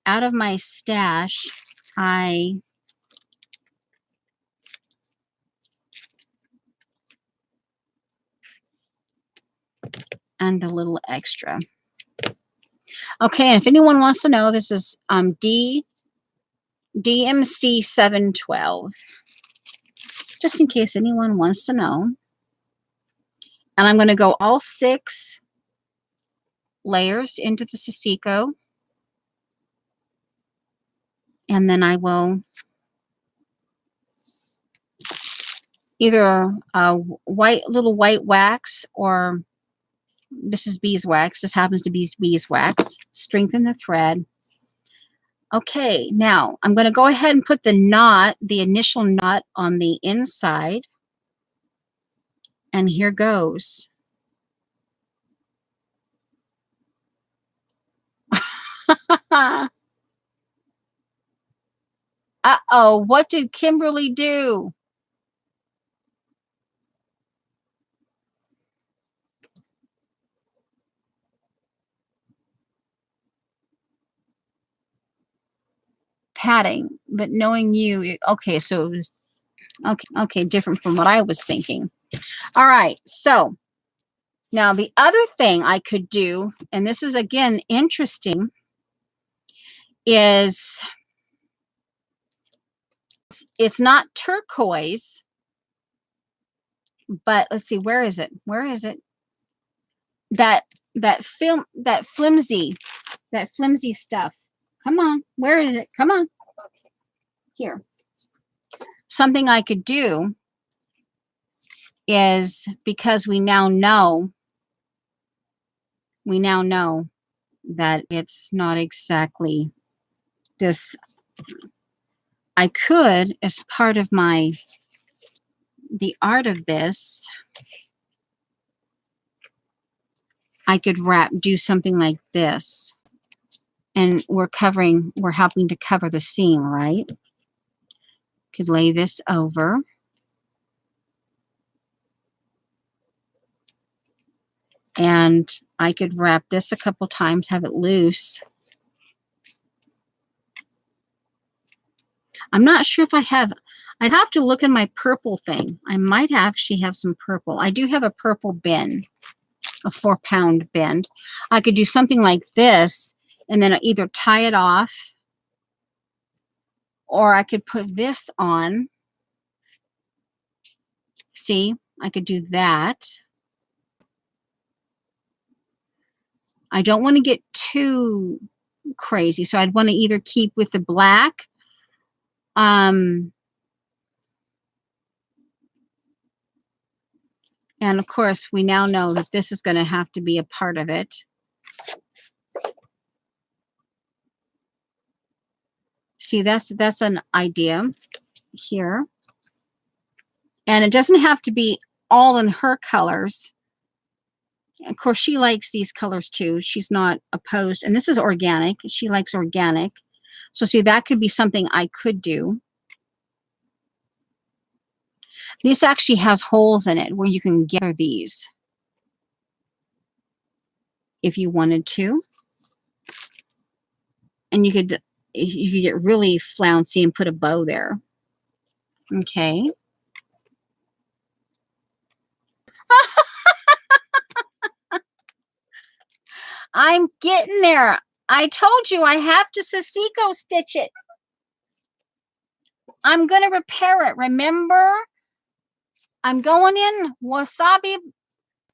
I and a little extra. Okay, and if anyone wants to know, this is DMC 712. Just in case anyone wants to know. And I'm going to go all 6 layers into the Sisiko. And then I will either little white wax or Mrs. Beeswax. This happens to be beeswax. Strengthen the thread. Okay, now I'm going to go ahead and put the knot, the initial knot on the inside. And here goes. Uh-oh, what did Kimberly do? Padding, but knowing you, okay, so it was, okay, different from what I was thinking. All right, so now the other thing I could do, and this is again interesting, is it's not turquoise, but let's see, where is it? Where is it? That flimsy stuff. Come on, where is it? Come on. Here. Something I could do is, because we now know that it's not exactly this, I could, as part of the art of this, I could do something like this. And we're helping to cover the seam, right? Could lay this over. And I could wrap this a couple times, have it loose. I'm not sure if I'd have to look in my purple thing. I might actually have some purple. I do have a purple bin, a 4-pound bin. I could do something like this and then either tie it off, or I could put this on. See, I could do that. I don't want to get too crazy, so I'd want to either keep with the black. And of course, we now know that this is going to have to be a part of it. See, that's an idea here. And it doesn't have to be all in her colors. Of course, she likes these colors too. She's not opposed. And this is organic. She likes organic. So see, that could be something I could do. This actually has holes in it where you can gather these if you wanted to. And you could get really flouncy and put a bow there. Okay. I'm getting there. I told you I have to Sisiko stitch it. I'm going to repair it. Remember? I'm going in wasabi.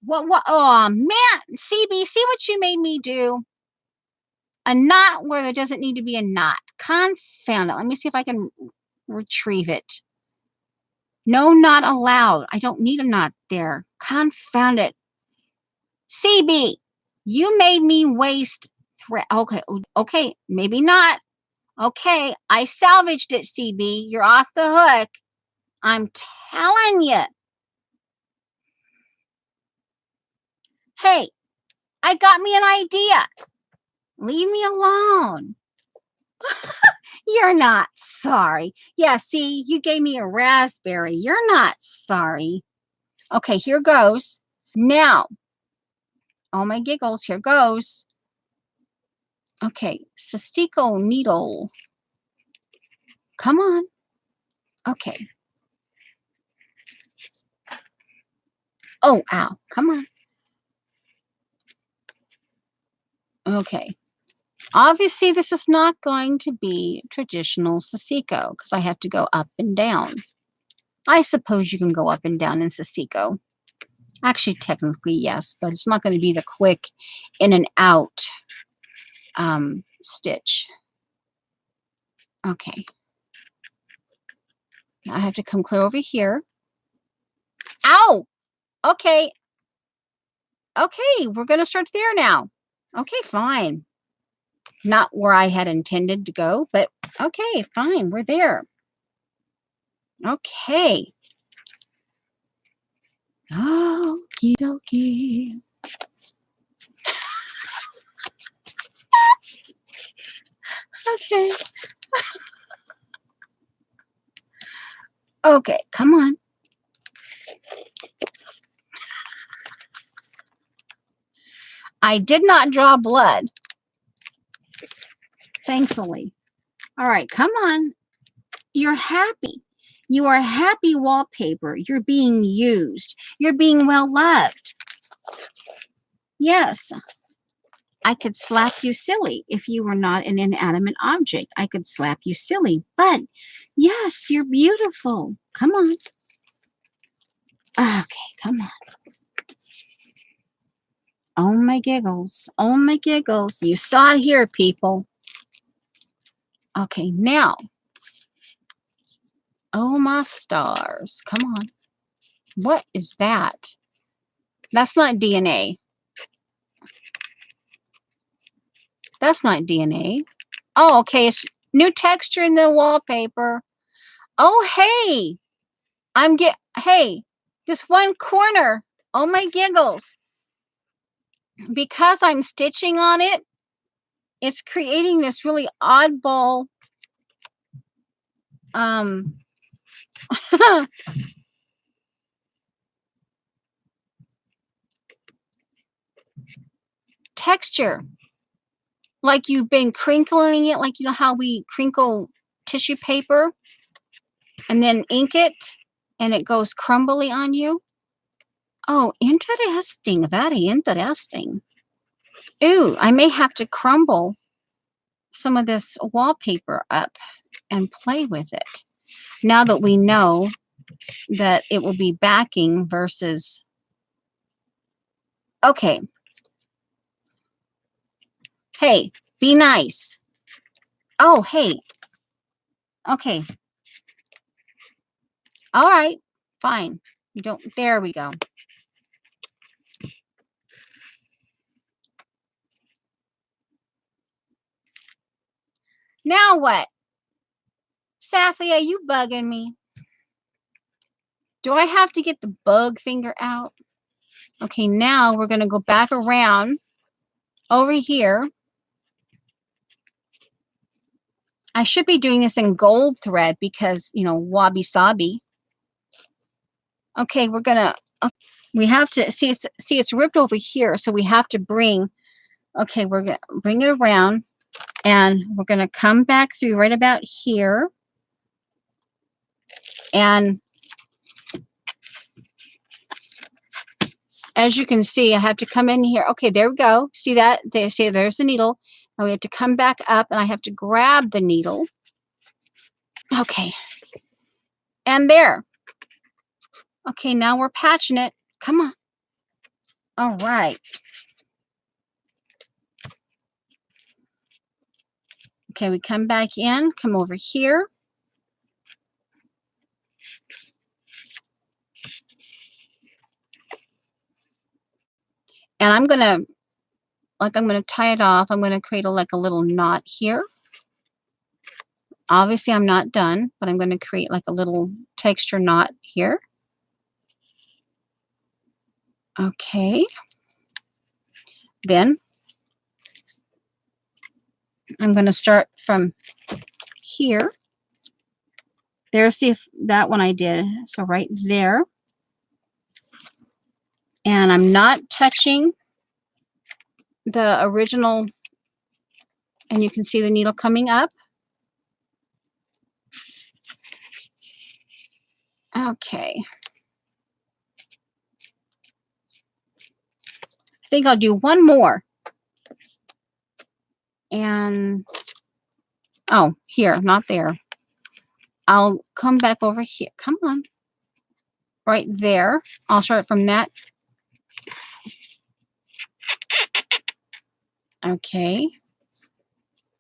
What? Oh, man. CB, see what you made me do? A knot where there doesn't need to be a knot. Confound it. Let me see if I can retrieve it. No knot allowed. I don't need a knot there. Confound it. CB, you made me waste thread. Okay, maybe not. Okay, I salvaged it, CB. You're off the hook. I'm telling you. Hey, I got me an idea. Leave me alone. You're not sorry. Yeah, see, you gave me a raspberry. You're not sorry. Okay, here goes. Now, oh my giggles, here goes. Okay, Sestico needle. Come on. Okay. Oh, ow. Come on. Okay. Obviously, this is not going to be traditional Sestico because I have to go up and down. I suppose you can go up and down in Sestico. Actually, technically, yes, but it's not going to be the quick in and out stitch. Okay. Now I have to come clear over here. Ow! Okay. Okay, we're going to start there now. Okay, fine. Not where I had intended to go, but okay, fine. We're there. Okay. Okie dokie. Okay. Okay, come on. I did not draw blood. Thankfully. All right, come on. You're happy. You are happy wallpaper. You're being used. You're being well loved. Yes. I could slap you silly if you were not an inanimate object. I could slap you silly. But yes, you're beautiful. Come on. Okay, come on. Oh my giggles. Oh my giggles. You saw it here, people. Okay, now. Oh my stars. Come on. What is that? That's not DNA. That's not DNA. Oh, okay. It's new texture in the wallpaper. Oh, hey. Hey, this one corner. Oh my giggles. Because I'm stitching on it, it's creating this really oddball texture. Like you've been crinkling it, like you know how we crinkle tissue paper and then ink it and it goes crumbly on you. Oh, interesting. Very interesting. Ooh, I may have to crumble some of this wallpaper up and play with it. Now that we know that it will be backing versus... Okay. Hey, be nice. Oh, hey. Okay. All right. Fine. You don't... There we go. Now what? Safia, you bugging me. Do I have to get the bug finger out? Okay, now we're going to go back around over here. I should be doing this in gold thread because, you know, wabi-sabi. Okay, we're going to... We have to... See, it's ripped over here, so we have to bring... Okay, we're going to bring it around, and we're going to come back through right about here. And as you can see, I have to come in here. Okay, there we go. See that? There's the needle. Now we have to come back up, and I have to grab the needle. Okay. And there. Okay, now we're patching it. Come on. All right. Okay, we come back in, come over here. And I'm going to tie it off. I'm going to create like a little knot here. Obviously, I'm not done, but I'm going to create like a little texture knot here. Okay. Then I'm going to start from here. There's, see if that one I did. So right there. And I'm not touching the original, and you can see the needle coming up. Okay. I think I'll do one more. And, oh, here, not there. I'll come back over here. Come on. Right there. I'll start from that. Okay.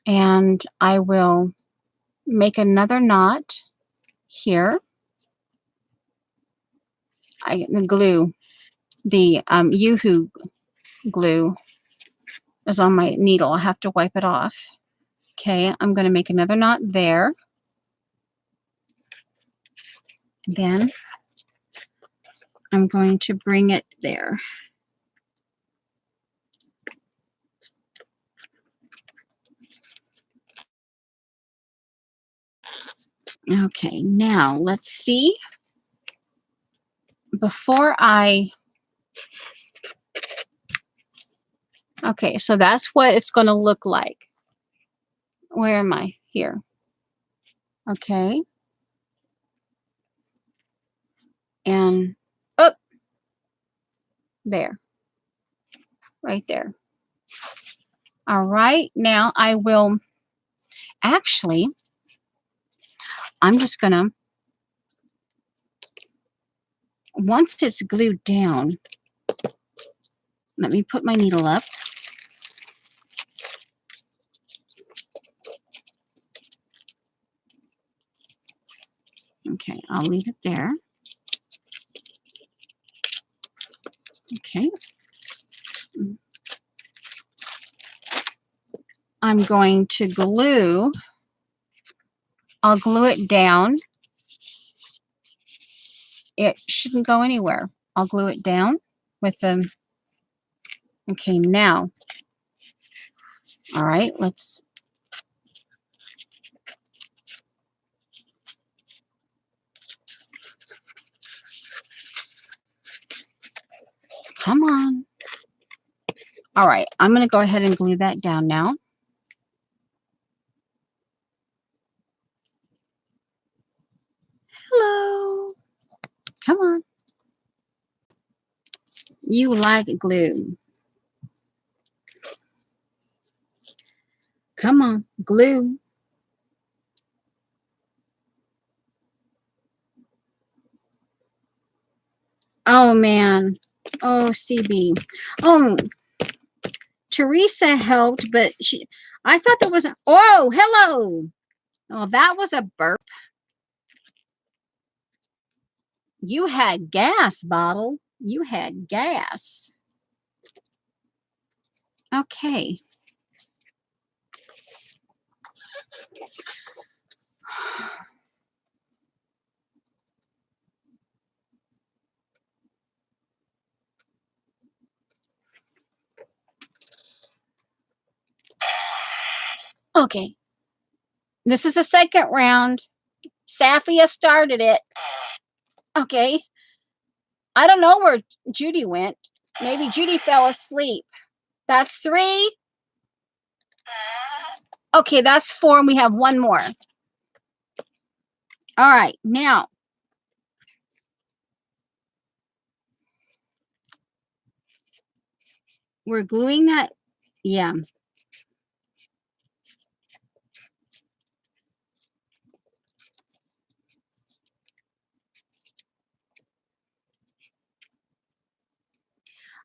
And I will make another knot here. I glue, the Yoo-hoo glue is on my needle. I have to wipe it off. Okay, I'm going to make another knot there. Then I'm going to bring it there. Okay, now let's see. Before I... Okay, so that's what it's going to look like. Where am I? Here. Okay. And up. There. Right there. All right, now I will... Actually, I'm just going to... Once it's glued down, let me put my needle up. Okay, I'll leave it there. Okay. I'm going to glue. I'll glue it down. It shouldn't go anywhere. I'll glue it down with the... Okay, now. All right, let's... Come on. All right, I'm going to go ahead and glue that down now. Hello. Come on. You like glue. Come on, glue. Oh, man. Oh, CB. Oh, Teresa helped, but I thought that was... Oh, hello. Oh, that was a burp. You had gas, bottle. You had gas. Okay. Okay. This is the second round. Safia started it. Okay. I don't know where Judy went. Maybe Judy fell asleep. That's 3. Okay, that's 4, and we have one more. All right, now. We're gluing that. Yeah.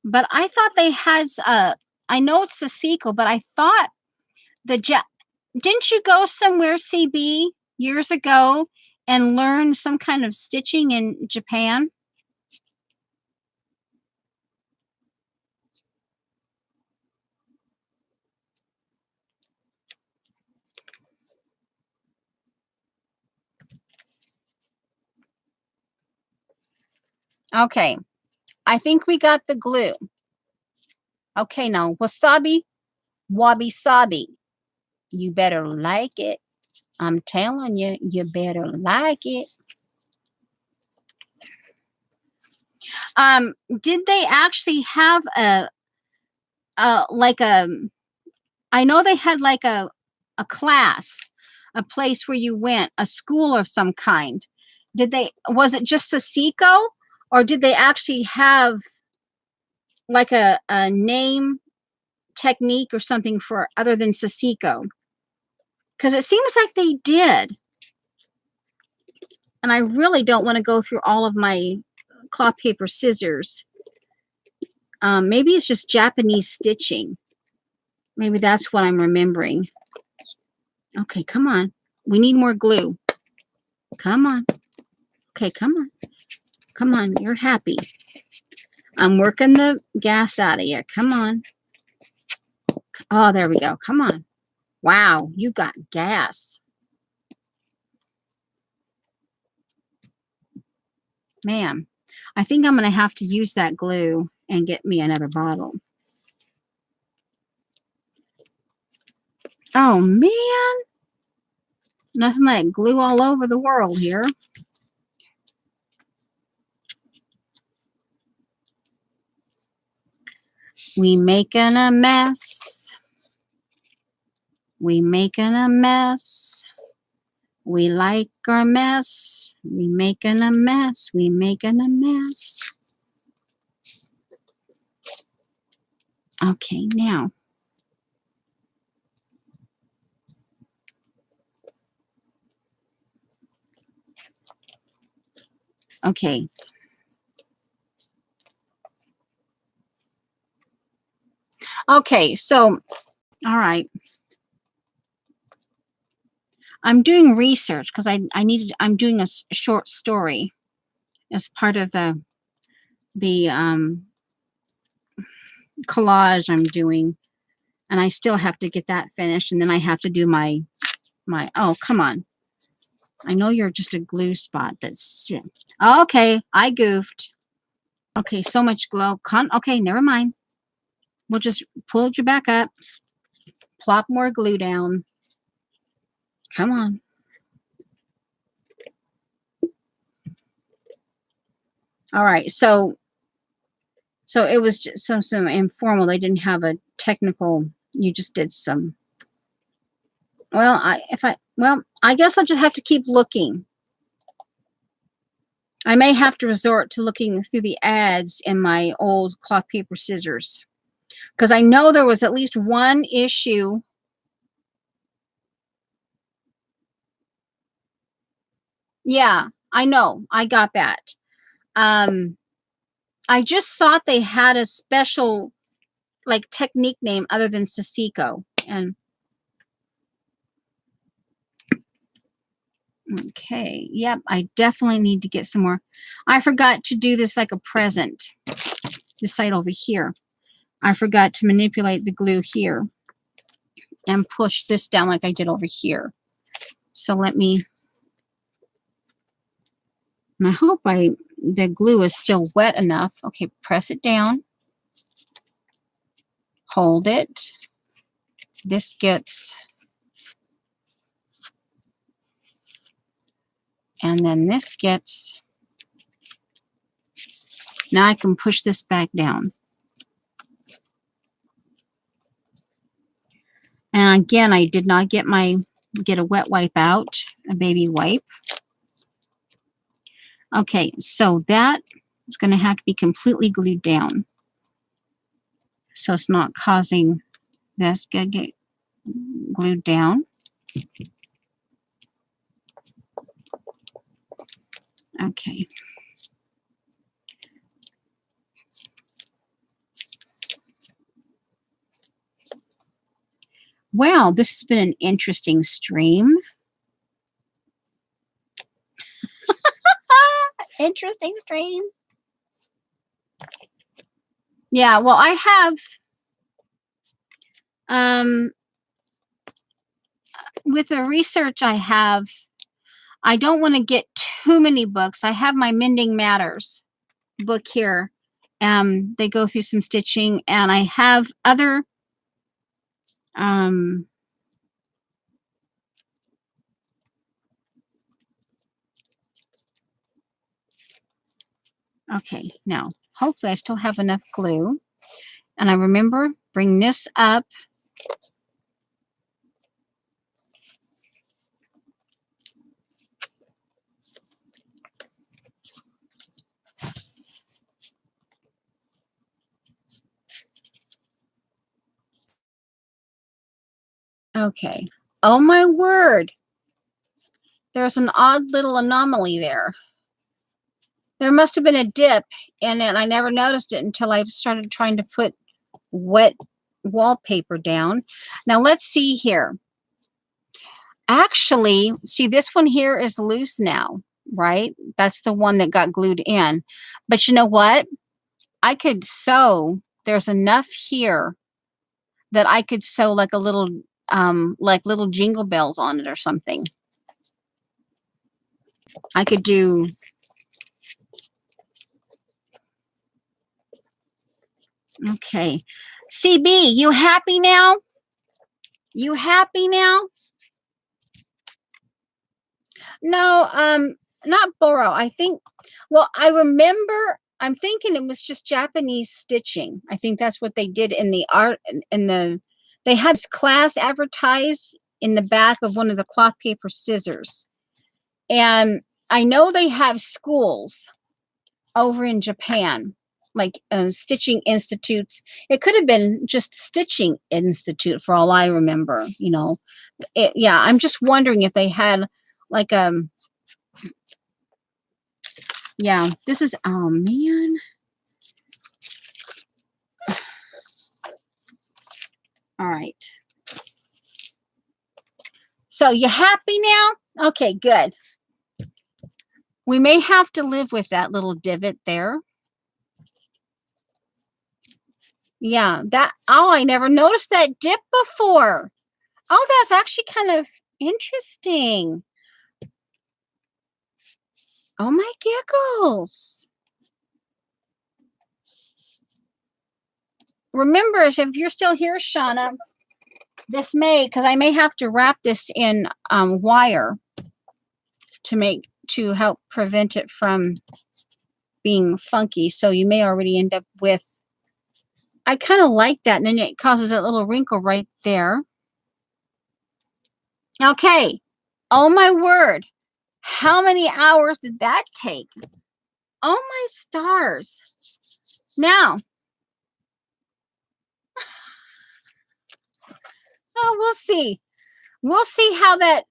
But I thought they had, I know it's the sequel, but I thought didn't you go somewhere, CB, years ago and learn some kind of stitching in Japan? Okay. I think we got the glue. Okay, now wasabi, wabi sabi. You better like it. I'm telling you, you better like it. Did they actually have like a, I know they had like a class, a place where you went, a school of some kind. Was it just Sasiko, or did they actually have like a name technique or something for other than Sasiko? Because it seems like they did. And I really don't want to go through all of my cloth, paper, scissors. Maybe it's just Japanese stitching. Maybe that's what I'm remembering. Okay, come on. We need more glue. Come on. Okay, come on. Come on, you're happy. I'm working the gas out of you. Come on. Oh, there we go. Come on. Wow, you got gas. Man, I think I'm going to have to use that glue and get me another bottle. Oh, man. Nothing like glue all over the world here. We making a mess. We making a mess. We like our mess. We making a mess. We making a mess. Okay, now. Okay. Okay, so, all right. I'm doing research because I'm doing a short story as part of the collage I'm doing, and I still have to get that finished, and then I have to do my oh, come on. I know you're just a glue spot, but okay, I goofed. Okay, so much glue. Okay, never mind. We'll just pull you back up. Plop more glue down. Come on. All right, so it was just some informal. They didn't have a technical. You just did some. Well, I guess I'll just have to keep looking. I may have to resort to looking through the ads in my old cloth, paper, scissors, because I know there was at least one issue. Yeah, I know. I got that. I just thought they had a special like technique name other than Sasiko. And okay, yep, I definitely need to get some more. I forgot to do this like a present. This side over here. I forgot to manipulate the glue here and push this down like I did over here. So let me, and I hope the glue is still wet enough. Okay, press it down. Hold it. This gets, and then this gets, now I can push this back down. And again, I did not get a wet wipe out, a baby wipe. Okay, so that is going to have to be completely glued down. So it's not causing this to get glued down. Okay. Wow, this has been an interesting stream. Interesting stream. Yeah, well, I have, with the research I have, I don't want to get too many books. I have my Mending Matters book here. They go through some stitching, and I have other, okay, now hopefully I still have enough glue. And I remember, bring this up. Okay. Oh my word. There's an odd little anomaly there. There must have been a dip in it. I never noticed it until I started trying to put wet wallpaper down. Now let's see here. Actually, see, this one here is loose now, right? That's the one that got glued in. But you know what? I could sew. There's enough here that I could sew like a little, like little jingle bells on it or something. I could do. Okay. CB, you happy now? You happy now? No, not Boro. I think, well, I remember, I'm thinking it was just Japanese stitching. I think that's what they did in the art, they had this class advertised in the back of one of the cloth paper scissors. And I know they have schools over in Japan, like stitching institutes. It could have been just stitching institute for all I remember, you know. Yeah, I'm just wondering if they had like yeah, this is, oh man. All right. So you happy now? Okay, good. We may have to live with that little divot there. Yeah, that, oh, I never noticed that dip before. Oh, that's actually kind of interesting. Oh my giggles. Remember, if you're still here, Shauna, this may, because I may have to wrap this in wire to help prevent it from being funky. So you may already end up with, I kind of like that. And then it causes a little wrinkle right there. Okay. Oh my word. How many hours did that take? Oh my stars. Now, oh, we'll see. We'll see how that,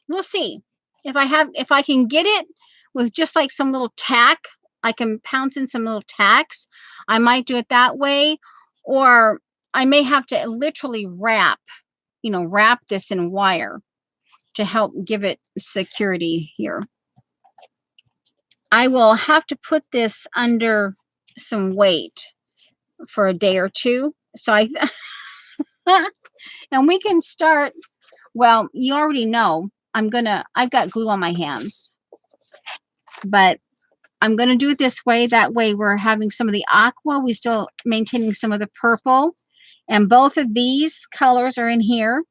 we'll see. If I can get it with just like some little tack, I can pounce in some little tacks. I might do it that way, or I may have to literally wrap this in wire to help give it security here. I will have to put this under some weight for a day or two. So and we can start, well, you already know, I've got glue on my hands, but I'm going to do it this way. That way we're having some of the aqua. We still maintaining some of the purple, and both of these colors are in here.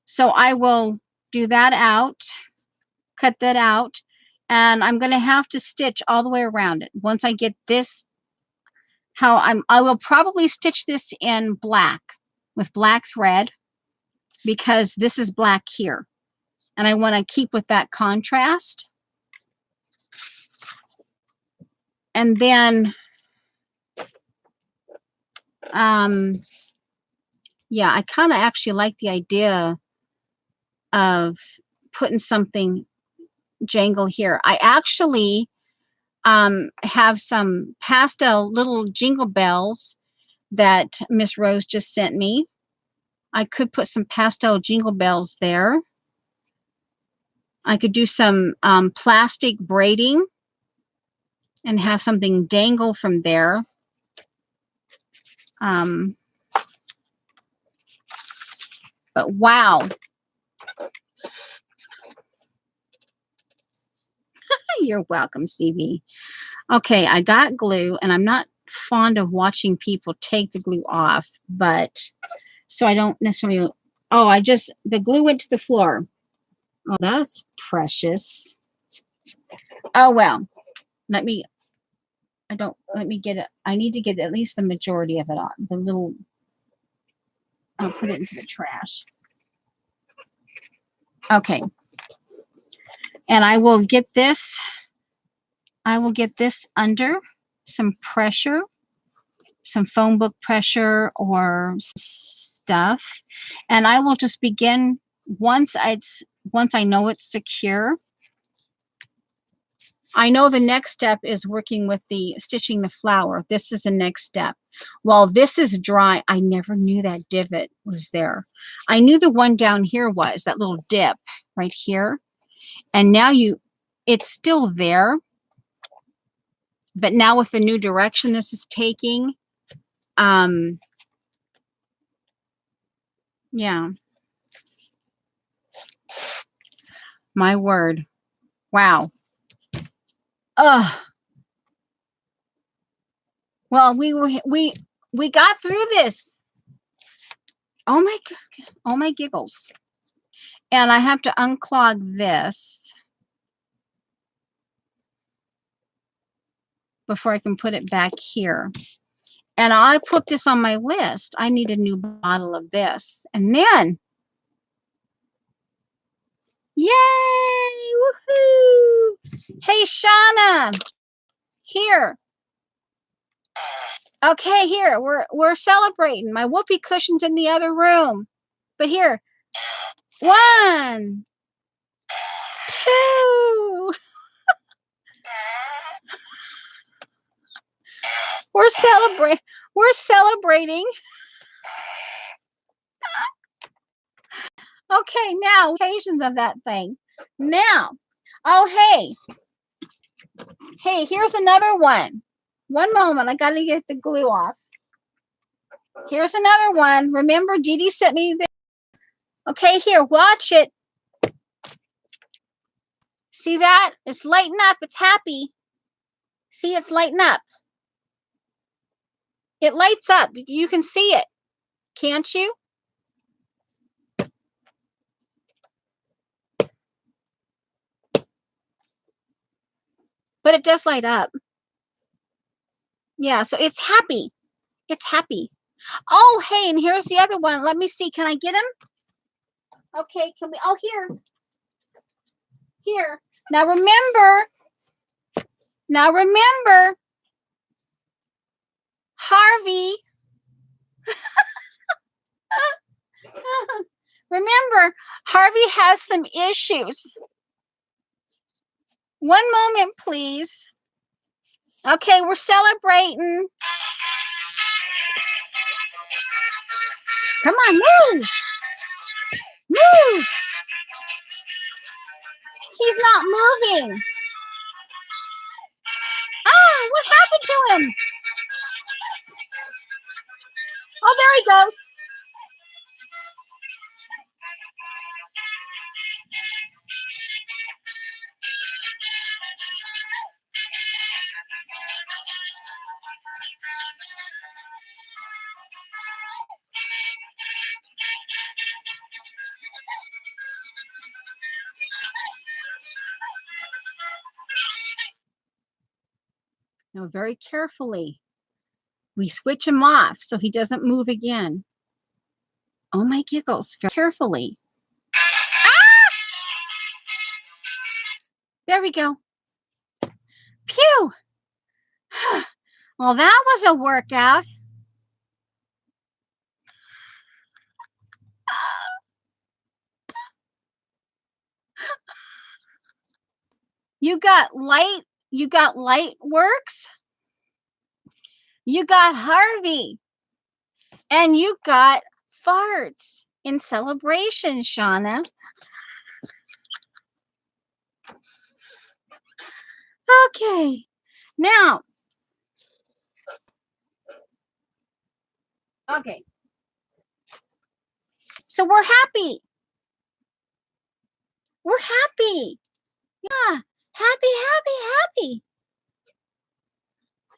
So I will do that out, cut that out, and I'm going to have to stitch all the way around it. Once I get this, I will probably stitch this in black with black thread, because this is black here. And I want to keep with that contrast. And then, yeah, I kind of actually like the idea of putting something jangle here. I actually have some pastel little jingle bells that Miss Rose just sent me. I could put some pastel jingle bells there. I could do some plastic braiding and have something dangle from there. But wow. You're welcome, CB. Okay, I got glue, and I'm not fond of watching people take the glue off, but so I don't necessarily, oh, the glue went to the floor. Oh, that's precious. Oh, well, let me, let me get it. I need to get at least the majority of it on. The little, I'll put it into the trash. Okay. And I will get this under some pressure, some phone book pressure or stuff. And I will just begin once I know it's secure. I know the next step is working with stitching the flower. This is the next step. While this is dry, I never knew that divot was there. I knew the one down here was that little dip right here. And now it's still there. But now with the new direction this is taking, yeah. My word. Wow. Well, we got through this. Oh my God. Oh my giggles. And I have to unclog this before I can put it back here. And I put this on my list. I need a new bottle of this. And then, yay! Woohoo! Hey, Shauna. Here. Okay, here. We're celebrating. My whoopee cushion's in the other room. But here. 1, 2. We're celebrating. Okay, now occasions of that thing. Now, oh hey, here's another one. One moment, I gotta get the glue off. Here's another one. Remember, Dee Dee sent me this. Okay, here, watch it. See that? It's lighting up. It's happy. See, it's lighting up. It lights up. You can see it. Can't you? But it does light up. Yeah, so it's happy. It's happy. Oh, hey, and here's the other one. Let me see. Can I get him? Okay, can we? Oh, here. Now remember, Harvey. Remember, Harvey has some issues. One moment, please. Okay, we're celebrating. Come on, move. Move. He's not moving. Oh, what happened to him? Oh, there he goes. Now, very carefully, we switch him off so he doesn't move again. Oh my giggles, very carefully. Ah! There we go. Phew. Well, that was a workout. You got light works. You got Harvey. And you got farts in celebration, Shauna. Okay. Now. Okay. So we're happy. We're happy. Yeah. Happy.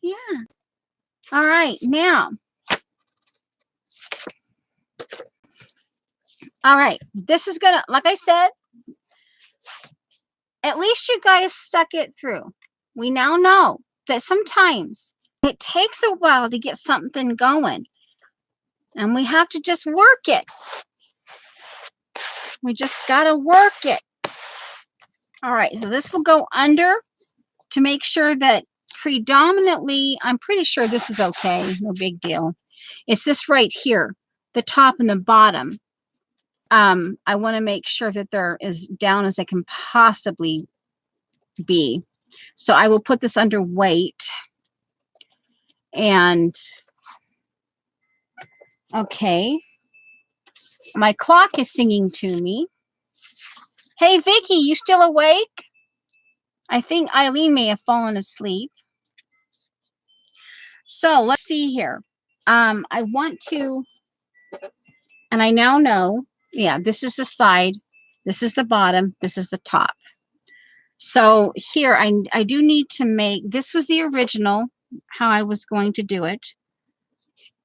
Yeah. All right. Now. All right. This is gonna, like I said, at least you guys stuck it through. We now know that sometimes it takes a while to get something going, and we have to just work it. We just got to work it. All right, so this will go under to make sure that predominantly, I'm pretty sure this is okay. No big deal. It's this right here, the top and the bottom. I want to make sure that they're as down as they can possibly be. So I will put this under weight. And okay, my clock is singing to me. Hey, Vicky, you still awake? I think Eileen may have fallen asleep. So let's see here. I want to, and I now know, yeah, this is the side, this is the bottom, this is the top. So here, I do need to make, this was the original, how I was going to do it.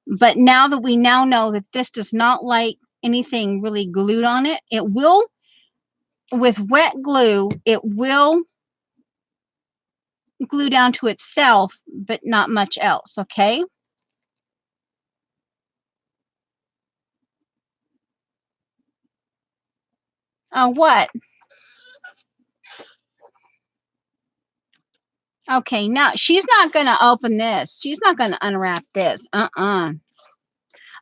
But now that we now know that this does not like anything really glued on it, it will, with wet glue, it will glue down to itself, but not much else, okay? What? Okay, now she's not going to open this. She's not going to unwrap this.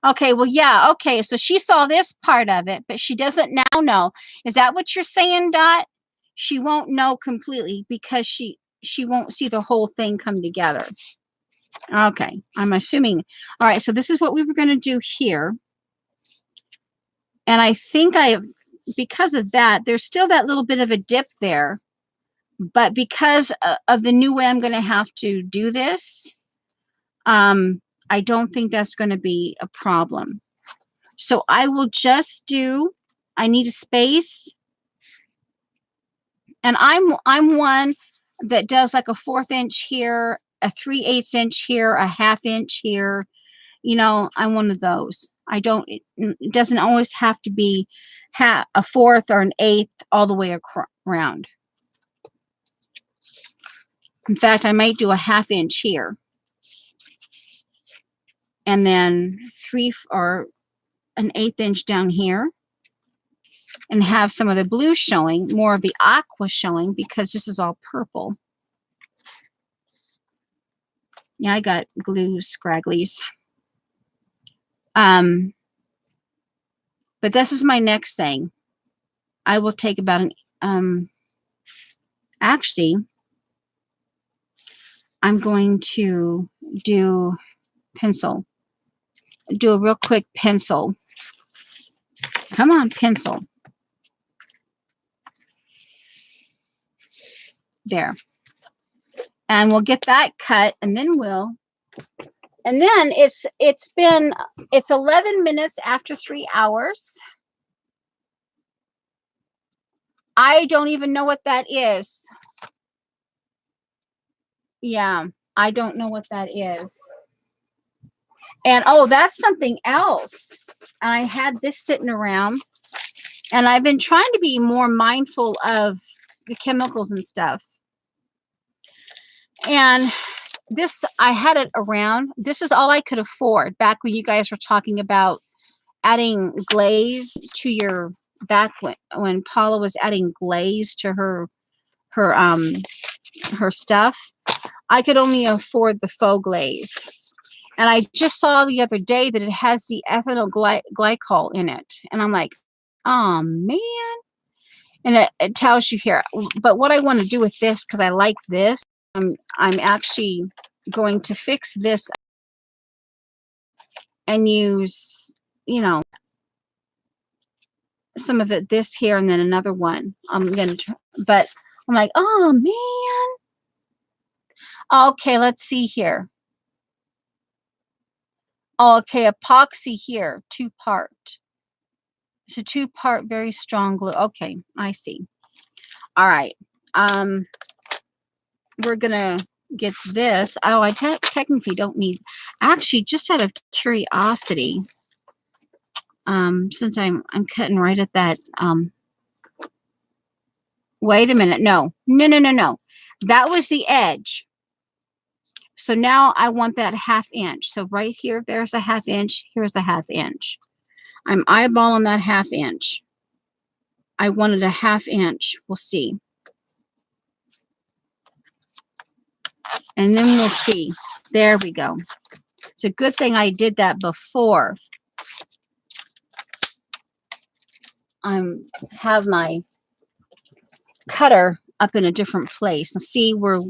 Okay, well, yeah, okay, so she saw this part of it, but she doesn't now know. Is that what you're saying, Dot? She won't know completely because she won't see the whole thing come together. Okay, I'm assuming. All right, so this is what we were going to do here. And I think because of that, there's still that little bit of a dip there. But because of the new way I'm going to have to do this, I don't think that's going to be a problem. So I will just do, I need a space. And I'm one that does like a 1/4 inch here, a 3/8 inch here, a 1/2 inch here. You know, I'm one of those. I don't, it doesn't always have to be a 1/4 or an 1/8 all the way around. In fact, I might do a 1/2 inch here. And then 3 or an 1/8 inch down here. And have some of the blue showing, more of the aqua showing, because this is all purple. Yeah, I got glue scragglies. But this is my next thing. I will take about an, actually, I'm going to do pencil. Do a real quick pencil. Come on, pencil. There. And we'll get that cut, and then it's 11 minutes after 3 hours. I don't even know what that is. Yeah, I don't know what that is. And oh, that's something else. I had this sitting around, and I've been trying to be more mindful of the chemicals and stuff. And this, I had it around. This is all I could afford back when you guys were talking about adding glaze to your back when Paula was adding glaze to her stuff. I could only afford the faux glaze. And I just saw the other day that it has the ethanol glycol in it. And I'm like, oh, man. And it tells you here. But what I want to do with this, because I like this, I'm actually going to fix this and use, you know, some of it this here and then another one. I'm going to, but I'm like, oh, man. Okay, let's see here. Okay, epoxy here, 2-part. It's a 2-part, very strong glue. Okay, I see. All right. We're gonna get this. Oh, I technically don't need. Actually, just out of curiosity, since I'm cutting right at that. Wait a minute. No. That was the edge. So now I want that 1/2 inch. So right here, there's a 1/2 inch. Here's a 1/2 inch. I'm eyeballing that 1/2 inch. I wanted a 1/2 inch. We'll see. And then we'll see. There we go. It's a good thing I did that before. I have my cutter up in a different place. And see where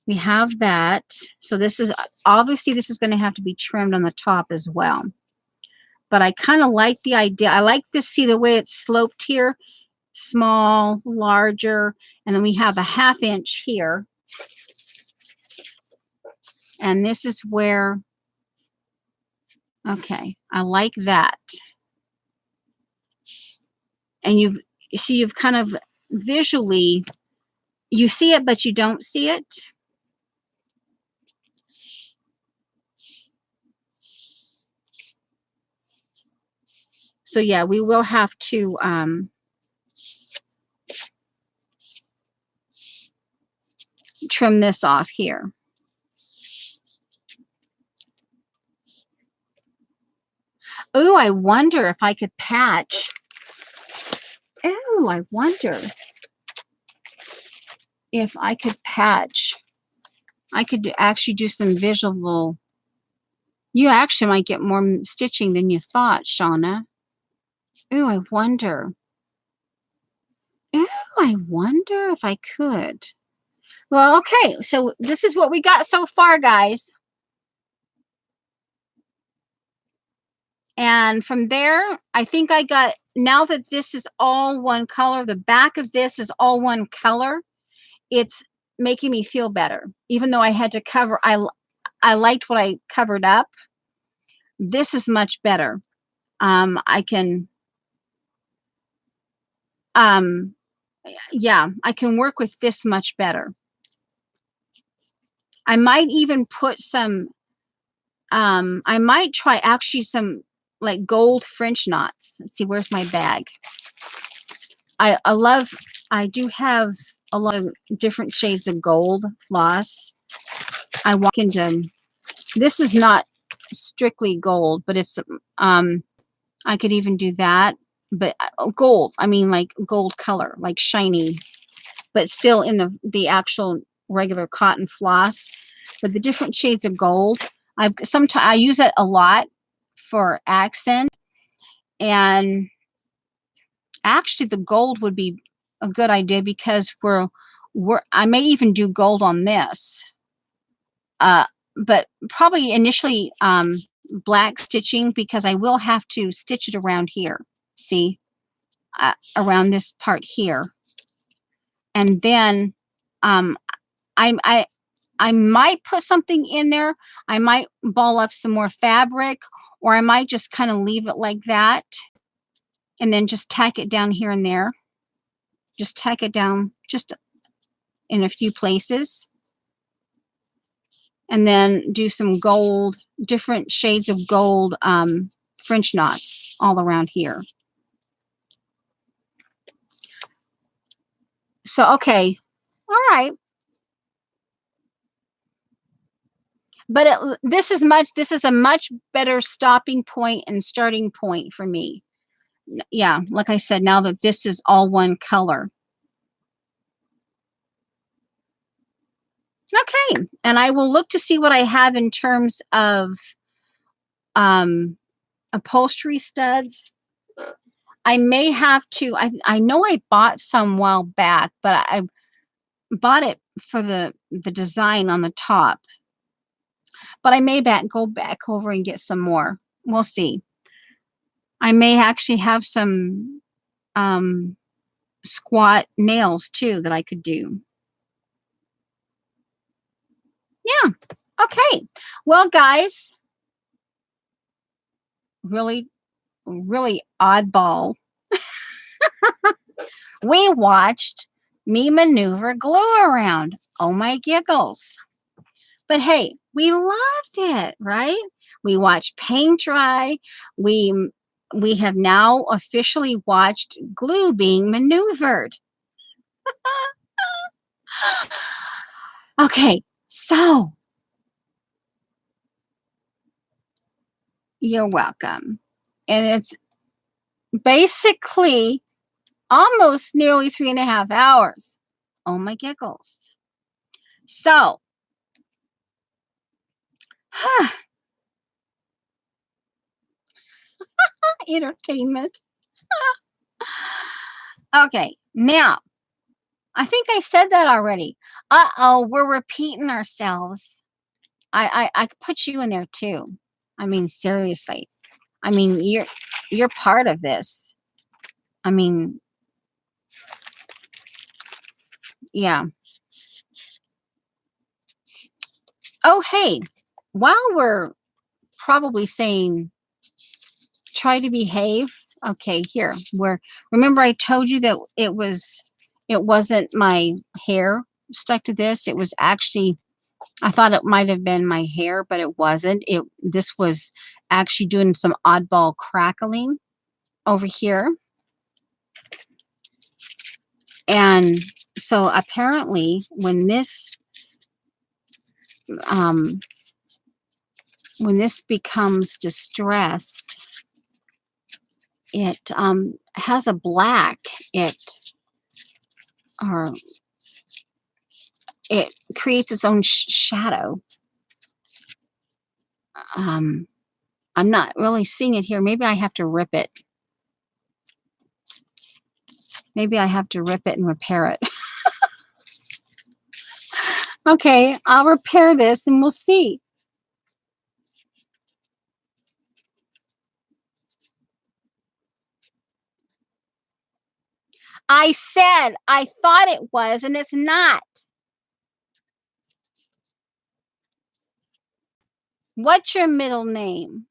we have that. So this is obviously this is going to have to be trimmed on the top as well. But I kind of like the idea. I like to see the way it's sloped here. Small, larger, and then we have a 1/2 inch here. And this is where, okay, I like that. And you've kind of visually, you see it, but you don't see it. So yeah, we will have to trim this off here. Oh, I wonder if I could patch. Oh, I wonder if I could patch. I could actually do some visual. You actually might get more stitching than you thought, Shauna. Oh, I wonder. Oh, I wonder if I could. Well, okay. So this is what we got so far, guys. And from there, I think I got, now that this is all one color, the back of this is all one color, it's making me feel better. Even though I had to cover, I liked what I covered up. This is much better. I can, yeah, I can work with this much better. I might even put some, I might try actually some like gold French knots. Let's see, where's my bag? I do have a lot of different shades of gold floss. I walk into, this is not strictly gold, but it's, I could even do that, but gold, I mean like gold color, like shiny, but still in the actual regular cotton floss, but the different shades of gold. I use it a lot for accent, and actually the gold would be a good idea because I may even do gold on this, but probably initially black stitching, because I will have to stitch it around here. See, around this part here, and then I might put something in there. I might ball up some more fabric, or I might just kind of leave it like that and then just tack it down here and there. Just tack it down just in a few places. And then do some gold, different shades of gold French knots all around here. So, okay. All right. But this is a much better stopping point and starting point for me. Yeah, like I said, now that this is all one color. Okay, and I will look to see what I have in terms of upholstery studs. I may have to, I know I bought some a while back, but I bought it for the design on the top. But I may go back over and get some more. We'll see. I may actually have some squat nails too that I could do. Yeah. Okay. Well, guys, really, really oddball. We watched me maneuver glue around. Oh my giggles. But hey, we loved it, right? We watched paint dry. We have now officially watched glue being maneuvered. Okay, so You're welcome. And it's basically almost nearly 3.5 hours. Oh my giggles. So, entertainment. Okay, now, I think I said that already. Uh-oh, we're repeating ourselves. I could put you in there too. I mean, seriously. I mean, you're part of this. I mean, yeah. Oh, hey, while we're probably saying try to behave, okay, here, where remember I told you that it wasn't my hair stuck to this. It was actually I thought it might have been my hair, but it wasn't. This was actually doing some oddball crackling over here. And so apparently um when this becomes distressed, it has a black it or it creates its own shadow. um I'm not really seeing it here. Maybe I have to rip it. Maybe I have to rip it and repair it. Okay, I'll repair this and we'll see. I said I thought it was, and it's not. What's your middle name?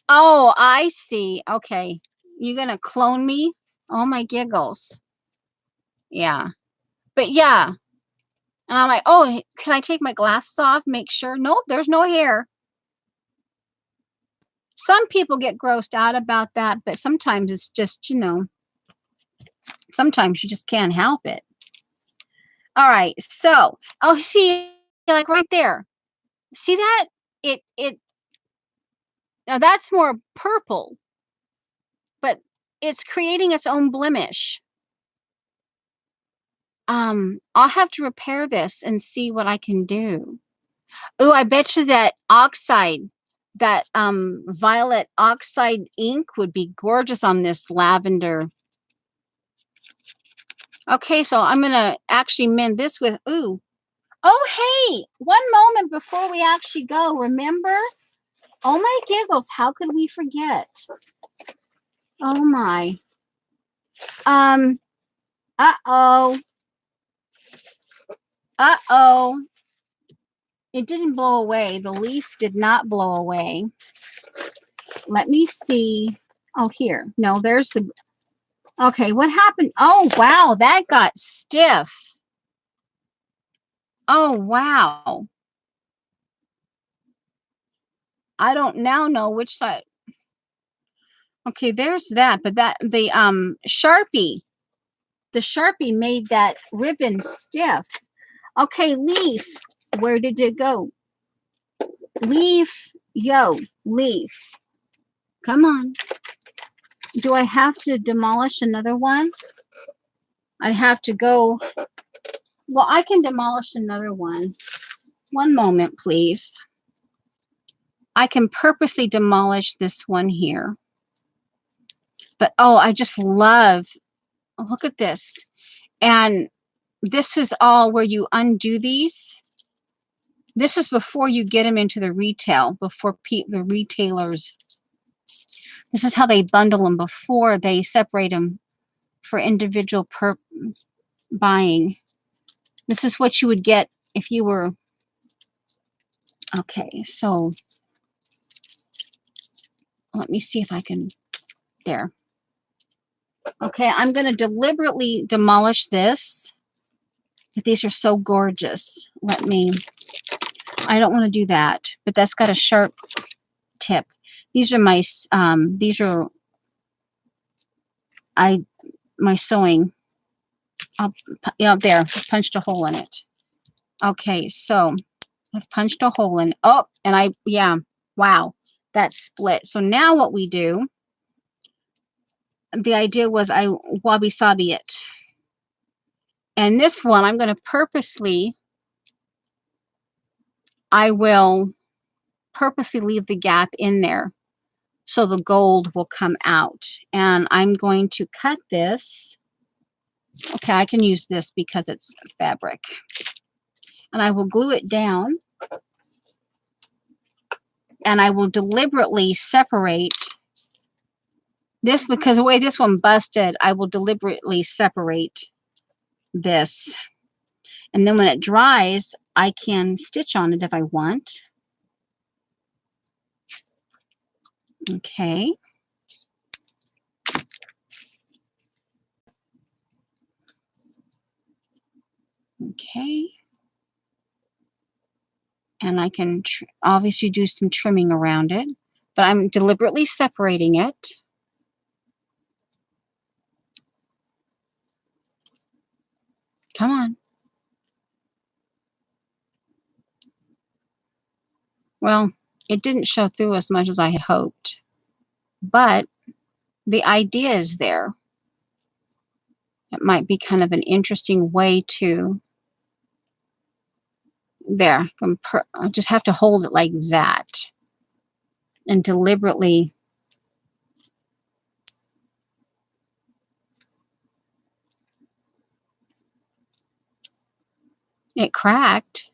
Oh, I see. Okay. You gonna clone me? Oh my giggles. Yeah. But yeah. And I'm like, oh, can I take my glasses off? Make sure. Nope, there's no hair. Some people get grossed out about that, but sometimes it's just, sometimes you just can't help it. All right. So, oh, see, like right there. See that? Now that's more purple, but it's creating its own blemish. I'll have to repair this and see what I can do. Oh, I bet you that oxide, that violet oxide ink would be gorgeous on this lavender. Okay, so I'm gonna actually mend this with, ooh. Oh, hey, one moment before we actually go, remember? Oh my giggles, how could we forget? Oh my. Uh-oh. Uh-oh. It didn't blow away. The leaf did not blow away. Let me see. Oh, here. No, there's the... Okay, what happened? Oh, wow, that got stiff. Oh, wow. I don't now know which side. Okay, there's that, but the Sharpie, the Sharpie made that ribbon stiff. Okay, leaf, where did it go? Leaf, yo, leaf. Come on. Do I have to demolish another one? I'd have to go. Well, I can demolish another one. One moment, please. I can purposely demolish this one here. But, oh, I just love, look at this. And this is all where you undo these. This is before you get them into the retail, before the retailers. This is how they bundle them before they separate them for individual buying. This is what you would get if you were... Okay, so let me see if I can... There. Okay, I'm going to deliberately demolish this. But these are so gorgeous. I don't want to do that, but that's got a sharp tip. These are my my sewing. There, punched a hole in it. Okay, so I've punched a hole in. Oh, and wow, that split. So now what we do, the idea was I wabi-sabi it. And this one, I'm going to I will purposely leave the gap in there so the gold will come out. And I'm going to cut this. Okay, I can use this because it's fabric. And I will glue it down. And I will deliberately separate this because the way this one busted, I will deliberately separate this. And then when it dries, I can stitch on it if I want. Okay. Okay. And I can obviously do some trimming around it, but I'm deliberately separating it. Come on. Well, it didn't show through as much as I had hoped, but the idea is there. It might be kind of an interesting way to, there, I just have to hold it like that and deliberately. It cracked.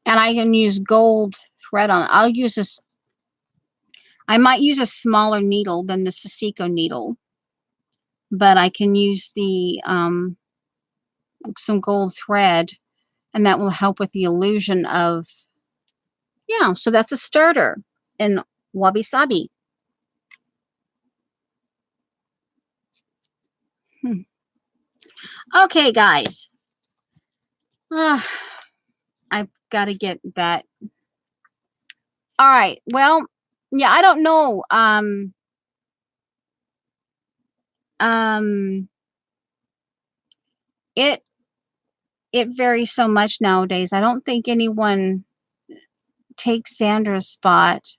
And I can use gold thread on it. I'll use this. I might use a smaller needle than the Sisiko needle, but I can use the some gold thread, and that will help with the illusion of, yeah. So that's a starter in wabi sabi. Okay, guys. I've got to get that. All right. Well, yeah, I don't know. It varies so much nowadays. I don't think anyone takes Sandra's spot.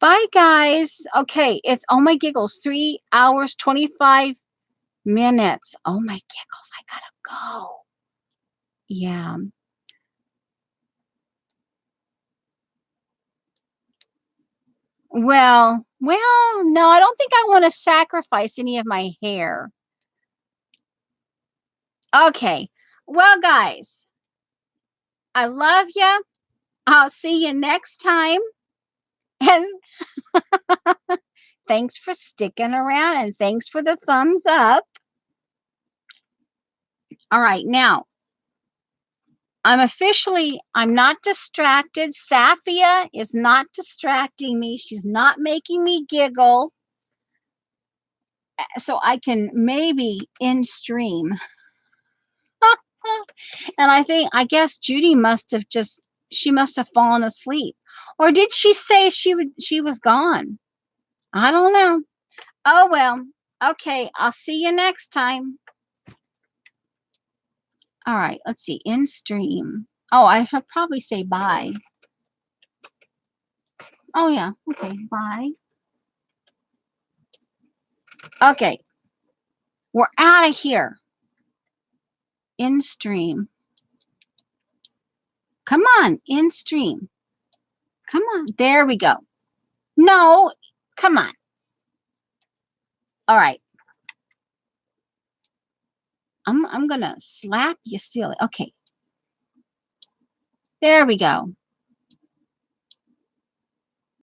Bye, guys. Okay, it's, oh my giggles, 3 hours, 25 minutes. Oh my giggles, I gotta go. Yeah. Well, no, I don't think I want to sacrifice any of my hair. Okay. Well, guys, I love you. I'll see you next time. And thanks for sticking around and thanks for the thumbs up. All right, now I'm not distracted. Safia is not distracting me. She's not making me giggle. So I can maybe in stream. And I guess Judy she must have fallen asleep. Or did she say she was gone? I don't know. Oh, well. Okay, I'll see you next time. All right, let's see. In stream. Oh, I should probably say bye. Oh, yeah. Okay, bye. Okay. We're out of here. In stream. Come on, in stream. Come on. There we go. No, come on. All right. I'm gonna slap you silly. Okay. There we go.